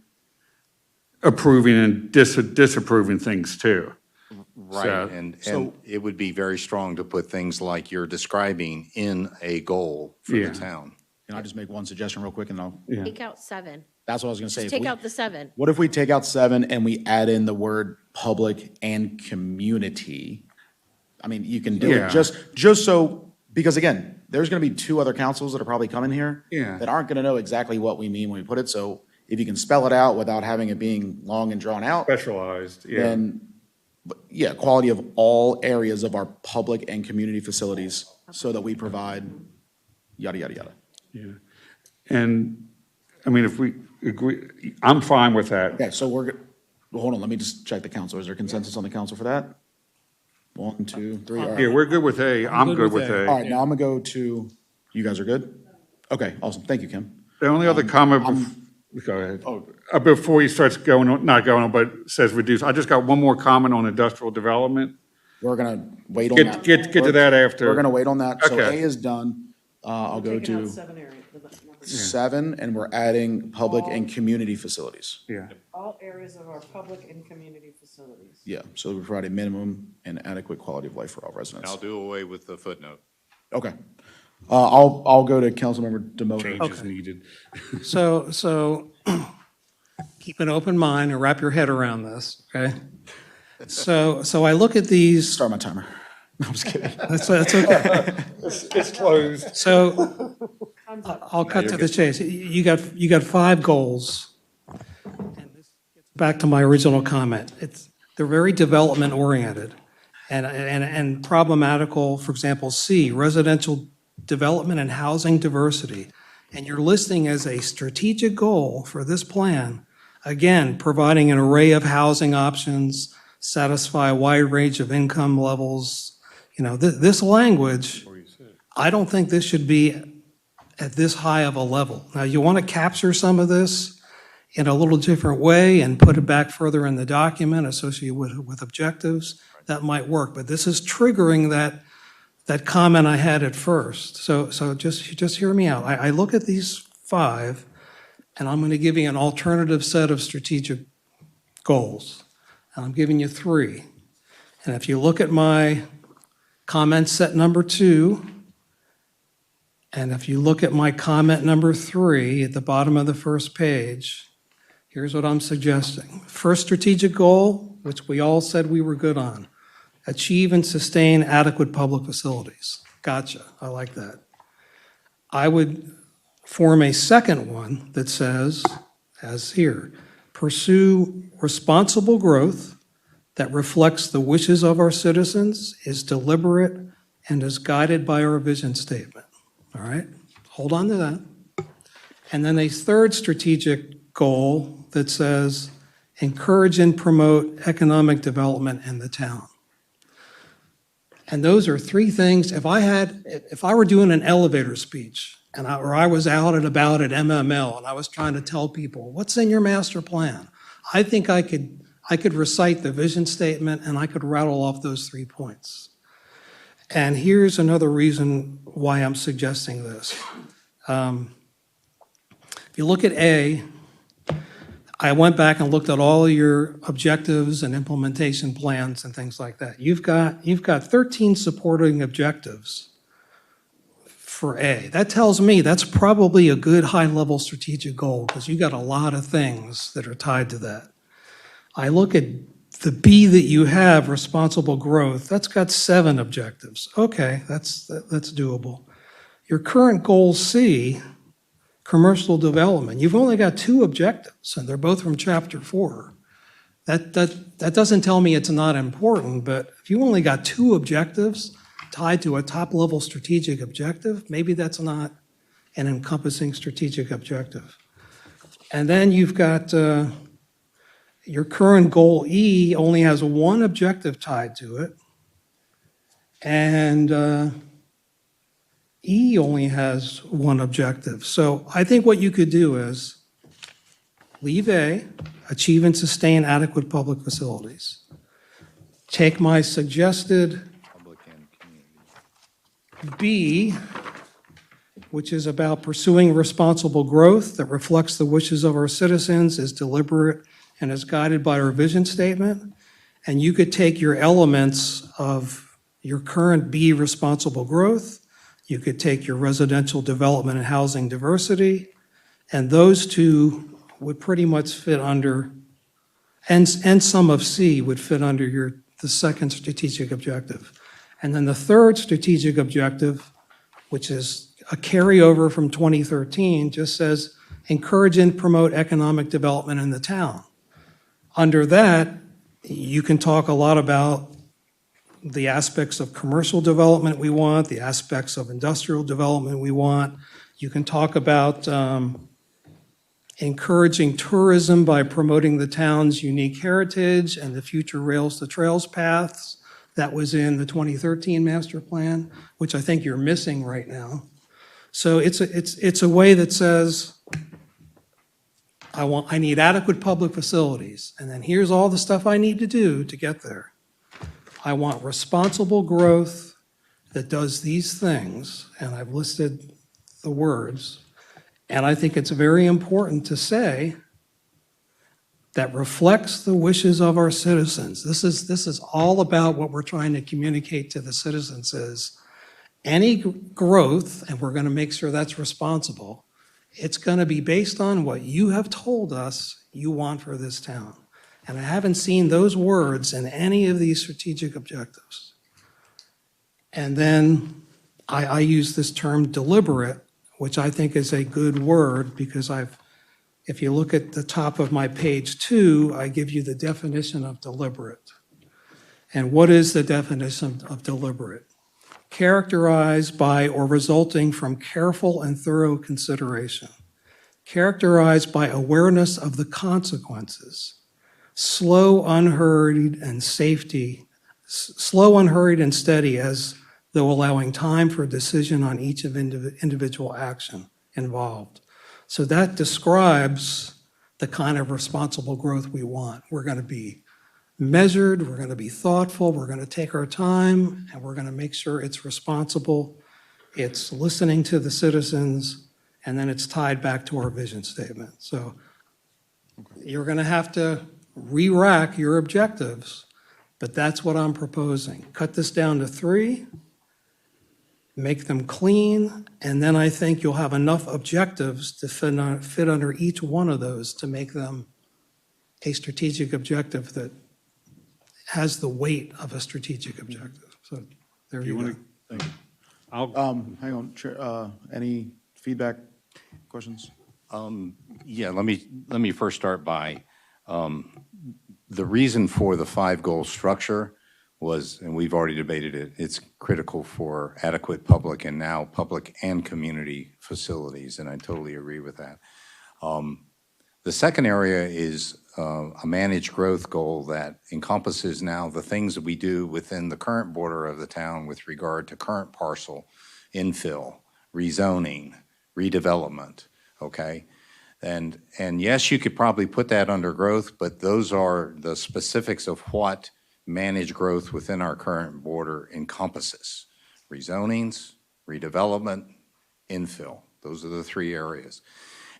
approving and disapproving things too. Right, So- and it would be very strong to put things like you're describing in a goal for Yeah. the town. Can I just make one suggestion real quick and I'll, Take out 7. that's what I was gonna say. Just If take we- out the 7. What if we take out 7 and we add in the word public and community? I mean, you can do Yeah. it just so, because again, there's gonna be 2 other councils that are probably coming here. Yeah. That aren't gonna know exactly what we mean when we put it, so if you can spell it out without having it being long and drawn out, Specialized, yeah. then, yeah, quality of all areas of our public and community facilities so that we provide yada, yada, yada. Yeah. And, I mean, if we agree, I'm fine with that. Okay, so well, hold on, let me just check the council. Is there consensus on the council for that? 1, 2, 3, all right. Yeah, we're good with A. I'm good with All A. right, now I'm gonna go to, you guys are good? Okay, awesome, thank you, Kim. The only other comment, go ahead. Before he starts going on, not going on, but says reduce, I just got one more comment on industrial development. We're gonna wait on Get, that. get, get to that after. We're gonna wait on that. So A Okay. is done. I'll go Taking out to 7 areas. 7, and we're adding public and community facilities. Yeah. All areas of our public and community facilities. Yeah, so we provide a minimum and adequate quality of life for all I'll residents. do away with the footnote. Okay. I'll go to Councilmember Demoter. Changes needed. So keep an open mind and wrap your head around this, okay? So I look at these, Start my timer. No, I'm just kidding. that's okay. It's closed. So I'll cut to the chase. You got 5 goals. And this gets back to my original comment. They're very development oriented and problematical. For example, C, residential development and housing diversity. And you're listing as a strategic goal for this plan, again, providing an array of housing options, satisfy a wide range of income levels. This language, I don't think this should be at this high of a level. Now, you want to capture some of this in a little different way and put it back further in the document associated with objectives, that might work. But this is triggering that comment I had at first. So just hear me out. I look at these 5, and I'm going to give you an alternative set of strategic goals. And I'm giving you 3. And if you look at my comment set number 2, and if you look at my comment number 3 at the bottom of the first page, here's what I'm suggesting. First strategic goal, which we all said we were good on, achieve and sustain adequate public facilities. Gotcha, I like that. I would form a second one that says, as here, pursue responsible growth that reflects the wishes of our citizens, is deliberate, and is guided by our vision statement. All right? Hold on to that. And then a third strategic goal that says, encourage and promote economic development in the town. And those are 3 things. If I were doing an elevator speech, or I was out and about at MML, and I was trying to tell people, what's in your master plan? I think I could recite the vision statement and I could rattle off those 3 points. And here's another reason why I'm suggesting this. If you look at A, I went back and looked at all your objectives and implementation plans and things like that. You've got 13 supporting objectives for A. That tells me that's probably a good high-level strategic goal because you got a lot of things that are tied to that. I look at the B that you have, responsible growth, that's got 7 objectives. Okay, that's doable. Your current goal C, commercial development, you've only got 2 objectives, and they're both from Chapter 4. That doesn't tell me it's not important, but if you only got 2 objectives tied to a top-level strategic objective, maybe that's not an encompassing strategic objective. And then you've got your current goal E only has 1 objective tied to it, and E only has 1 objective. So I think what you could do is leave A, achieve and sustain adequate public facilities. Take my suggested B, which is about pursuing responsible growth that reflects the wishes of our citizens, is deliberate, and is guided by our vision statement. And you could take your elements of your current B, responsible growth, you could take your residential development and housing diversity, and those 2 would pretty much fit under, and some of C would fit under the second strategic objective. And then the third strategic objective, which is a carryover from 2013, just says, encourage and promote economic development in the town. Under that, you can talk a lot about the aspects of commercial development we want, the aspects of industrial development we want. You can talk about encouraging tourism by promoting the town's unique heritage and the future rails to trails paths. That was in the 2013 master plan, which I think you're missing right now. So it's a way that says, I need adequate public facilities, and then here's all the stuff I need to do to get there. I want responsible growth that does these things, and I've listed the words. And I think it's very important to say that reflects the wishes of our citizens. This is all about what we're trying to communicate to the citizens is any growth, and we're going to make sure that's responsible, it's going to be based on what you have told us you want for this town. And I haven't seen those words in any of these strategic objectives. And then I use this term deliberate, which I think is a good word because if you look at the top of my page 2, I give you the definition of deliberate. And what is the definition of deliberate? Characterized by or resulting from careful and thorough consideration. Characterized by awareness of the consequences. Slow, unhurried, and steady as though allowing time for a decision on each of individual action involved. So that describes the kind of responsible growth we want. We're going to be measured, we're going to be thoughtful, we're going to take our time, and we're going to make sure it's responsible, it's listening to the citizens, and then it's tied back to our vision statement. So you're going to have to re-rack your objectives, but that's what I'm proposing. Cut this down to 3, make them clean, and then I think you'll have enough objectives to fit under each one of those to make them a strategic objective that has the weight of a strategic objective. So there you go. Thank you. Hang on, Chair, any feedback, questions? Yeah, let me first start by the reason for the 5-goal structure was, and we've already debated it, it's critical for adequate public and now public and community facilities, and I totally agree with that. The second area is a managed growth goal that encompasses now the things that we do within the current border of the town with regard to current parcel, infill, rezoning, redevelopment, okay? And yes, you could probably put that under growth, but those are the specifics of what managed growth within our current border encompasses, rezonings, redevelopment, infill. Those are the three areas.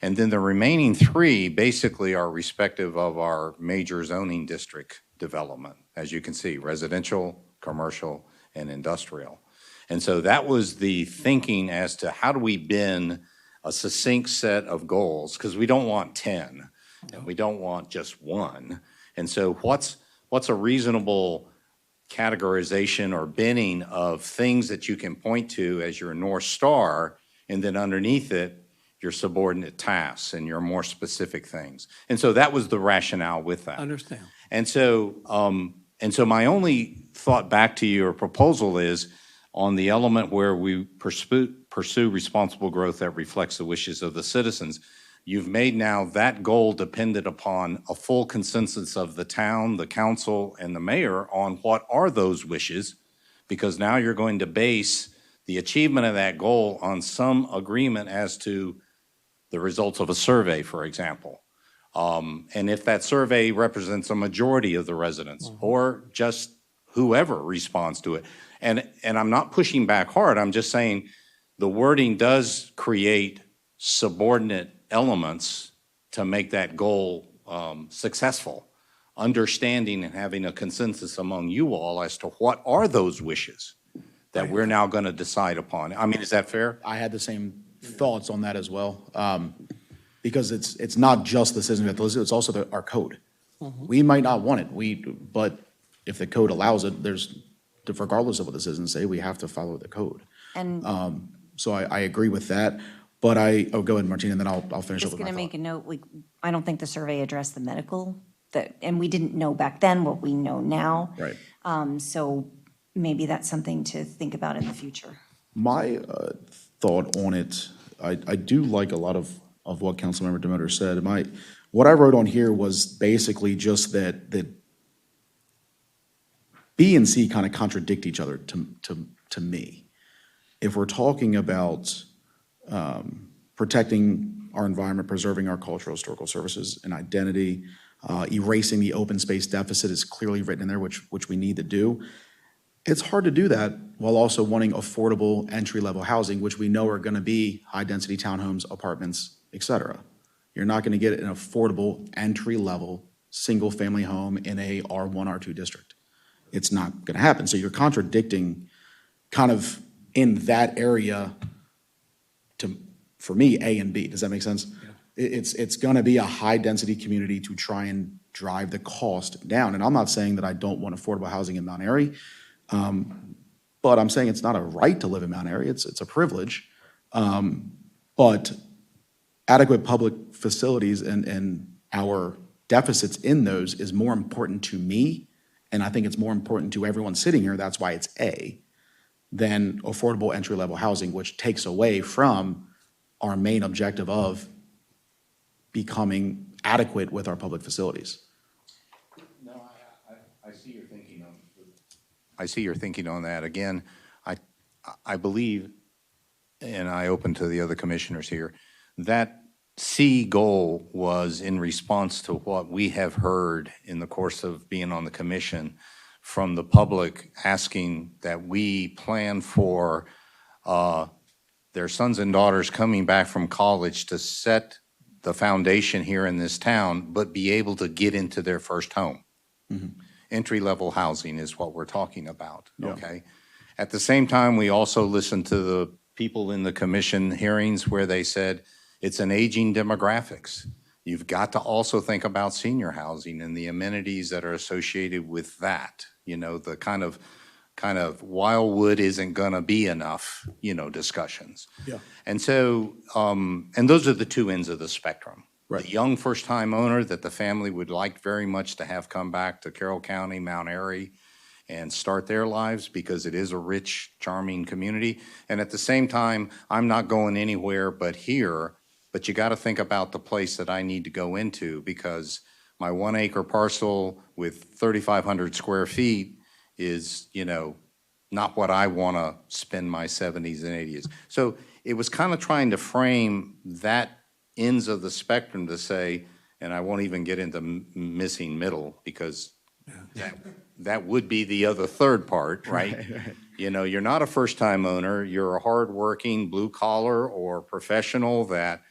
And then the remaining three basically are respective of our major zoning district development. As you can see, residential, commercial, and industrial. And so that was the thinking as to how do we bin a succinct set of goals, because we don't want 10, and we don't want just one. And so what's a reasonable categorization or binning of things that you can point to as your North Star, and then underneath it, your subordinate tasks and your more specific things. And so that was the rationale with that. Understand. And so my only thought back to your proposal is on the element where we pursue responsible growth that reflects the wishes of the citizens. You've made now that goal dependent upon a full consensus of the town, the council, and the mayor on what are those wishes, because now you're going to base the achievement of that goal on some agreement as to the results of a survey, for example. And if that survey represents a majority of the residents or just whoever responds to it. And I'm not pushing back hard, I'm just saying the wording does create subordinate elements to make that goal successful. Understanding and having a consensus among you all as to what are those wishes that we're now going to decide upon. I mean, is that fair? I had the same thoughts on that as well, because it's not just the citizens that listen, it's also our code. We might not want it, but if the code allows it, regardless of what the citizens say, we have to follow the code. And So I agree with that, but go ahead, Martina, and then I'll finish up just with going my to thought. make a note, I don't think the survey addressed the medical, and we didn't know back then what we know now. Right. So maybe that's something to think about in the future. My thought on it, I do like a lot of what Councilmember Demeter said. What I wrote on here was basically just that B and C kind of contradict each other to me. If we're talking about protecting our environment, preserving our cultural, historical services and identity, erasing the open space deficit is clearly written in there, which we need to do. It's hard to do that while also wanting affordable entry-level housing, which we know are going to be high-density townhomes, apartments, et cetera. You're not going to get an affordable entry-level single-family home in a R1, R2 district. It's not going to happen. So you're contradicting kind of in that area for me, A and B. Does that make sense? Yeah. It's going to be a high-density community to try and drive the cost down. And I'm not saying that I don't want affordable housing in Mount Airy. But I'm saying it's not a right to live in Mount Airy, it's a privilege. But adequate public facilities and our deficits in those is more important to me, and I think it's more important to everyone sitting here, that's why it's A, than affordable entry-level housing, which takes away from our main objective of becoming adequate with our public facilities. No, I see your thinking on. I see your thinking on that. Again, I believe, and I open to the other commissioners here, that C goal was in response to what we have heard in the course of being on the commission from the public asking that we plan for their sons and daughters coming back from college to set the foundation here in this town, but be able to get into their first home. Mm-hmm. Entry-level housing is what we're talking about, okay? At the same time, we also listened to the people in the commission hearings where they said it's an aging demographics. You've got to also think about senior housing and the amenities that are associated with that. You know, the kind of Wildwood isn't gonna be enough, discussions. Yeah. And so, and those are the two ends of the spectrum. Right. The young first-time owner that the family would like very much to have come back to Carroll County, Mount Airy, and start their lives because it is a rich, charming community. And at the same time, I'm not going anywhere but here, but you got to think about the place that I need to go into because my 1 acre parcel with 3,500 square feet is, not what I want to spend my 70s and 80s. So it was kind of trying to frame that ends of the spectrum to say, and I won't even get into missing middle because that would be the other third part, right? You know, you're not a first-time owner, you're a hardworking blue collar or professional that,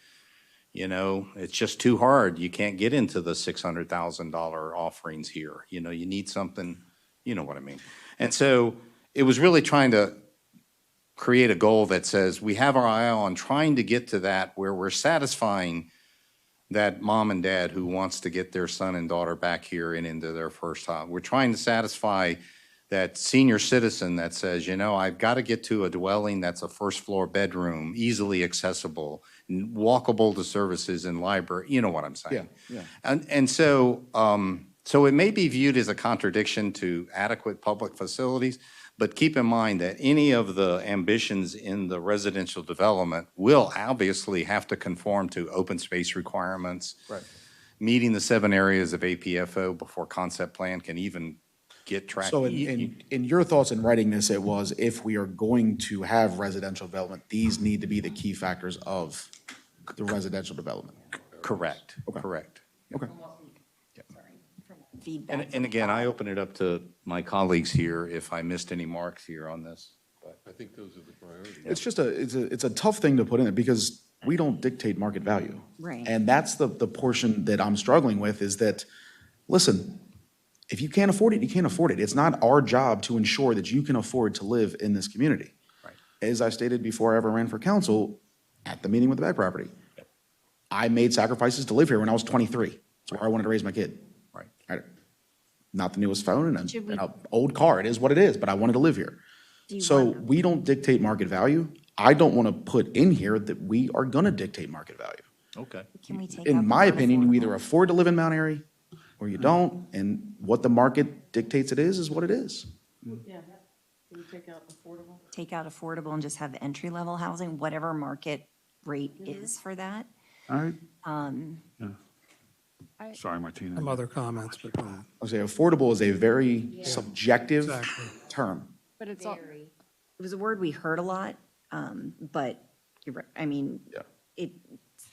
you know, it's just too hard. You can't get into the $600,000 offerings here. You know, you need something, you know what I mean? And so it was really trying to create a goal that says we have our eye on trying to get to that where we're satisfying that mom and dad who wants to get their son and daughter back here and into their first home. We're trying to satisfy that senior citizen that says, you know, I've got to get to a dwelling that's a first floor bedroom, easily accessible, walkable to services and library, you know what I'm saying? Yeah, And so, so it may be viewed as a contradiction to adequate public facilities, but keep in mind that any of the ambitions in the residential development will obviously have to conform to open space requirements. Right. Meeting the 7 areas of APFO before concept plan can even get tracked. So in your thoughts in writing this, it was if we are going to have residential development, these need to be the key factors of the residential development. Correct, Okay. correct. Okay. Feedback. And again, I open it up to my colleagues here if I missed any marks here on this. But I think those are the priorities. It's just it's a tough thing to put in there because we don't dictate market value. Right. And that's the portion that I'm struggling with is that, listen, if you can't afford it, you can't afford it. It's not our job to ensure that you can afford to live in this community. Right. As I stated before I ever ran for council, at the meeting with the back property, I made sacrifices to live here when I was 23. It's where I wanted to raise my kid. Right. Not the newest phone and Should we- an old car. It is what it is, but I wanted to live here. Do you So want- we don't dictate market value. I don't want to put in here that we are going to dictate market value. Okay. Can we take out In the my word opinion, you affordable? either afford to live in Mount Airy or you don't, and what the market dictates it is what it is. Yeah, can you take out affordable? Take out affordable and just have entry-level housing, whatever market rate is for that. All right. I- Sorry, Martina. Some other comments, but go ahead. I say affordable is a very subjective Exactly. term. But it's all, It was a word we heard a lot, but you're right. I mean, Yeah.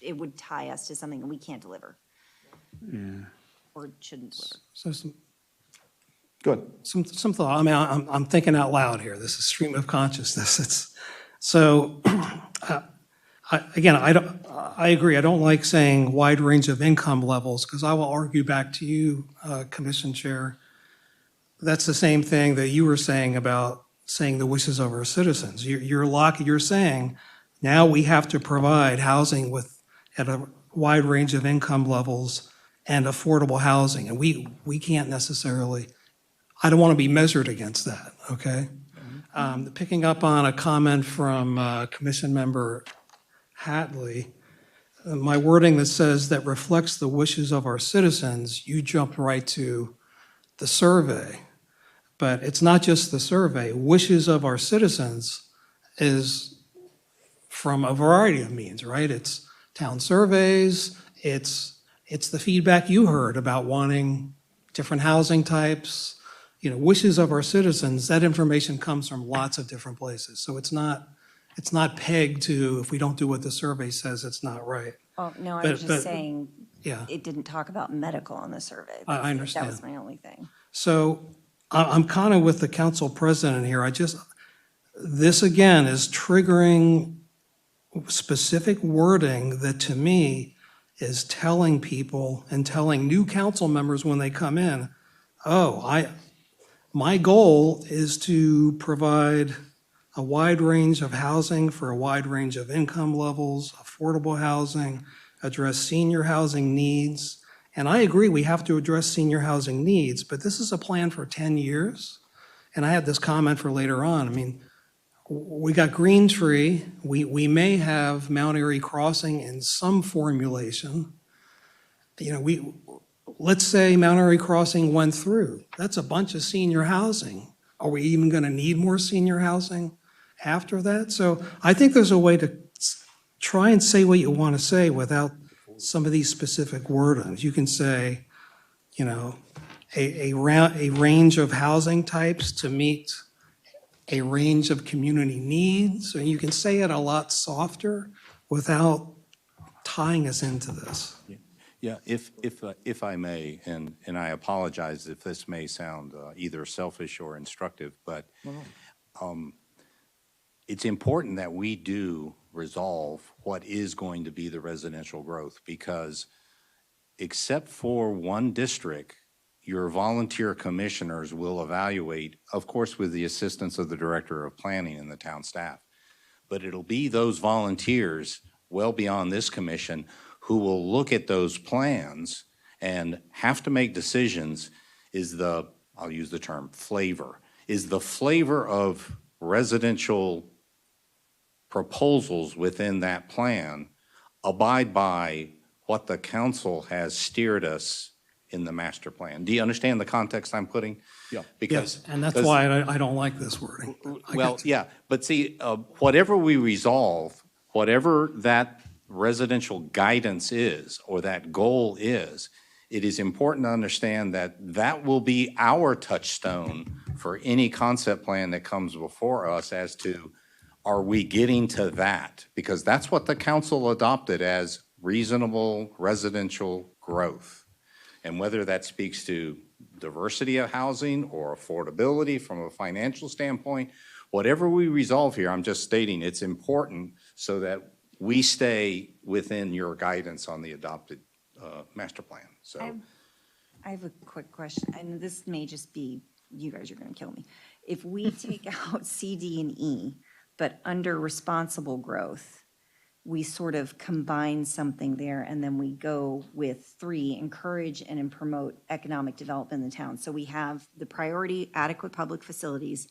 it would tie us to something we can't deliver Yeah. or shouldn't deliver. So some Good. some thought, I mean, I'm thinking out loud here, this is stream of consciousness, it's, so, again, I agree, I don't like saying wide range of income levels, because I will argue back to you, Commission Chair, that's the same thing that you were saying about saying the wishes of our citizens. You're saying, now we have to provide housing at a wide range of income levels and affordable housing, and we can't necessarily, I don't want to be measured against that, okay? Picking up on a comment from Commission Member Hatley, my wording that says that reflects the wishes of our citizens, you jumped right to the survey. But it's not just the survey. Wishes of our citizens is from a variety of means, right? It's town surveys, it's the feedback you heard about wanting different housing types, wishes of our citizens, that information comes from lots of different places. So it's not pegged to, if we don't do what the survey says, it's not right. Oh, no, I But- was but- just saying, Yeah. it didn't talk about medical on the survey. I understand. That was my only thing. So I'm kind of with the council president here. This again is triggering specific wording that to me is telling people and telling new council members when they come in, my goal is to provide a wide range of housing for a wide range of income levels, affordable housing, address senior housing needs. And I agree, we have to address senior housing needs, but this is a plan for 10 years. And I had this comment for later on. I mean, we got Green Tree. We may have Mount Airy Crossing in some formulation. Let's say Mount Airy Crossing went through. That's a bunch of senior housing. Are we even going to need more senior housing after that? So I think there's a way to try and say what you want to say without some of these specific wordings. You can say, a range of housing types to meet a range of community needs. And you can say it a lot softer without tying us into this. Yeah, if I may, and I apologize if this may sound either selfish or instructive, but it's important that we do resolve what is going to be the residential growth, because except for one district, your volunteer commissioners will evaluate, of course, with the assistance of the Director of Planning and the town staff. But it'll be those volunteers, well beyond this commission, who will look at those plans and have to make decisions. I'll use the term flavor, is the flavor of residential proposals within that plan abide by what the council has steered us in the master plan. Do you understand the context I'm putting? Yeah. Yes, and that's why I don't like this wording. Well, yeah, but see, whatever we resolve, whatever that residential guidance is, or that goal is, it is important to understand that that will be our touchstone for any concept plan that comes before us as to, are we getting to that? Because that's what the council adopted as reasonable residential growth. And whether that speaks to diversity of housing or affordability from a financial standpoint, whatever we resolve here, I'm just stating it's important so that we stay within your guidance on the adopted master plan. So I have a quick question, and this may just be, you guys are going to kill me. If we take out C, D, and E, but under responsible growth, we sort of combine something there, and then we go with 3, encourage and promote economic development in the town. So we have the priority, adequate public facilities,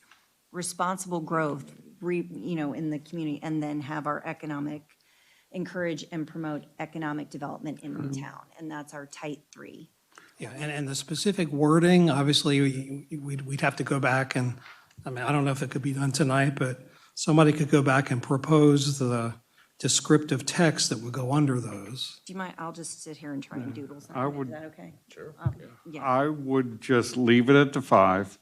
responsible growth, in the community, and then have our encourage and promote economic development in the town. And that's our tight 3. Yeah, and the specific wording, obviously, we'd have to go back and, I mean, I don't know if it could be done tonight, but somebody could go back and propose the descriptive text that would go under those. Do you mind, I'll just sit here and try and doodle something. I would- Is that okay? Sure. Yeah. I would just leave it at the 5,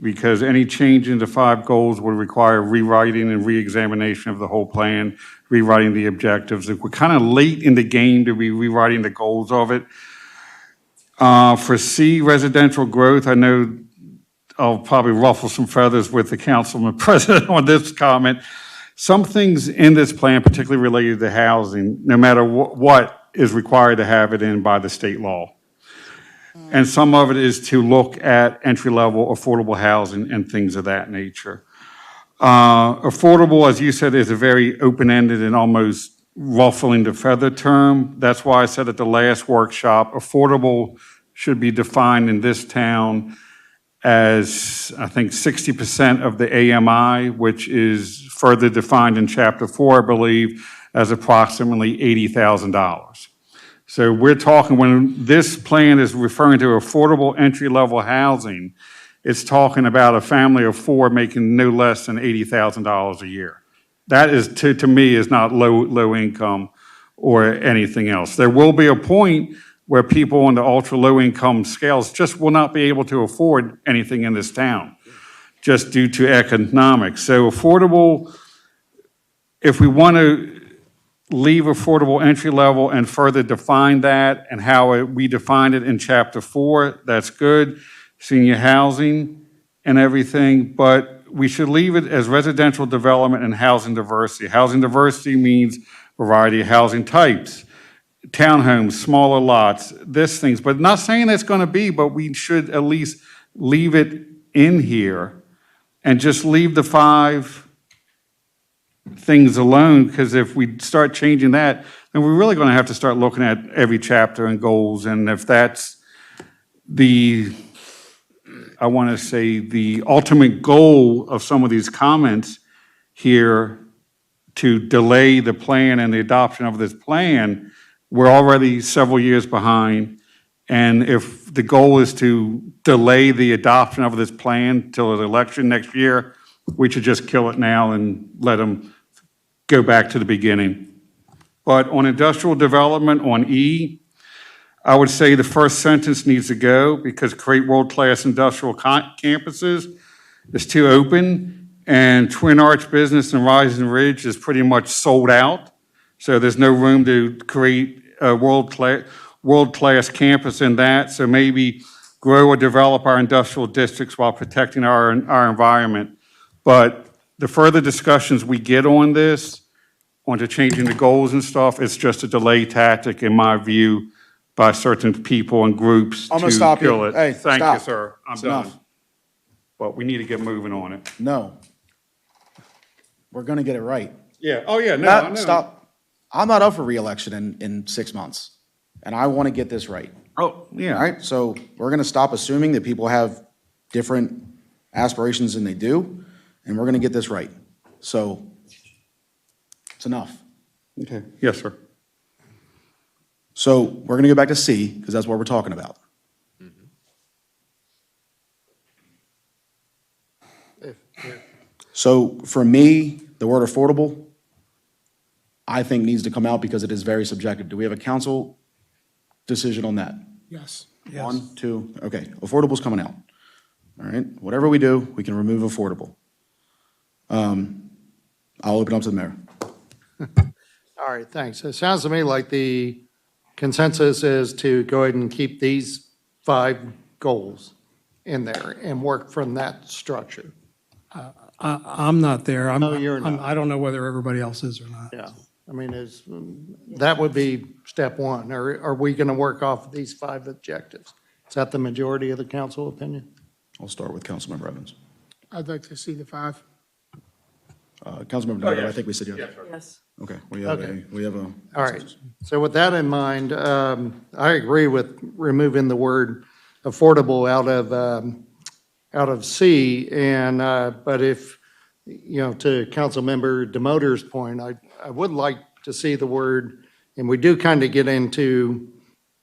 because any change in the 5 goals would require rewriting and reexamination of the whole plan, rewriting the objectives. We're kind of late in the game to be rewriting the goals of it. For C, residential growth, I know I'll probably ruffle some feathers with the councilman president on this comment. Some things in this plan, particularly related to housing, no matter what is required to have it in by the state law. And some of it is to look at entry-level affordable housing and things of that nature. Affordable, as you said, is a very open-ended and almost ruffling the feather term. That's why I said at the last workshop, affordable should be defined in this town as, I think, 60% of the AMI, which is further defined in Chapter 4, I believe, as approximately $80,000. So we're talking, when this plan is referring to affordable entry-level housing, it's talking about a family of 4 making no less than $80,000 a year. That is, to me, is not low income or anything else. There will be a point where people on the ultra-low income scales just will not be able to afford anything in this town, just due to economics. So affordable, if we want to leave affordable entry level and further define that and how we define it in Chapter 4, that's good. Senior housing and everything, but we should leave it as residential development and housing diversity. Housing diversity means variety of housing types, townhomes, smaller lots, this things, but not saying that's going to be, but we should at least leave it in here and just leave the 5 things alone, because if we start changing that, then we're really going to have to start looking at every chapter and goals, and if that's I want to say, the ultimate goal of some of these comments here to delay the plan and the adoption of this plan, we're already several years behind. And if the goal is to delay the adoption of this plan till the election next year, we should just kill it now and let them go back to the beginning. But on industrial development, on E, I would say the first sentence needs to go, because create world-class industrial campuses is too open, and Twin Arch Business and Rising Ridge is pretty much sold out. So there's no room to create a world-class campus in that. So maybe grow or develop our industrial districts while protecting our environment. But the further discussions we get on this, onto changing the goals and stuff, it's just a delay tactic, in my view, by certain people and groups I'm gonna to stop you. kill it. Hey, Thank you, stop. sir. I'm It's done. enough. But we need to get moving on it. No. We're gonna get it right. Yeah, oh, yeah, no, I know. Stop. I'm not up for reelection in 6 months, and I want to get this right. Oh, yeah. All right, so we're gonna stop assuming that people have different aspirations than they do, and we're gonna get this right. So, it's enough. Okay, yes, sir. So, we're gonna go back to C, because that's what we're talking about. So, for me, the word affordable, I think needs to come out because it is very subjective. Do we have a council decision on that? Yes. 1, 2, okay, affordable's coming out. All right, whatever we do, we can remove affordable. I'll open up to the mayor. All right, thanks. It sounds to me like the consensus is to go ahead and keep these 5 goals in there and work from that structure. I'm not there. No, you're not. I don't know whether everybody else is or not. Yeah, I mean, that would be step one. Are we going to work off these 5 objectives? Is that the majority of the council opinion? I'll start with Councilmember Evans. I'd like to see the 5. Councilmember Donovan, I think we said yes. Yes. Okay, we Okay. have a. All right, so with that in mind, I agree with removing the word affordable out of C, and, but if, to Councilmember Demoter's point, I would like to see the word, and we do kind of get into,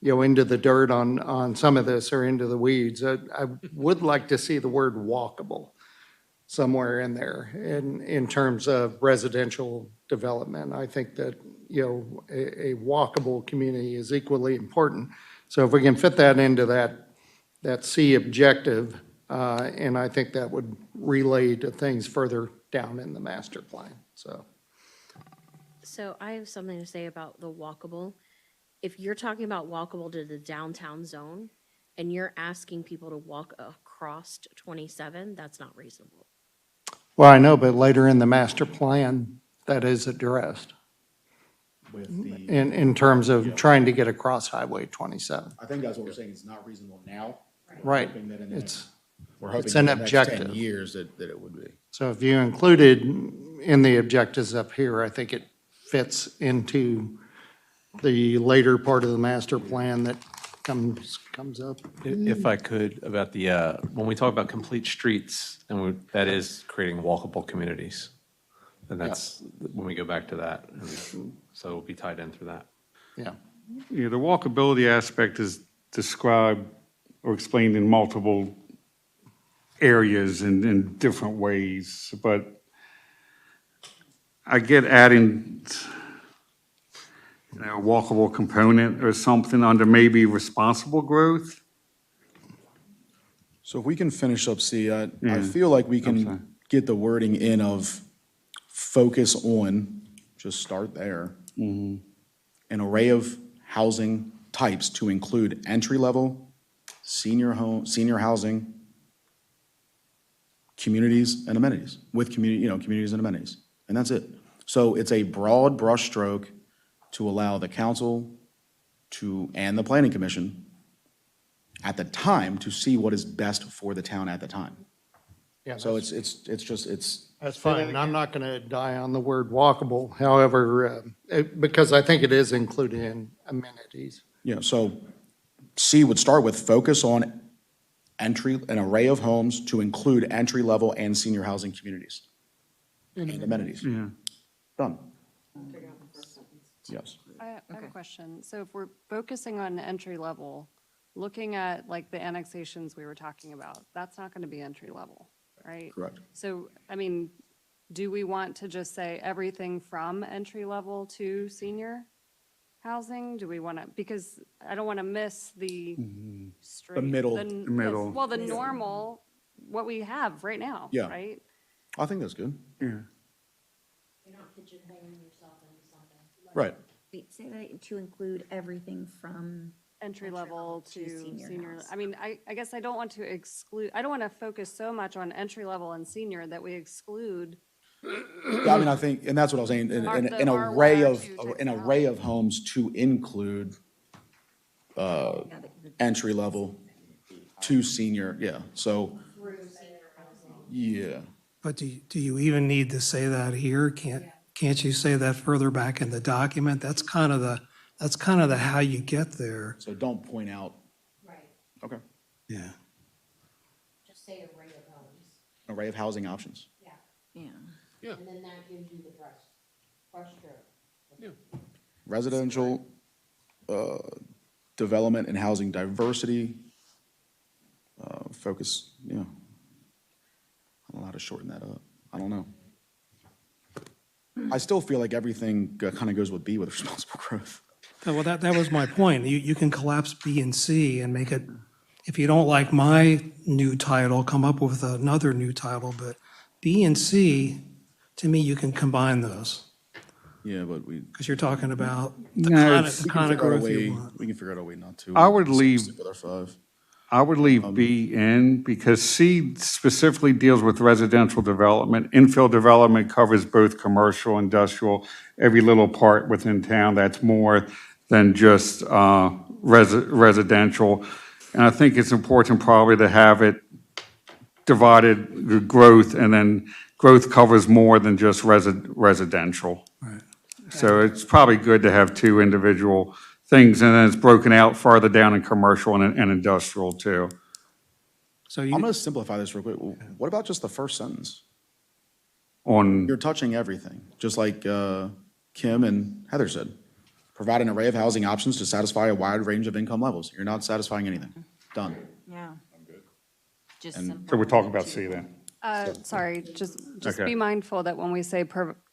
into the dirt on some of this, or into the weeds. I would like to see the word walkable somewhere in there in terms of residential development. I think that, a walkable community is equally important. So if we can fit that into that C objective, and I think that would relay to things further down in the master plan, so. So I have something to say about the walkable. If you're talking about walkable to the downtown zone, and you're asking people to walk across 27, that's not reasonable. Well, I know, but later in the master plan, that is addressed in terms of trying to get across Highway 27. I think that's what we're saying, it's not reasonable now. Right. Hoping that in the It's, next- We're hoping it's in an the next 10 objective. years that it would be. So if you included in the objectives up here, I think it fits into the later part of the master plan that comes up. If I could, about the, when we talk about complete streets, and that is creating walkable communities. And that's, when we go back to that, and so it'll be tied in through that. Yeah. Yeah, the walkability aspect is described or explained in multiple areas and in different ways, but I get adding, a walkable component or something under maybe responsible growth. So if we can finish up C, I Yeah. feel like we sorry. can get the wording in of focus on, just start there. An array of housing types to include entry-level, senior housing, communities and amenities, with communities and amenities. And that's it. So it's a broad brushstroke to allow the council and the planning commission at the time to see what is best for the town at the time. Yeah, So it's That's fine, and I'm not going to die on the word walkable, however, because I think it is included in amenities. so C would start with focus on an array of homes to include entry-level and senior housing communities and amenities. Yeah. Done. Yes. I have a question. So if we're focusing on entry level, looking at like the annexations we were talking about, that's not going to be entry level, right? Correct. So, I mean, do we want to just say everything from entry level to senior housing? Do we want to, because I don't want to miss the straight. middle. middle. Well, the normal, what we have right now, Yeah. right? I think that's good. Yeah. You're not pigeonholing yourself into something. Right. Wait, say that to include everything from entry level to senior senior. house. I mean, I guess I don't want to exclude, I don't want to focus so much on entry level and senior that we exclude. Yeah, I mean, I think, and that's what I was saying, Ar- the an R1, array R2 of, types an of array of homes to include Yeah, entry level to senior, yeah, so, yeah. But do you even need to say that here? Can't you say that further back in the document? That's kind of the how you get there. So don't point out, Right, okay, Yeah. just say array of homes, array of housing options. Yeah. and then that gives you the brush stroke. Residential, development and housing diversity, focus, yeah. I don't know how to shorten that up, I don't know. I still feel like everything kind of goes with B with responsible growth. Well, that was my point. You can collapse B and C and make it, if you don't like my new title, come up with another new title, but B and C, to me, you can combine those, Yeah, but we. because you're talking about the No, kind it's- of, the kind of figure out a growth you way- want. We can figure out a way not to. I would leave- Stick with our 5. I would leave B in because C specifically deals with residential development. Infill development covers both commercial, industrial, every little part within town. That's more than just residential. And I think it's important probably to have it divided, the growth, and then growth covers more than just residential. Right. So it's probably good to have two individual things, and then it's broken out farther down in commercial and industrial too. So I'm you, going to simplify this real quick. What about just the first sentence? On, You're touching everything, just like Kim and Heather said. Provide an array of housing options to satisfy a wide range of income levels. You're not satisfying anything. Done. Yeah. Just And- simple. so we're talking about C then. Sorry, just Okay. be mindful that when we say,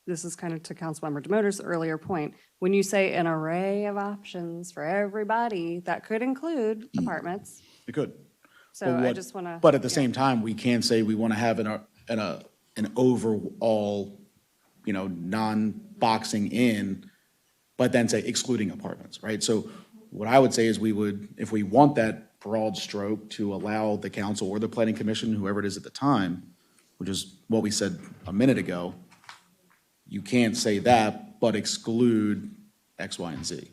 this is kind of to Councilmember Demoter's earlier point, when you say an array of options for everybody, that could include apartments. It could. So But I what- just want to. But at the same time, we can't say we want to have an overall, non-boxing in, but then say excluding apartments, right? So what I would say is we would, if we want that broad stroke to allow the council or the planning commission, whoever it is at the time, which is what we said a minute ago, you can't say that, but exclude X, Y, and Z.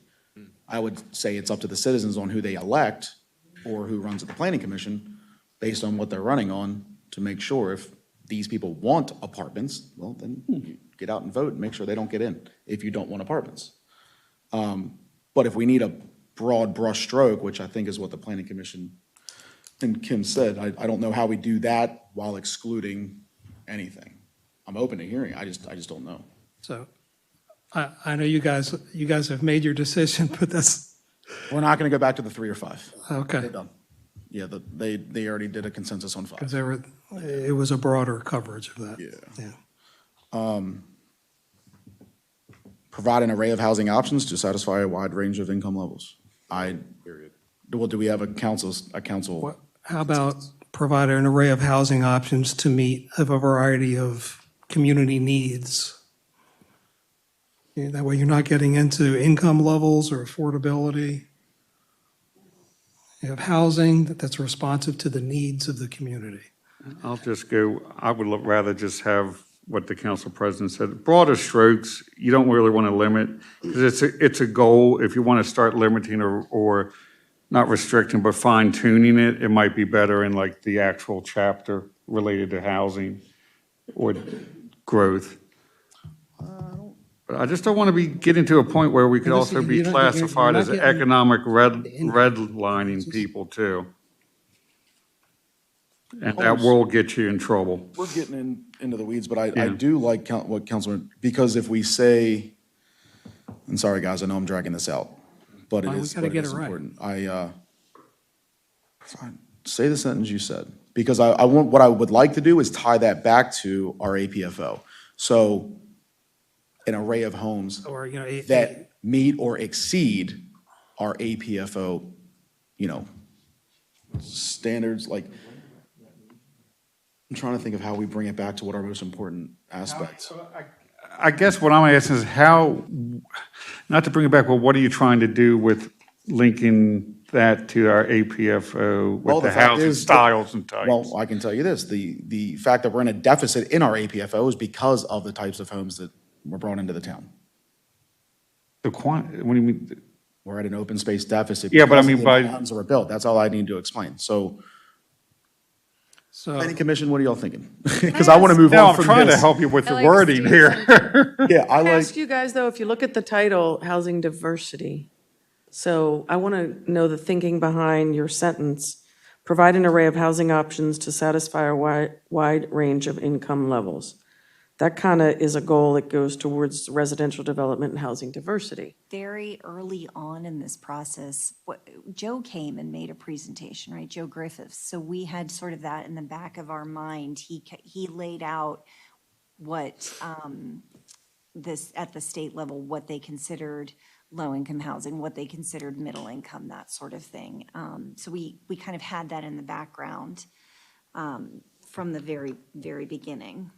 I would say it's up to the citizens on who they elect or who runs the planning commission based on what they're running on to make sure if these people want apartments, well, then you get out and vote and make sure they don't get in if you don't want apartments. But if we need a broad brush stroke, which I think is what the planning commission and Kim said, I don't know how we do that while excluding anything. I'm open to hearing, I just don't know. so, I know you guys have made your decision, but that's, We're not gonna go back to the 3 or 5. okay. They're done. Yeah, they already did a consensus on 5. Because it was a broader coverage of that. Yeah. Yeah. Provide an array of housing options to satisfy a wide range of income levels. Well, do we have a council? What, how about provide an array of housing options to meet a variety of community needs? Yeah, that way you're not getting into income levels or affordability. You have housing that's responsive to the needs of the community. I'll just go, I would rather just have what the council president said. Broader strokes, you don't really want to limit, because it's a goal. If you want to start limiting or not restricting, but fine tuning it, it might be better in like the actual chapter related to housing or growth. But I just don't want to be getting to a point where we could Well, also listen, be you're not classified as getting- economic redlining people too. And that will get you in trouble. We're getting into the weeds, but I Yeah. do like what Councilman, because if we say, and sorry, guys, I know I'm dragging this out, but it Fine, we is, gotta but it get is it right. important. Fine, say the sentence you said, because I want, what I would like to do is tie that back to our APFO. So an array of homes Or, that meet or exceed our APFO, standards, like, I'm trying to think of how we bring it back to what our most important aspects. I guess what I'm asking is how, not to bring it back, but what are you trying to do with linking that to our APFO Well, with the the fact housing is- styles and types. Well, I can tell you this, the fact that we're in a deficit in our APFO is because of the types of homes that were brought into the town. What do you mean? We're at an open space deficit. Yeah, but I because of mean the amount by- of homes that were built. That's all I need to explain. So, So, planning commission, what are y'all thinking? Because I want to move No, on I'm from trying to this. help you with the like wording Steve's here. Yeah, I I like, ask you guys, though, if you look at the title, housing diversity. So I want to know the thinking behind your sentence. Provide an array of housing options to satisfy a wide range of income levels. That kind of is a goal that goes towards residential development and housing diversity. Very early on in this process, Joe came and made a presentation, right? Joe Griffiths. So we had sort of that in the back of our mind. He laid out what this at the state level, what they considered low-income housing, what they considered middle income, that sort of thing. So we kind of had that in the background from the very, very beginning.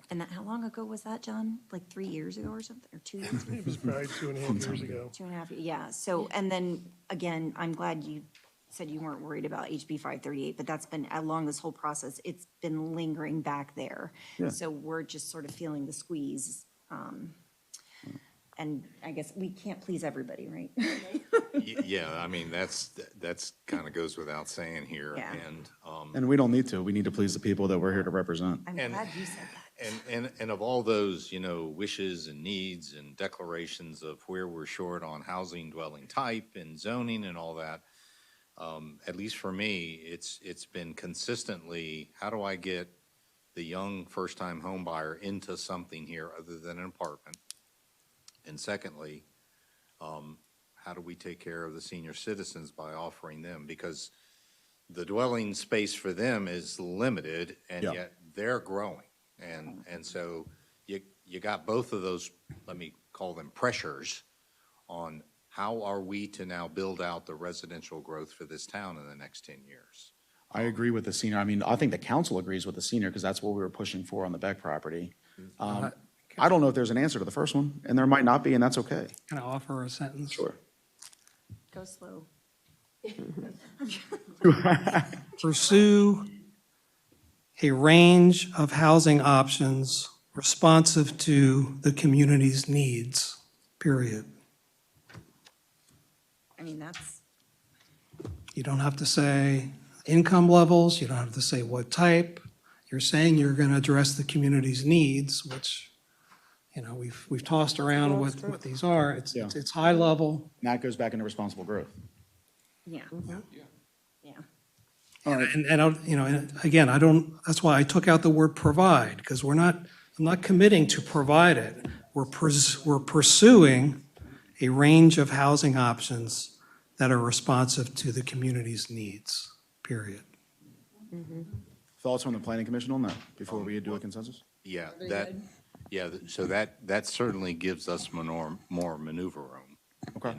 And that, how long ago was that, John? Like 3 years ago or something, or 2 years ago? It was probably 2.5 years ago. 2.5, yeah. So, and then, again, I'm glad you said you weren't worried about HB 538, but that's been, along this whole process, it's been lingering back there. So we're just sort of feeling the squeeze. And I guess we can't please everybody, right? Yeah, I mean, that's kind of goes without saying here. Yeah. and we don't need to. We need to please the people that we're here to represent. I'm glad you said that. And of all those, wishes and needs and declarations of where we're short on housing dwelling type and zoning and all that, at least for me, it's been consistently, how do I get the young first-time home buyer into something here other than an apartment? And secondly, how do we take care of the senior citizens by offering them? Because the dwelling space for them is limited, and Yeah. yet they're growing. And so you got both of those, let me call them pressures, on how are we to now build out the residential growth for this town in the next 10 years? I agree with the senior. I mean, I think the council agrees with the senior because that's what we were pushing for on the Beck property. I don't know if there's an answer to the first one, and there might not be, and that's okay. can I offer a sentence? Sure. Go slow. Pursue a range of housing options responsive to the community's needs, period. I mean, that's, You don't have to say income levels, you don't have to say what type. You're saying you're going to address the community's needs, which, we've tossed around what these are. Yeah. It's high level. And that goes back into responsible growth. yeah. Yeah. And again, that's why I took out the word provide, because I'm not committing to provide it. We're pursuing a range of housing options that are responsive to the community's needs, period. Thoughts from the planning commission on that before we do a consensus? Yeah, so that certainly gives us more maneuver room. Okay.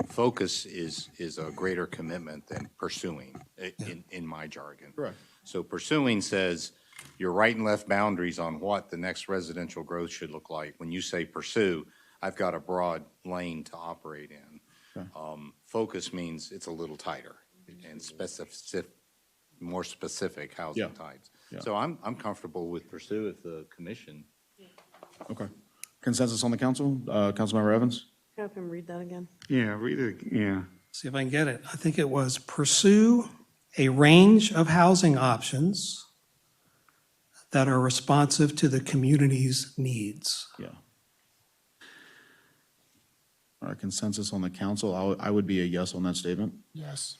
Focus is a greater commitment than pursuing, in my jargon. Correct. So pursuing says your right and left boundaries on what the next residential growth should look like. When you say pursue, I've got a broad lane to operate in. Focus means it's a little tighter and more specific housing Yeah. types. Yeah. So I'm comfortable with pursue if the commission. Okay. Consensus on the council? Councilmember Evans? Have him read that again. Yeah, read it, yeah. See if I can get it. I think it was pursue a range of housing options that are responsive to the community's needs. Yeah. All right, consensus on the council? I would be a yes on that statement. Yes,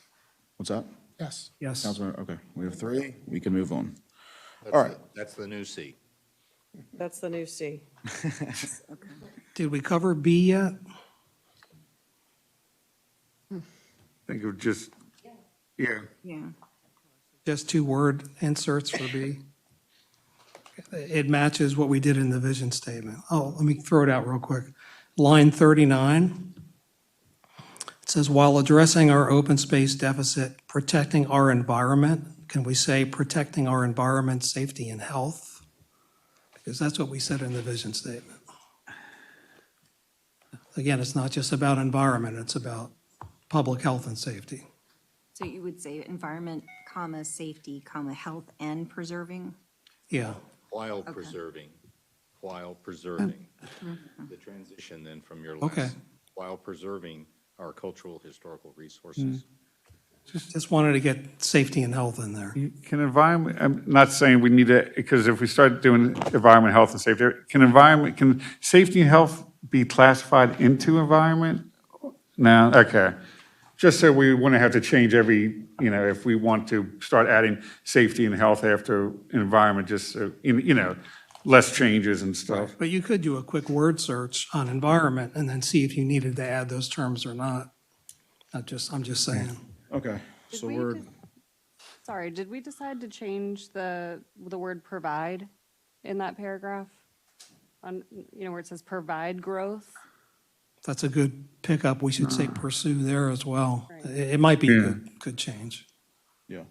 What's that? yes. Yes. Councilmember, okay, we have three. We can move on. All right. That's the new C. That's the new C. Did we cover B yet? Think of just, yeah. Yeah. Just 2 word inserts for B? It matches what we did in the vision statement. Oh, let me throw it out real quick. Line 39. It says, while addressing our open space deficit, protecting our environment, can we say protecting our environment, safety, and health? Because that's what we said in the vision statement. Again, it's not just about environment, it's about public health and safety. So you would say environment, comma, safety, comma, health and preserving? Yeah, While preserving, the transition then from your Okay. last, while preserving our cultural, historical resources. just wanted to get safety and health in there. Can environment, I'm not saying we need to, because if we start doing environment, health, and safety, can safety and health be classified into environment? No, okay. Just so we wouldn't have to change every, if we want to start adding safety and health after environment, just so, less changes and stuff. But you could do a quick word search on environment and then see if you needed to add those terms or not. I'm just saying. Okay, Did so we we're, just- Sorry, did we decide to change the word provide in that paragraph? On, where it says provide growth? That's a good pickup. We should say pursue there as well. It might be a good change. yeah.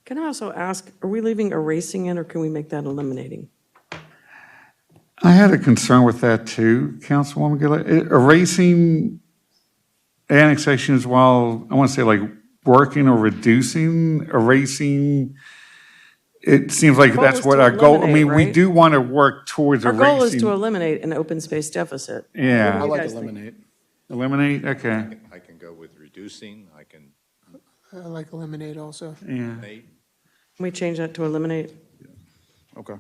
Can I also ask, are we leaving erasing in, or can we make that eliminating? I had a concern with that too, Councilwoman Gillette. Erasing annexations while, I want to say like working or reducing, erasing, it seems like goal that's is what to our goal, I eliminate, mean, we right? do want to work towards Our goal is to erasing. eliminate an open space deficit. Yeah. I you like guys think? eliminate. Eliminate, okay, I can go with reducing, I can I like eliminate also. yeah. eliminate. Can we change that to eliminate? Okay.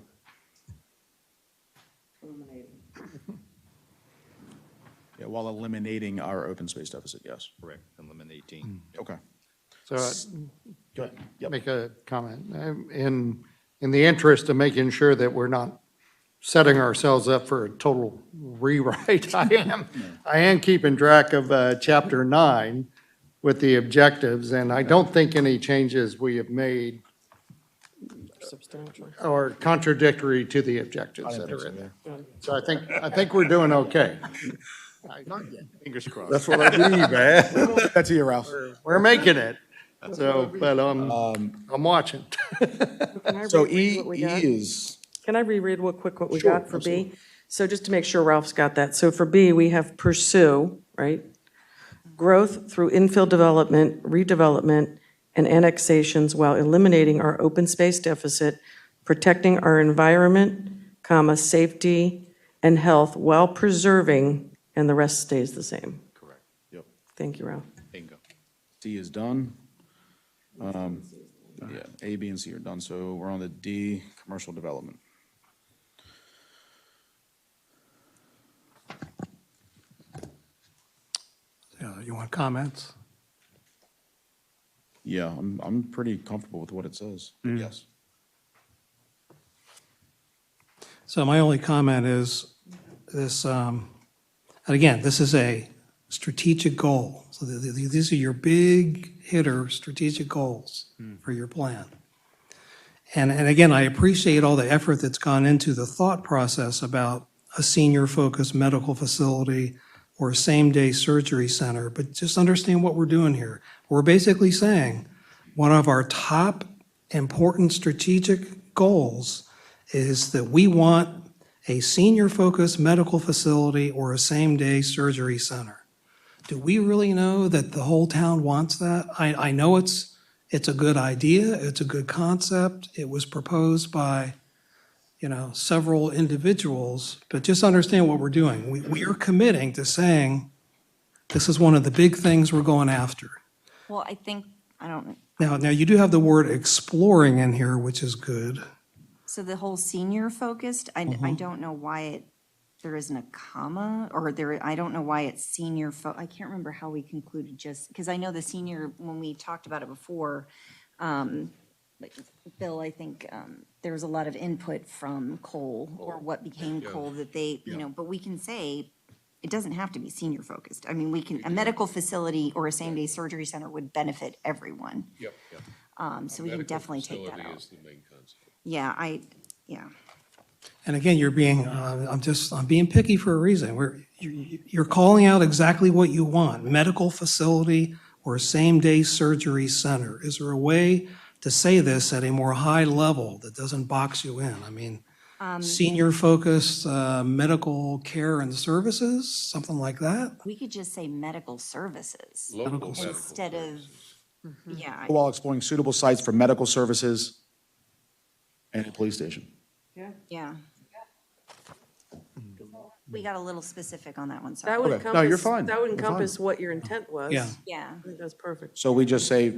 Yeah, while eliminating our open space deficit, yes. Correct, eliminating. Okay. So Go ahead. Yep. make a comment. In the interest of making sure that we're not setting ourselves up for a total rewrite, I am keeping track of Chapter 9 with the objectives, and I don't think any changes we have made Substantial. are contradictory to the objectives that are in there. So I think we're doing okay. Fingers crossed. That's what I believe, man. That's you, Ralph. We're making it. So, but I'm watching. Can I So reread E what we got? is, Can I reread what we Sure, got for B? So just to make sure Ralph's got that. So for B, we have pursue, right? Growth through infill development, redevelopment, and annexations while eliminating our open space deficit, protecting our environment, comma, safety and health while preserving, and the rest stays the same. Correct. yep, Thank you, Ralph. Bingo. D is done. Yeah, A, B, and C are done, so we're on the D, commercial development. You want comments? Yeah, I'm pretty comfortable with what it says, yes. So my only comment is this, and again, this is a strategic goal. So these are your big hitter strategic goals for your plan. And again, I appreciate all the effort that's gone into the thought process about a senior-focused medical facility or a same-day surgery center, but just understand what we're doing here. We're basically saying one of our top important strategic goals is that we want a senior-focused medical facility or a same-day surgery center. Do we really know that the whole town wants that? I know it's a good idea, it's a good concept, it was proposed by, several individuals, but just understand what we're doing. We are committing to saying, this is one of the big things we're going after. Well, I think, I don't, Now you do have the word exploring in here, which is good. so the whole senior focused, I don't know why there isn't a comma, or I don't know why it's senior, I can't remember how we concluded just, because I know the senior, when we talked about it before, like, Bill, I think there was a lot of input from Cole, or what became Cole, that they, but we can say, it doesn't have to be senior focused. I mean, a medical facility or a same-day surgery center would benefit everyone. Yep, yep. So we can definitely take that Medical out. facility is the main concept. Yeah. And again, you're being, I'm being picky for a reason. You're calling out exactly what you want, medical facility or a same-day surgery center. Is there a way to say this at a more high level that doesn't box you in? I mean, senior-focused medical care and services, something like that? We could just say medical services Local medical instead of, yeah, While exploring suitable sites for medical services and a police station. yeah. We got a little specific on that one, That sorry. would Okay. No, you're encompass, fine. that would You're fine. encompass what your intent was. Yeah. Yeah. I think that's perfect. So we just say,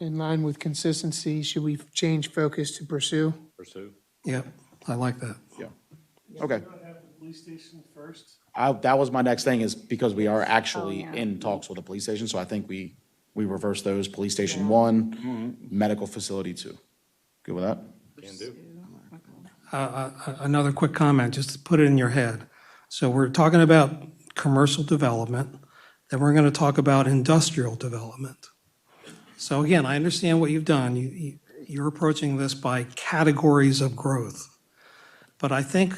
In line with consistency, should we change focus to pursue? Pursue. Yep, I like that. yeah, okay. Not have the police station first? That was my next thing, is because we are actually yeah. in talks with the police station, so I think we reverse those, police station 1, medical facility 2. Good with that? Can do. Another quick comment, just to put it in your head. So we're talking about commercial development, then we're going to talk about industrial development. So again, I understand what you've done. You're approaching this by categories of growth. But I think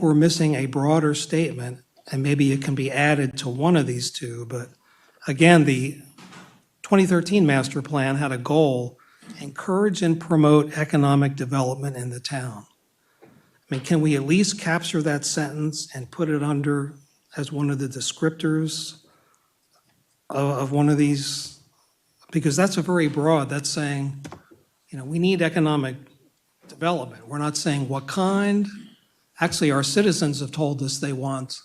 we're missing a broader statement, and maybe it can be added to one of these two. But again, the 2013 master plan had a goal, encourage and promote economic development in the town. I mean, can we at least capture that sentence and put it under as one of the descriptors of one of these? Because that's a very broad, that's saying, we need economic development. We're not saying what kind. Actually, our citizens have told us they want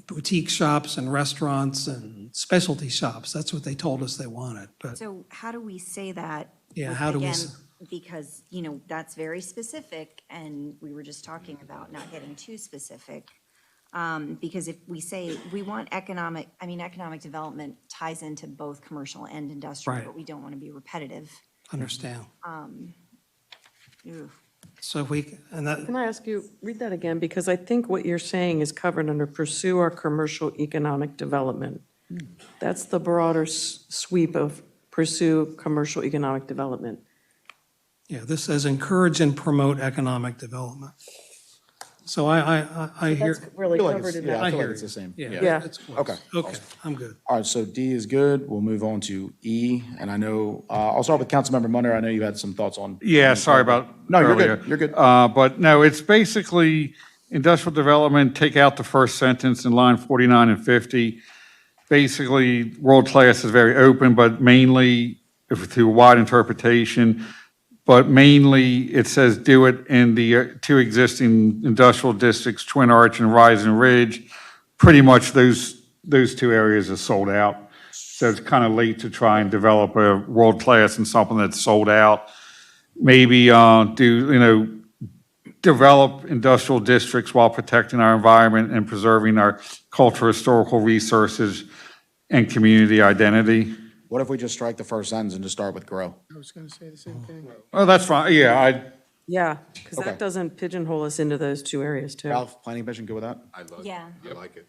boutique shops and restaurants and specialty shops. That's what they told us they wanted, but So how do we say that? Yeah, how do we Again, s- because, that's very specific, and we were just talking about not getting too specific. Because if we say we want economic development ties into both commercial and industrial, Right. but we don't want to be repetitive. understand. Ooh. So if we, and that, Can I ask you, read that again? Because I think what you're saying is covered under pursue our commercial economic development. That's the broader sweep of pursue commercial economic development. yeah, this says encourage and promote economic development. So I hear, That's really I feel like covered it's- in yeah, that. I feel hear like it's you. the same. yeah, Yeah. it's close. Okay, Okay, I'm good. All right, so D is good. We'll move on to E, and I know, I'll start with Councilmember Munner. I know you had some thoughts on. Yeah, sorry about No, you're earlier. good. You're good. But no, it's basically industrial development, take out the first sentence in line 49 and 50. Basically, world-class is very open, but mainly, through wide interpretation, but mainly it says do it in the two existing industrial districts, Twin Arch and Rising Ridge. Pretty much those two areas are sold out. So it's kind of late to try and develop a world-class in something that's sold out. Maybe develop industrial districts while protecting our environment and preserving our cultural, historical resources and community identity. What if we just strike the first sentence and just start with grow? I was going to say the same thing. Oh, that's fine, yeah, Yeah, because Okay. that doesn't pigeonhole us into those two areas, too. Ralph, planning commission, good with that? I like it. Yeah. I like it.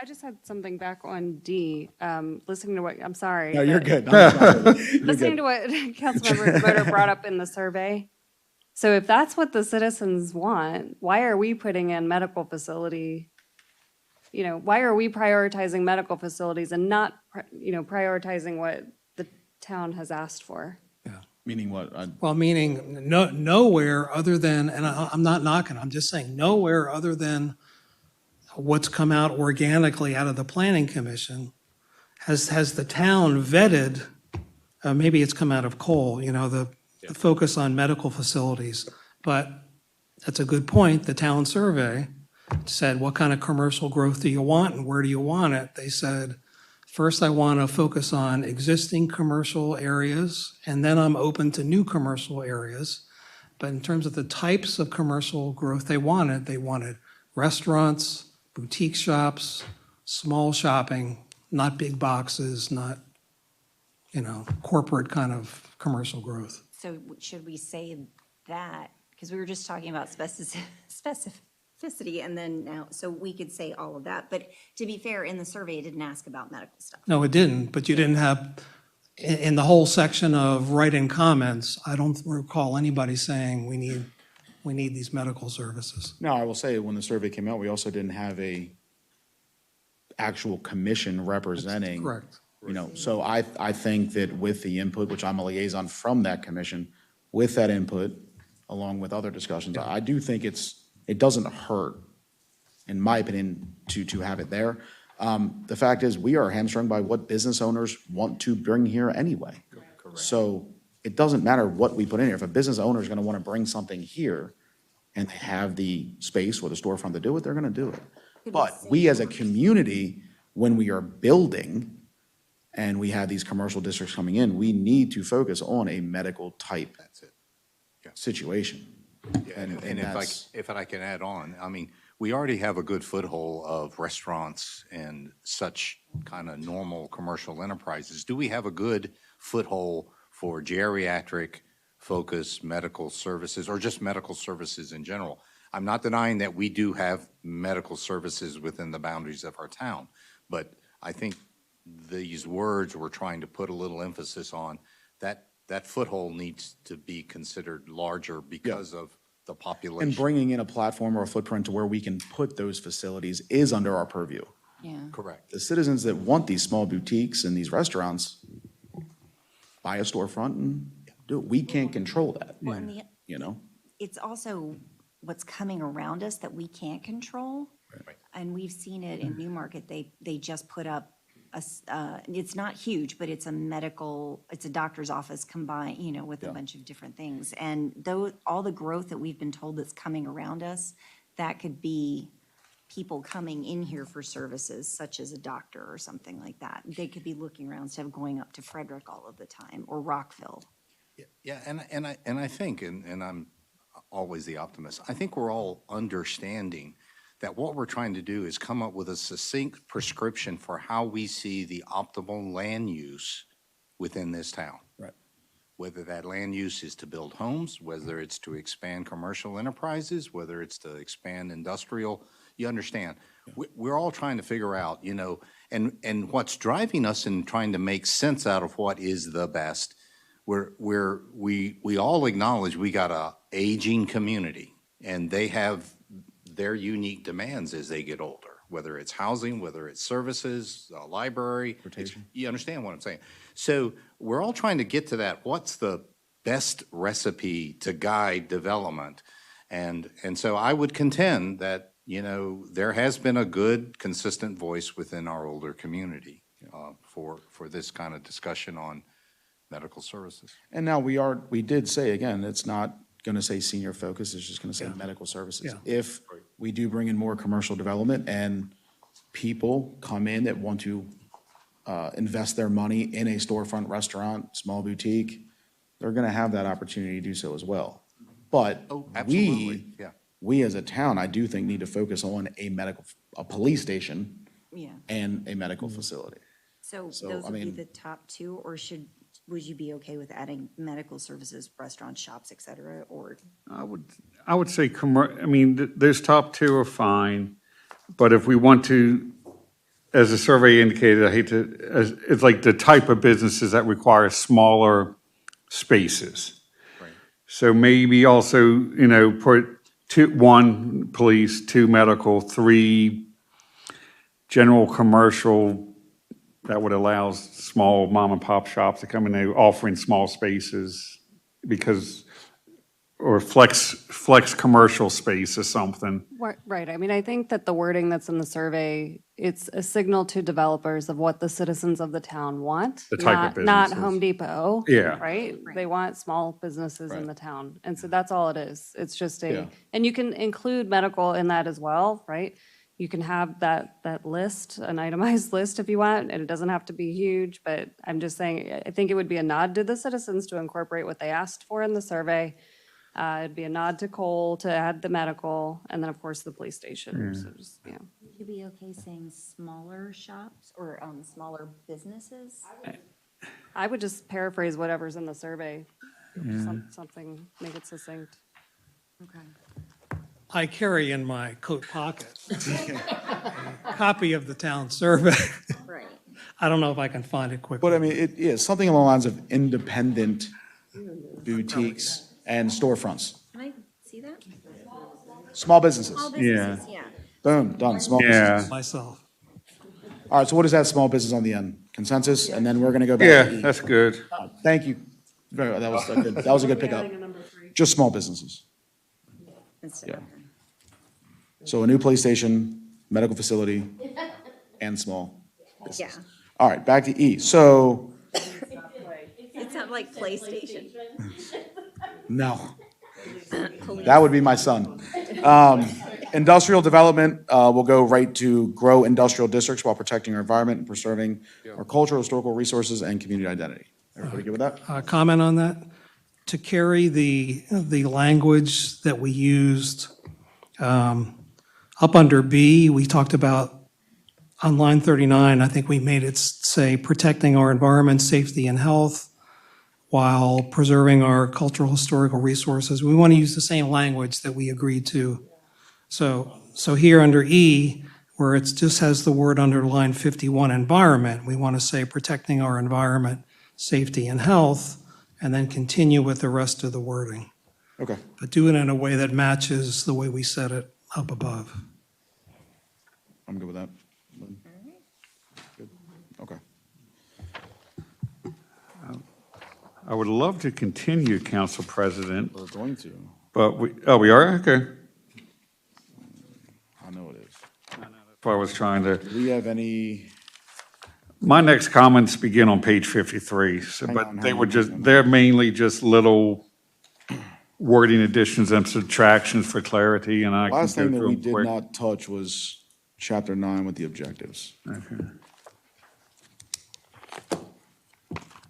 I just had something back on D, listening to what, I'm sorry. No, you're but good. I'm sorry. Listening to what Councilmember Demoter brought up in the survey. So if that's what the citizens want, why are we putting in medical facility? Why are we prioritizing medical facilities and not, prioritizing what the town has asked for? Meaning what? Well, meaning nowhere other than, and I'm not knocking, I'm just saying nowhere other than what's come out organically out of the planning commission has the town vetted, maybe it's come out of Cole, the focus on medical facilities. But that's a good point. The town survey said, what kind of commercial growth do you want and where do you want it? They said, first, I want to focus on existing commercial areas, and then I'm open to new commercial areas. But in terms of the types of commercial growth they wanted restaurants, boutique shops, small shopping, not big boxes, not, corporate kind of commercial growth. So should we say that? Because we were just talking about specificity, and then now, so we could say all of that. But to be fair, in the survey, it didn't ask about medical stuff. No, it didn't, but you didn't have, in the whole section of write-in comments, I don't recall anybody saying we need these medical services. No, I will say, when the survey came out, we also didn't have a actual commission representing. Correct. So I think that with the input, which I'm a liaison from that commission, with that input, along with other discussions. I do think it doesn't hurt, in my opinion, to have it there. The fact is, we are hamstrung by what business owners want to bring here anyway. So it doesn't matter what we put in here. If a business owner is going to want to bring something here and they have the space or the storefront to do it, they're going to do it. But we as a community, when we are building and we have these commercial districts coming in, we need to focus on a medical type situation. And if I can add on, I mean, we already have a good foothold of restaurants and such kind of normal commercial enterprises. Do we have a good foothold for geriatric-focused medical services, or just medical services in general? I'm not denying that we do have medical services within the boundaries of our town, but I think these words we're trying to put a little emphasis on, that foothold needs to be considered larger because of the population. And bringing in a platform or a footprint to where we can put those facilities is under our purview. Yeah. Correct. The citizens that want these small boutiques and these restaurants, buy a storefront and do it. We can't control that, Well, and the- you know? It's also what's coming around us that we can't control. Right. And we've seen it in Newmarket. They just put up it's not huge, but it's a doctor's office combined, with a bunch of different things. And all the growth that we've been told that's coming around us, that could be people coming in here for services such as a doctor or something like that. They could be looking around instead of going up to Frederick all of the time or Rockville. Yeah, and I think, and I'm always the optimist, I think we're all understanding that what we're trying to do is come up with a succinct prescription for how we see the optimal land use within this town. Right. Whether that land use is to build homes, whether it's to expand commercial enterprises, whether it's to expand industrial, you understand. We're all trying to figure out, and what's driving us in trying to make sense out of what is the best. We all acknowledge we got a aging community, and they have their unique demands as they get older, whether it's housing, whether it's services, a library. You understand what I'm saying? So we're all trying to get to that. What's the best recipe to guide development? And so I would contend that, there has been a good, consistent voice within our older community for this kind of discussion on medical services. And now we did say, again, it's not going to say senior focus, it's just going to say medical services. Yeah. If we do bring in more commercial development and people come in that want to invest their money in a storefront restaurant, small boutique, they're going to have that opportunity to do so as well. But absolutely, yeah. we as a town, I do think, need to focus on a police station Yeah. and a medical facility. So So, those I would be mean- the top two, or would you be okay with adding medical services, restaurants, shops, et cetera, or? I would say, those top two are fine, but if we want to, as the survey indicated, it's like the type of businesses that require smaller spaces. Right. So maybe also, put one police, two medical, three general commercial that would allow small mom and pop shops to come in there offering small spaces or flex commercial space or something. Right. I mean, I think that the wording that's in the survey, it's a signal to developers of what the citizens of the town want. The type of Not businesses. Home Depot. Yeah. Right? They want small businesses in the town. And so that's all it is. It's just Yeah. and you can include medical in that as well, right? You can have that list, an itemized list if you want, and it doesn't have to be huge, but I'm just saying, I think it would be a nod to the citizens to incorporate what they asked for in the survey. It'd be a nod to Cole to add the medical, and then, of course, the police station. So just, Would you be okay saying smaller shops or smaller businesses? I would just paraphrase whatever's in the survey. Something, make it succinct. Okay. I carry in my coat pocket a copy of the town survey. Right. I don't know if I can find it quickly. But I mean, it is something along the lines of independent boutiques and storefronts, Can I see that? small businesses. Small businesses, yeah. Boom, done, small Yeah. businesses. Myself. All right, so what is that small business on the end? Consensus, and then we're going to go back Yeah, to E. that's good. Thank you. That was a good pickup. Just small businesses. Instead of- So a new police station, medical facility, and small. Yeah. All right, back to E. So, It's not like PlayStation. no. That would be my son. Industrial development will go right to grow industrial districts while protecting our environment and preserving our cultural, historical resources, and community identity. Everybody good with that? Comment on that? To carry the language that we used up under B, we talked about on line 39, I think we made it say protecting our environment, safety, and health while preserving our cultural, historical resources. We want to use the same language that we agreed to. So here under E, where it just has the word under line 51, environment, we want to say protecting our environment, safety, and health, and then continue with the rest of the wording. Okay. But do it in a way that matches the way we said it up above. I'm good with that. Good. Okay. I would love to continue, Council President, We're going to. but we are? Okay. I know it is. That's why I was trying to, Do we have any, my next comments begin on page 53, so, Hang but on, they hang were on, just, hang on. they're mainly just little wording additions and subtractions for clarity, and I can last go thing that through we them did quick. not touch was chapter 9 with the objectives. Okay.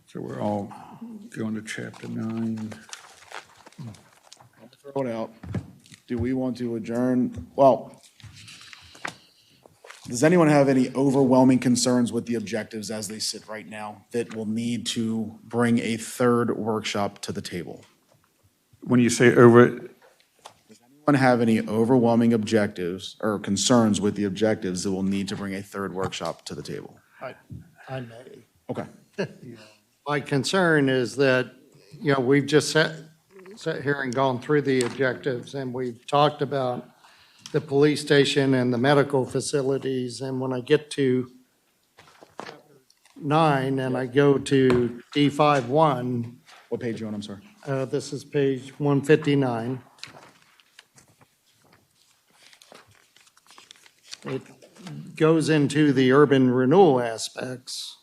So we're all going to chapter 9. Throw it out. Do we want to adjourn? Well, does anyone have any overwhelming concerns with the objectives as they sit right now that will need to bring a third workshop to the table? When you say over, Anyone have any overwhelming objectives or concerns with the objectives that will need to bring a third workshop to the table? I may. Okay. My concern is that, we've just sat here and gone through the objectives, and we've talked about the police station and the medical facilities, and when I get to 9 and I go to D51, What page you on? I'm sorry. this is page 159. It goes into the urban renewal aspects.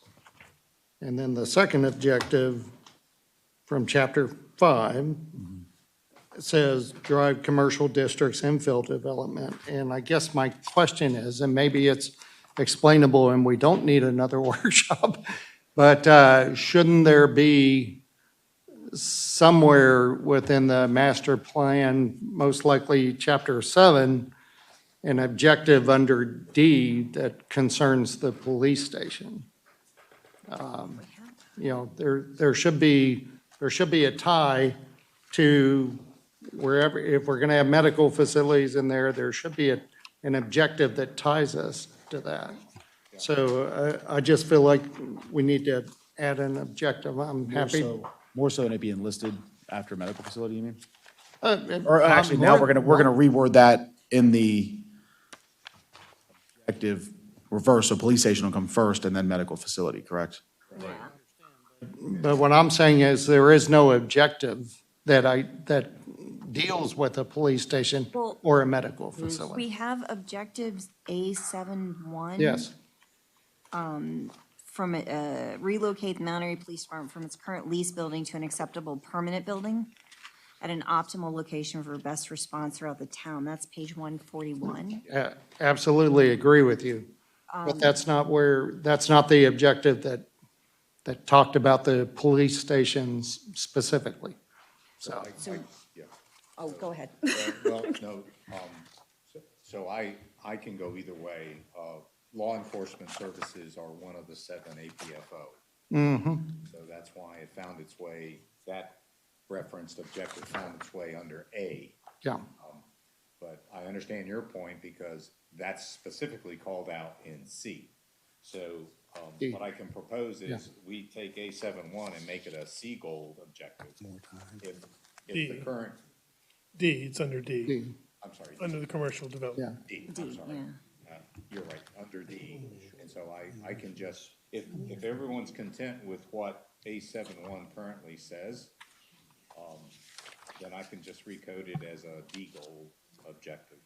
And then the second objective from chapter 5 says drive commercial districts infill development. And I guess my question is, and maybe it's explainable and we don't need another workshop, but shouldn't there be somewhere within the master plan, most likely chapter 7, an objective under D that concerns the police station? There should be a tie to wherever, if we're going to have medical facilities in there, there should be an objective that ties us to that. So I just feel like we need to add an objective. I'm happy. More so than it being listed after medical facility, you mean? And Or actually, now we're gonna reword that in the objective reverse, so police station will come first and then medical facility, correct? But what I'm saying is there is no objective that deals with a police station Well, or a medical We facility. have objectives A71. Yes. From relocate the Mount Airy Police Department from its current lease building to an acceptable permanent building at an optimal location for best response throughout the town. That's page 141. Absolutely agree with you. But that's not the objective that talked about the police stations specifically. So, Oh, go ahead. Well, no, so I can go either way. Law enforcement services are one of the 7 APFO. So that's why it found its way, that referenced objective found its way under A. yeah. But I understand your point because that's specifically called out in C. So what I can propose is we take A71 and make it a C gold objective. If the current, D, it's under D, I'm sorry, under the commercial development. D, I'm D, sorry. You're right, under D. And so I can just, if everyone's content with what A71 currently says, then I can just recode it as a D goal objective.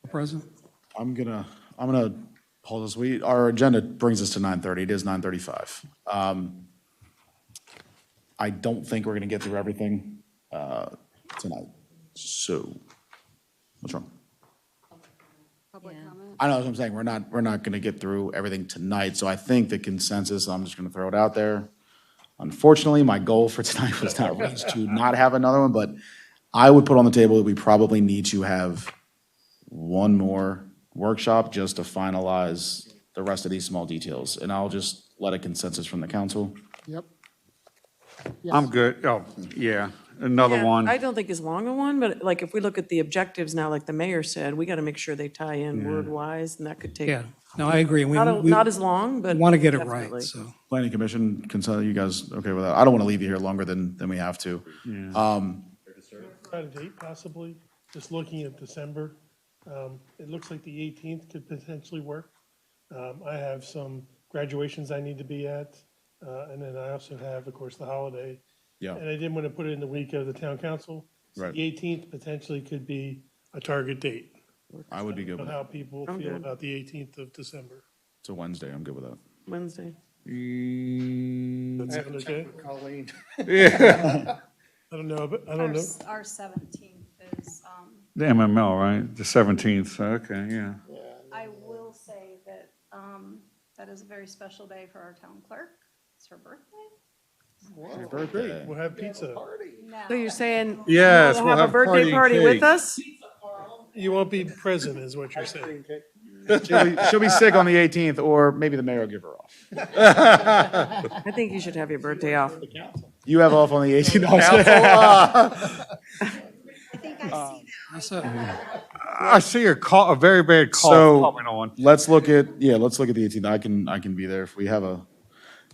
President? I'm gonna pause this. Our agenda brings us to 9:30. It is 9:35. I don't think we're gonna get through everything, tonight. So, what's wrong? Public comment? I know what I'm saying. We're not gonna get through everything tonight, so I think the consensus, I'm just gonna throw it out there. Unfortunately, my goal for tonight was to not have another one, but I would put on the table that we probably need to have one more workshop just to finalize the rest of these small details, and I'll just let a consensus from the council. Yep. I'm good. Oh, yeah, another Yeah, one. I don't think as long a one, but like if we look at the objectives now, like the mayor said, we got to make sure they tie in word-wise, and that could take, Yeah, no, I agree. We not as long, but. want to get it definitely. right, so. Planning Commission, consent, you guys okay with that? I don't want to leave you here longer than we have to. Try a date possibly, just looking at December. It looks like the 18th could potentially work. I have some graduations I need to be at, and then I also have, of course, the holiday. Yeah. And I didn't want to put it in the week of the town council. So Right. the 18th potentially could be a target date. I would be good On with how that. people I'm feel good. about the 18th of December. It's a Wednesday. I'm good with that. Wednesday. That sound okay? Colleen. I don't know, but I don't know. Our 17th is, The MML, right? The 17th, okay, yeah. I will say that that is a very special day for our town clerk. It's her birthday. Happy birthday. We'll have pizza. So you're saying? Yes, we'll we'll have a have party birthday and party with cake. us? You won't be present, is what you're saying. She'll be sick on the 18th, or maybe the mayor will give her off. I think you should have your birthday off. You have off on the 18th. I think I see that. I see a very bad cough So coming on. let's look at the 18th. I can be there if we have a,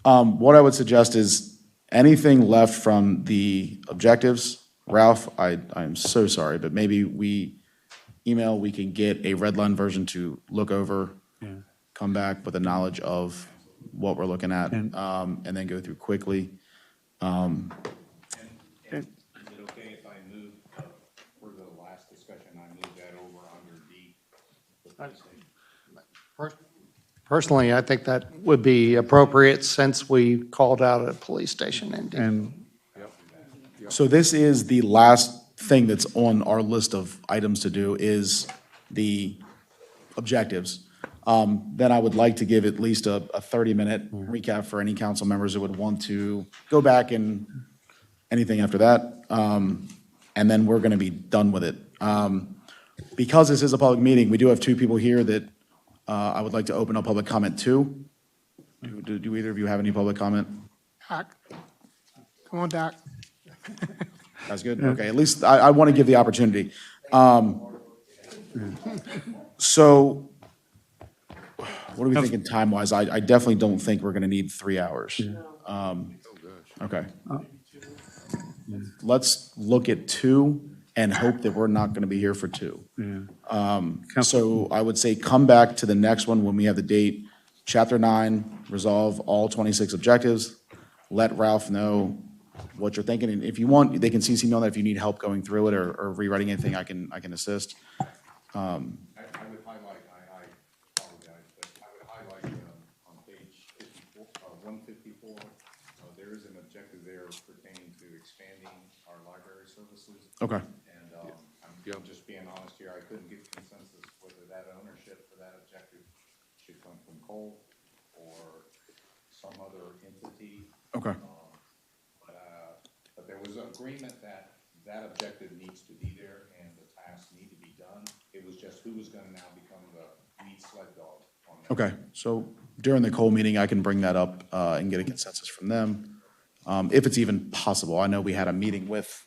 what I would suggest is anything left from the objectives. Ralph, I'm so sorry, but maybe we can get a red line version to look over, come back with the knowledge of what we're looking at, and then go through quickly. Is it okay if I move, for the last discussion, I move that over under D? Personally, I think that would be appropriate since we called out a police station in Dean. And So this is the last thing that's on our list of items to do is the objectives. Then I would like to give at least a 30-minute recap for any council members that would want to go back and anything after that. And then we're going to be done with it. Because this is a public meeting, we do have two people here that I would like to open up public comment to. Do either of you have any public comment? Doc. Come on, Doc. That's good. Okay, at least I want to give the opportunity. So what are we thinking time-wise? I definitely don't think we're going to need 3 hours. Okay. Let's look at 2 and hope that we're not going to be here for 2. So I would say come back to the next one when we have the date. Chapter 9, resolve all 26 objectives. Let Ralph know what you're thinking. And if you want, they can CC me on that if you need help going through it or rewriting anything, I can assist. I would highlight, I apologize, but I would highlight on page 154, there is an objective there pertaining to expanding our library services. Okay. And I'm just being honest here, I couldn't get consensus whether that ownership for that objective should come from Cole or some other entity. Okay. But there was an agreement that that objective needs to be there and the tasks need to be done. It was just who was gonna now become the lead sled dog on that. Okay, so during the Cole meeting, I can bring that up and get a consensus from them, if it's even possible. I know we had a meeting with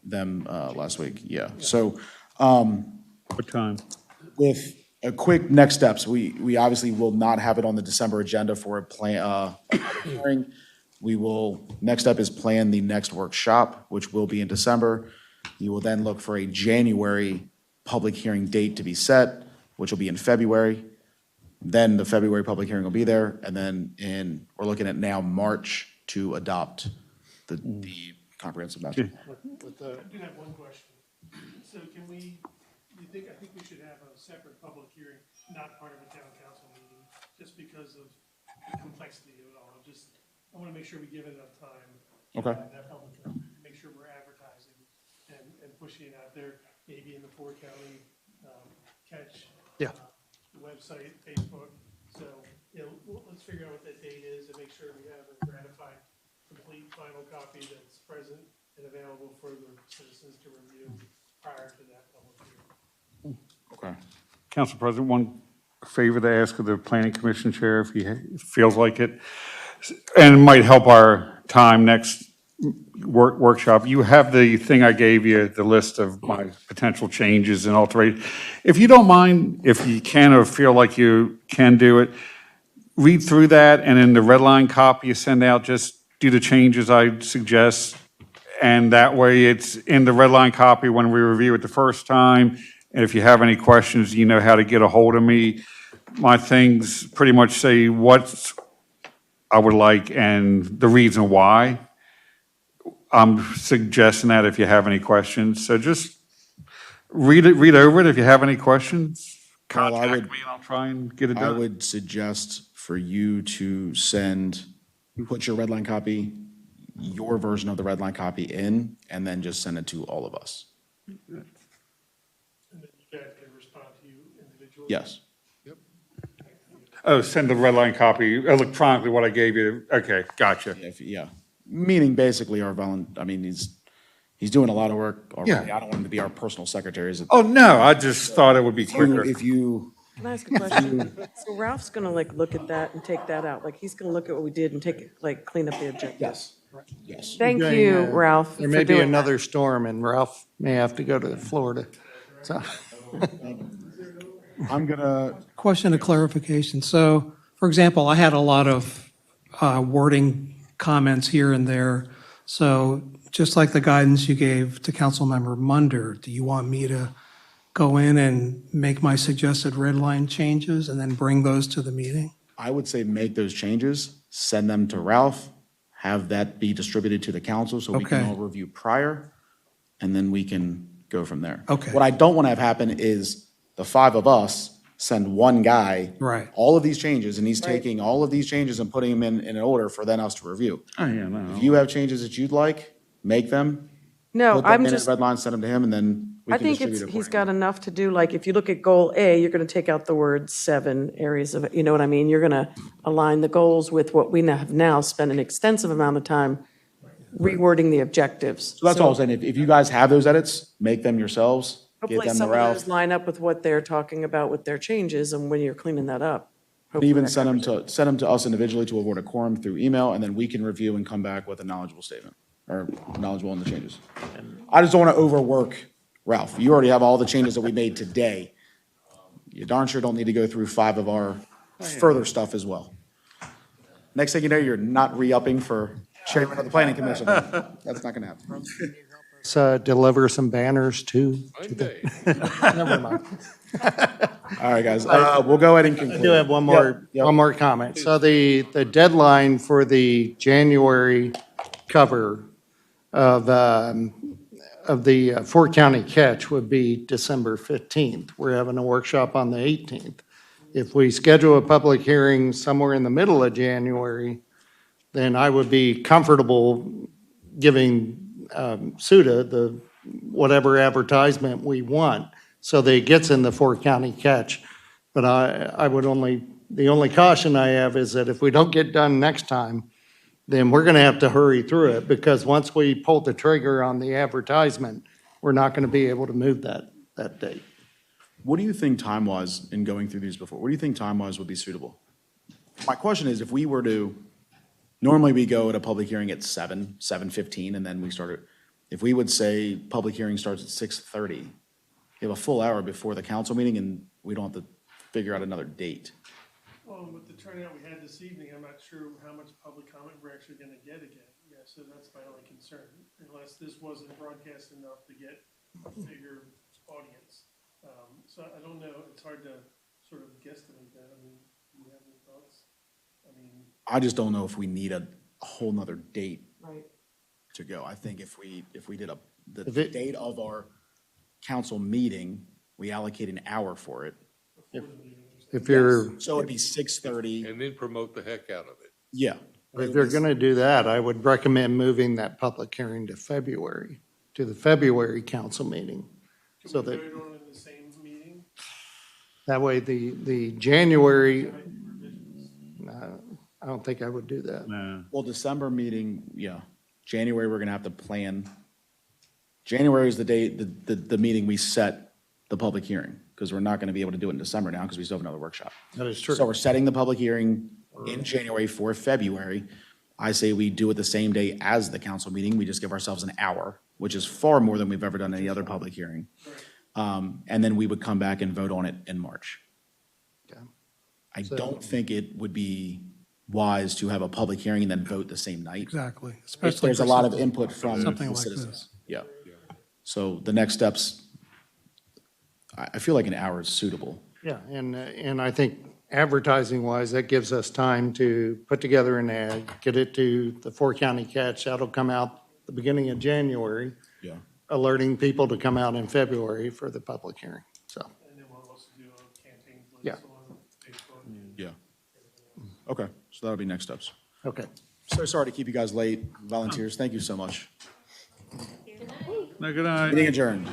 them last week, yeah. So what time? with a quick next steps, we obviously will not have it on the December agenda for a public hearing. We will, next step is plan the next workshop, which will be in December. You will then look for a January public hearing date to be set, which will be in February. Then the February public hearing will be there, and then we're looking at now March to adopt the comprehensive master plan. I do have one question. So can we, I think we should have a separate public hearing, not part of a town council meeting, just because of the complexity of it all. I want to make sure we give it enough time. Okay. That public hearing, make sure we're advertising and pushing it out there, maybe in the four-county catch. Yeah. The website, Facebook. So, let's figure out what that date is and make sure we have a ratified, complete final copy that's present and available for the citizens to review prior to that public hearing. Okay. Council President, one favor to ask of the Planning Commission Chair if he feels like it, and it might help our time next workshop. You have the thing I gave you, the list of my potential changes and alterations. If you don't mind, if you can or feel like you can do it, read through that, and in the red line copy you send out, just do the changes I suggest, and that way it's in the red line copy when we review it the first time. And if you have any questions, you know how to get a hold of me. My things pretty much say what I would like and the reason why. I'm suggesting that if you have any questions. So just read over it. If you have any questions, Carl, contact me and I'll try and get it done. I would suggest for you to put your red line copy, your version of the red line copy in, and then just send it to all of us. And then you guys can respond to you individually. Yes. Oh, send the red line copy electronically, what I gave you. Okay, gotcha. Yeah. Meaning basically he's doing a lot of work already. Yeah. I don't want him to be our personal secretary. Oh, no, I just thought it would be quicker. If you, Can I ask a question? So Ralph's gonna look at that and take that out, he's gonna look at what we did and clean up the objectives. yes, yes. Thank Doing, you, Ralph, There for may be doing that. another storm, and Ralph may have to go to Florida. So, I'm gonna, Question of clarification. So, for example, I had a lot of wording comments here and there. So just like the guidance you gave to Councilmember Munder, do you want me to go in and make my suggested red line changes and then bring those to the meeting? I would say make those changes, send them to Ralph, have that be distributed to the council so we can Okay. all review prior, and then we can go from there. Okay. What I don't want to have happen is the five of us send one guy Right. all of these changes, and he's taking all of these changes and putting them in an order for then us to review. Oh, yeah, no. If you have changes that you'd like, make them, No, put them I'm in a just, red line, send them to him, and then we I can think distribute it he's accordingly. got enough to do, if you look at goal A, you're gonna take out the word 7 areas of, you know what I mean? You're gonna align the goals with what we have now spent an extensive amount of time rewording the objectives. So that's all I'm saying. If you guys have those edits, make them yourselves, get Hopefully them to some of Ralph. those line up with what they're talking about with their changes and when you're cleaning that up. Hopefully Even that send them covers it. send them to us individually to avoid a quorum through email, and then we can review and come back with a knowledgeable statement, or knowledgeable on the changes. I just don't want to overwork Ralph. You already have all the changes that we made today. You darn sure don't need to go through 5 of our further stuff as well. Next thing you know, you're not re-upping for chairman of the planning commission. That's not going to happen. so deliver some banners too. Monday. Never mind. All right, guys, we'll go ahead and I conclude. do have one more comment. So the deadline for the January cover of the four-county catch would be December 15th. We're having a workshop on the 18th. If we schedule a public hearing somewhere in the middle of January, then I would be comfortable giving SUDA the whatever advertisement we want so that it gets in the four-county catch. But the only caution I have is that if we don't get done next time, then we're going to have to hurry through it, because once we pull the trigger on the advertisement, we're not going to be able to move that date. What do you think time-wise, in going through these before, what do you think time-wise would be suitable? My question is, if we were to, normally we go at a public hearing at 7:15, and then we start it. If we would say public hearing starts at 6:30, you have a full hour before the council meeting, and we don't have to figure out another date. Well, with the turnout we had this evening, I'm not sure how much public comment we're actually gonna get again. Yeah, so that's my only concern, unless this wasn't broadcast enough to get a bigger audience. So I don't know, it's hard to sort of guesstimate that. I mean, do you have any thoughts? I mean, I just don't know if we need a whole nother date Right. to go. I think if we did the If it- date of our council meeting, we allocate an hour for it. If you're, So it'd be 6:30, And then promote the heck out of it. yeah. if you're going to do that, I would recommend moving that public hearing to February, to the February council meeting. So that, Vote on it in the same meeting? that way the January, I don't think I would do that. No. Well, December meeting, yeah. January, we're gonna have to plan. January is the day, the meeting we set the public hearing, because we're not gonna be able to do it in December now, because we still have another workshop. That is true. So we're setting the public hearing in January for February. I say we do it the same day as the council meeting. We just give ourselves an hour, which is far more than we've ever done any other public hearing. And then we would come back and vote on it in March. Okay. I don't think it would be wise to have a public hearing and then vote the same night. Exactly. If Especially there's a for lot of input from something the like citizens. this. Yeah. So the next steps, I feel like an hour is suitable. Yeah, and I think advertising wise, that gives us time to put together an ad, get it to the four-county catch. That'll come out the beginning of January, Yeah. alerting people to come out in February for the public hearing, so. And then we'll also do a campaign Yeah. blitz on Facebook. Yeah. Okay, so that'll be next steps. Okay. So sorry to keep you guys late. Volunteers, thank you so much. No, good night. Meeting adjourned.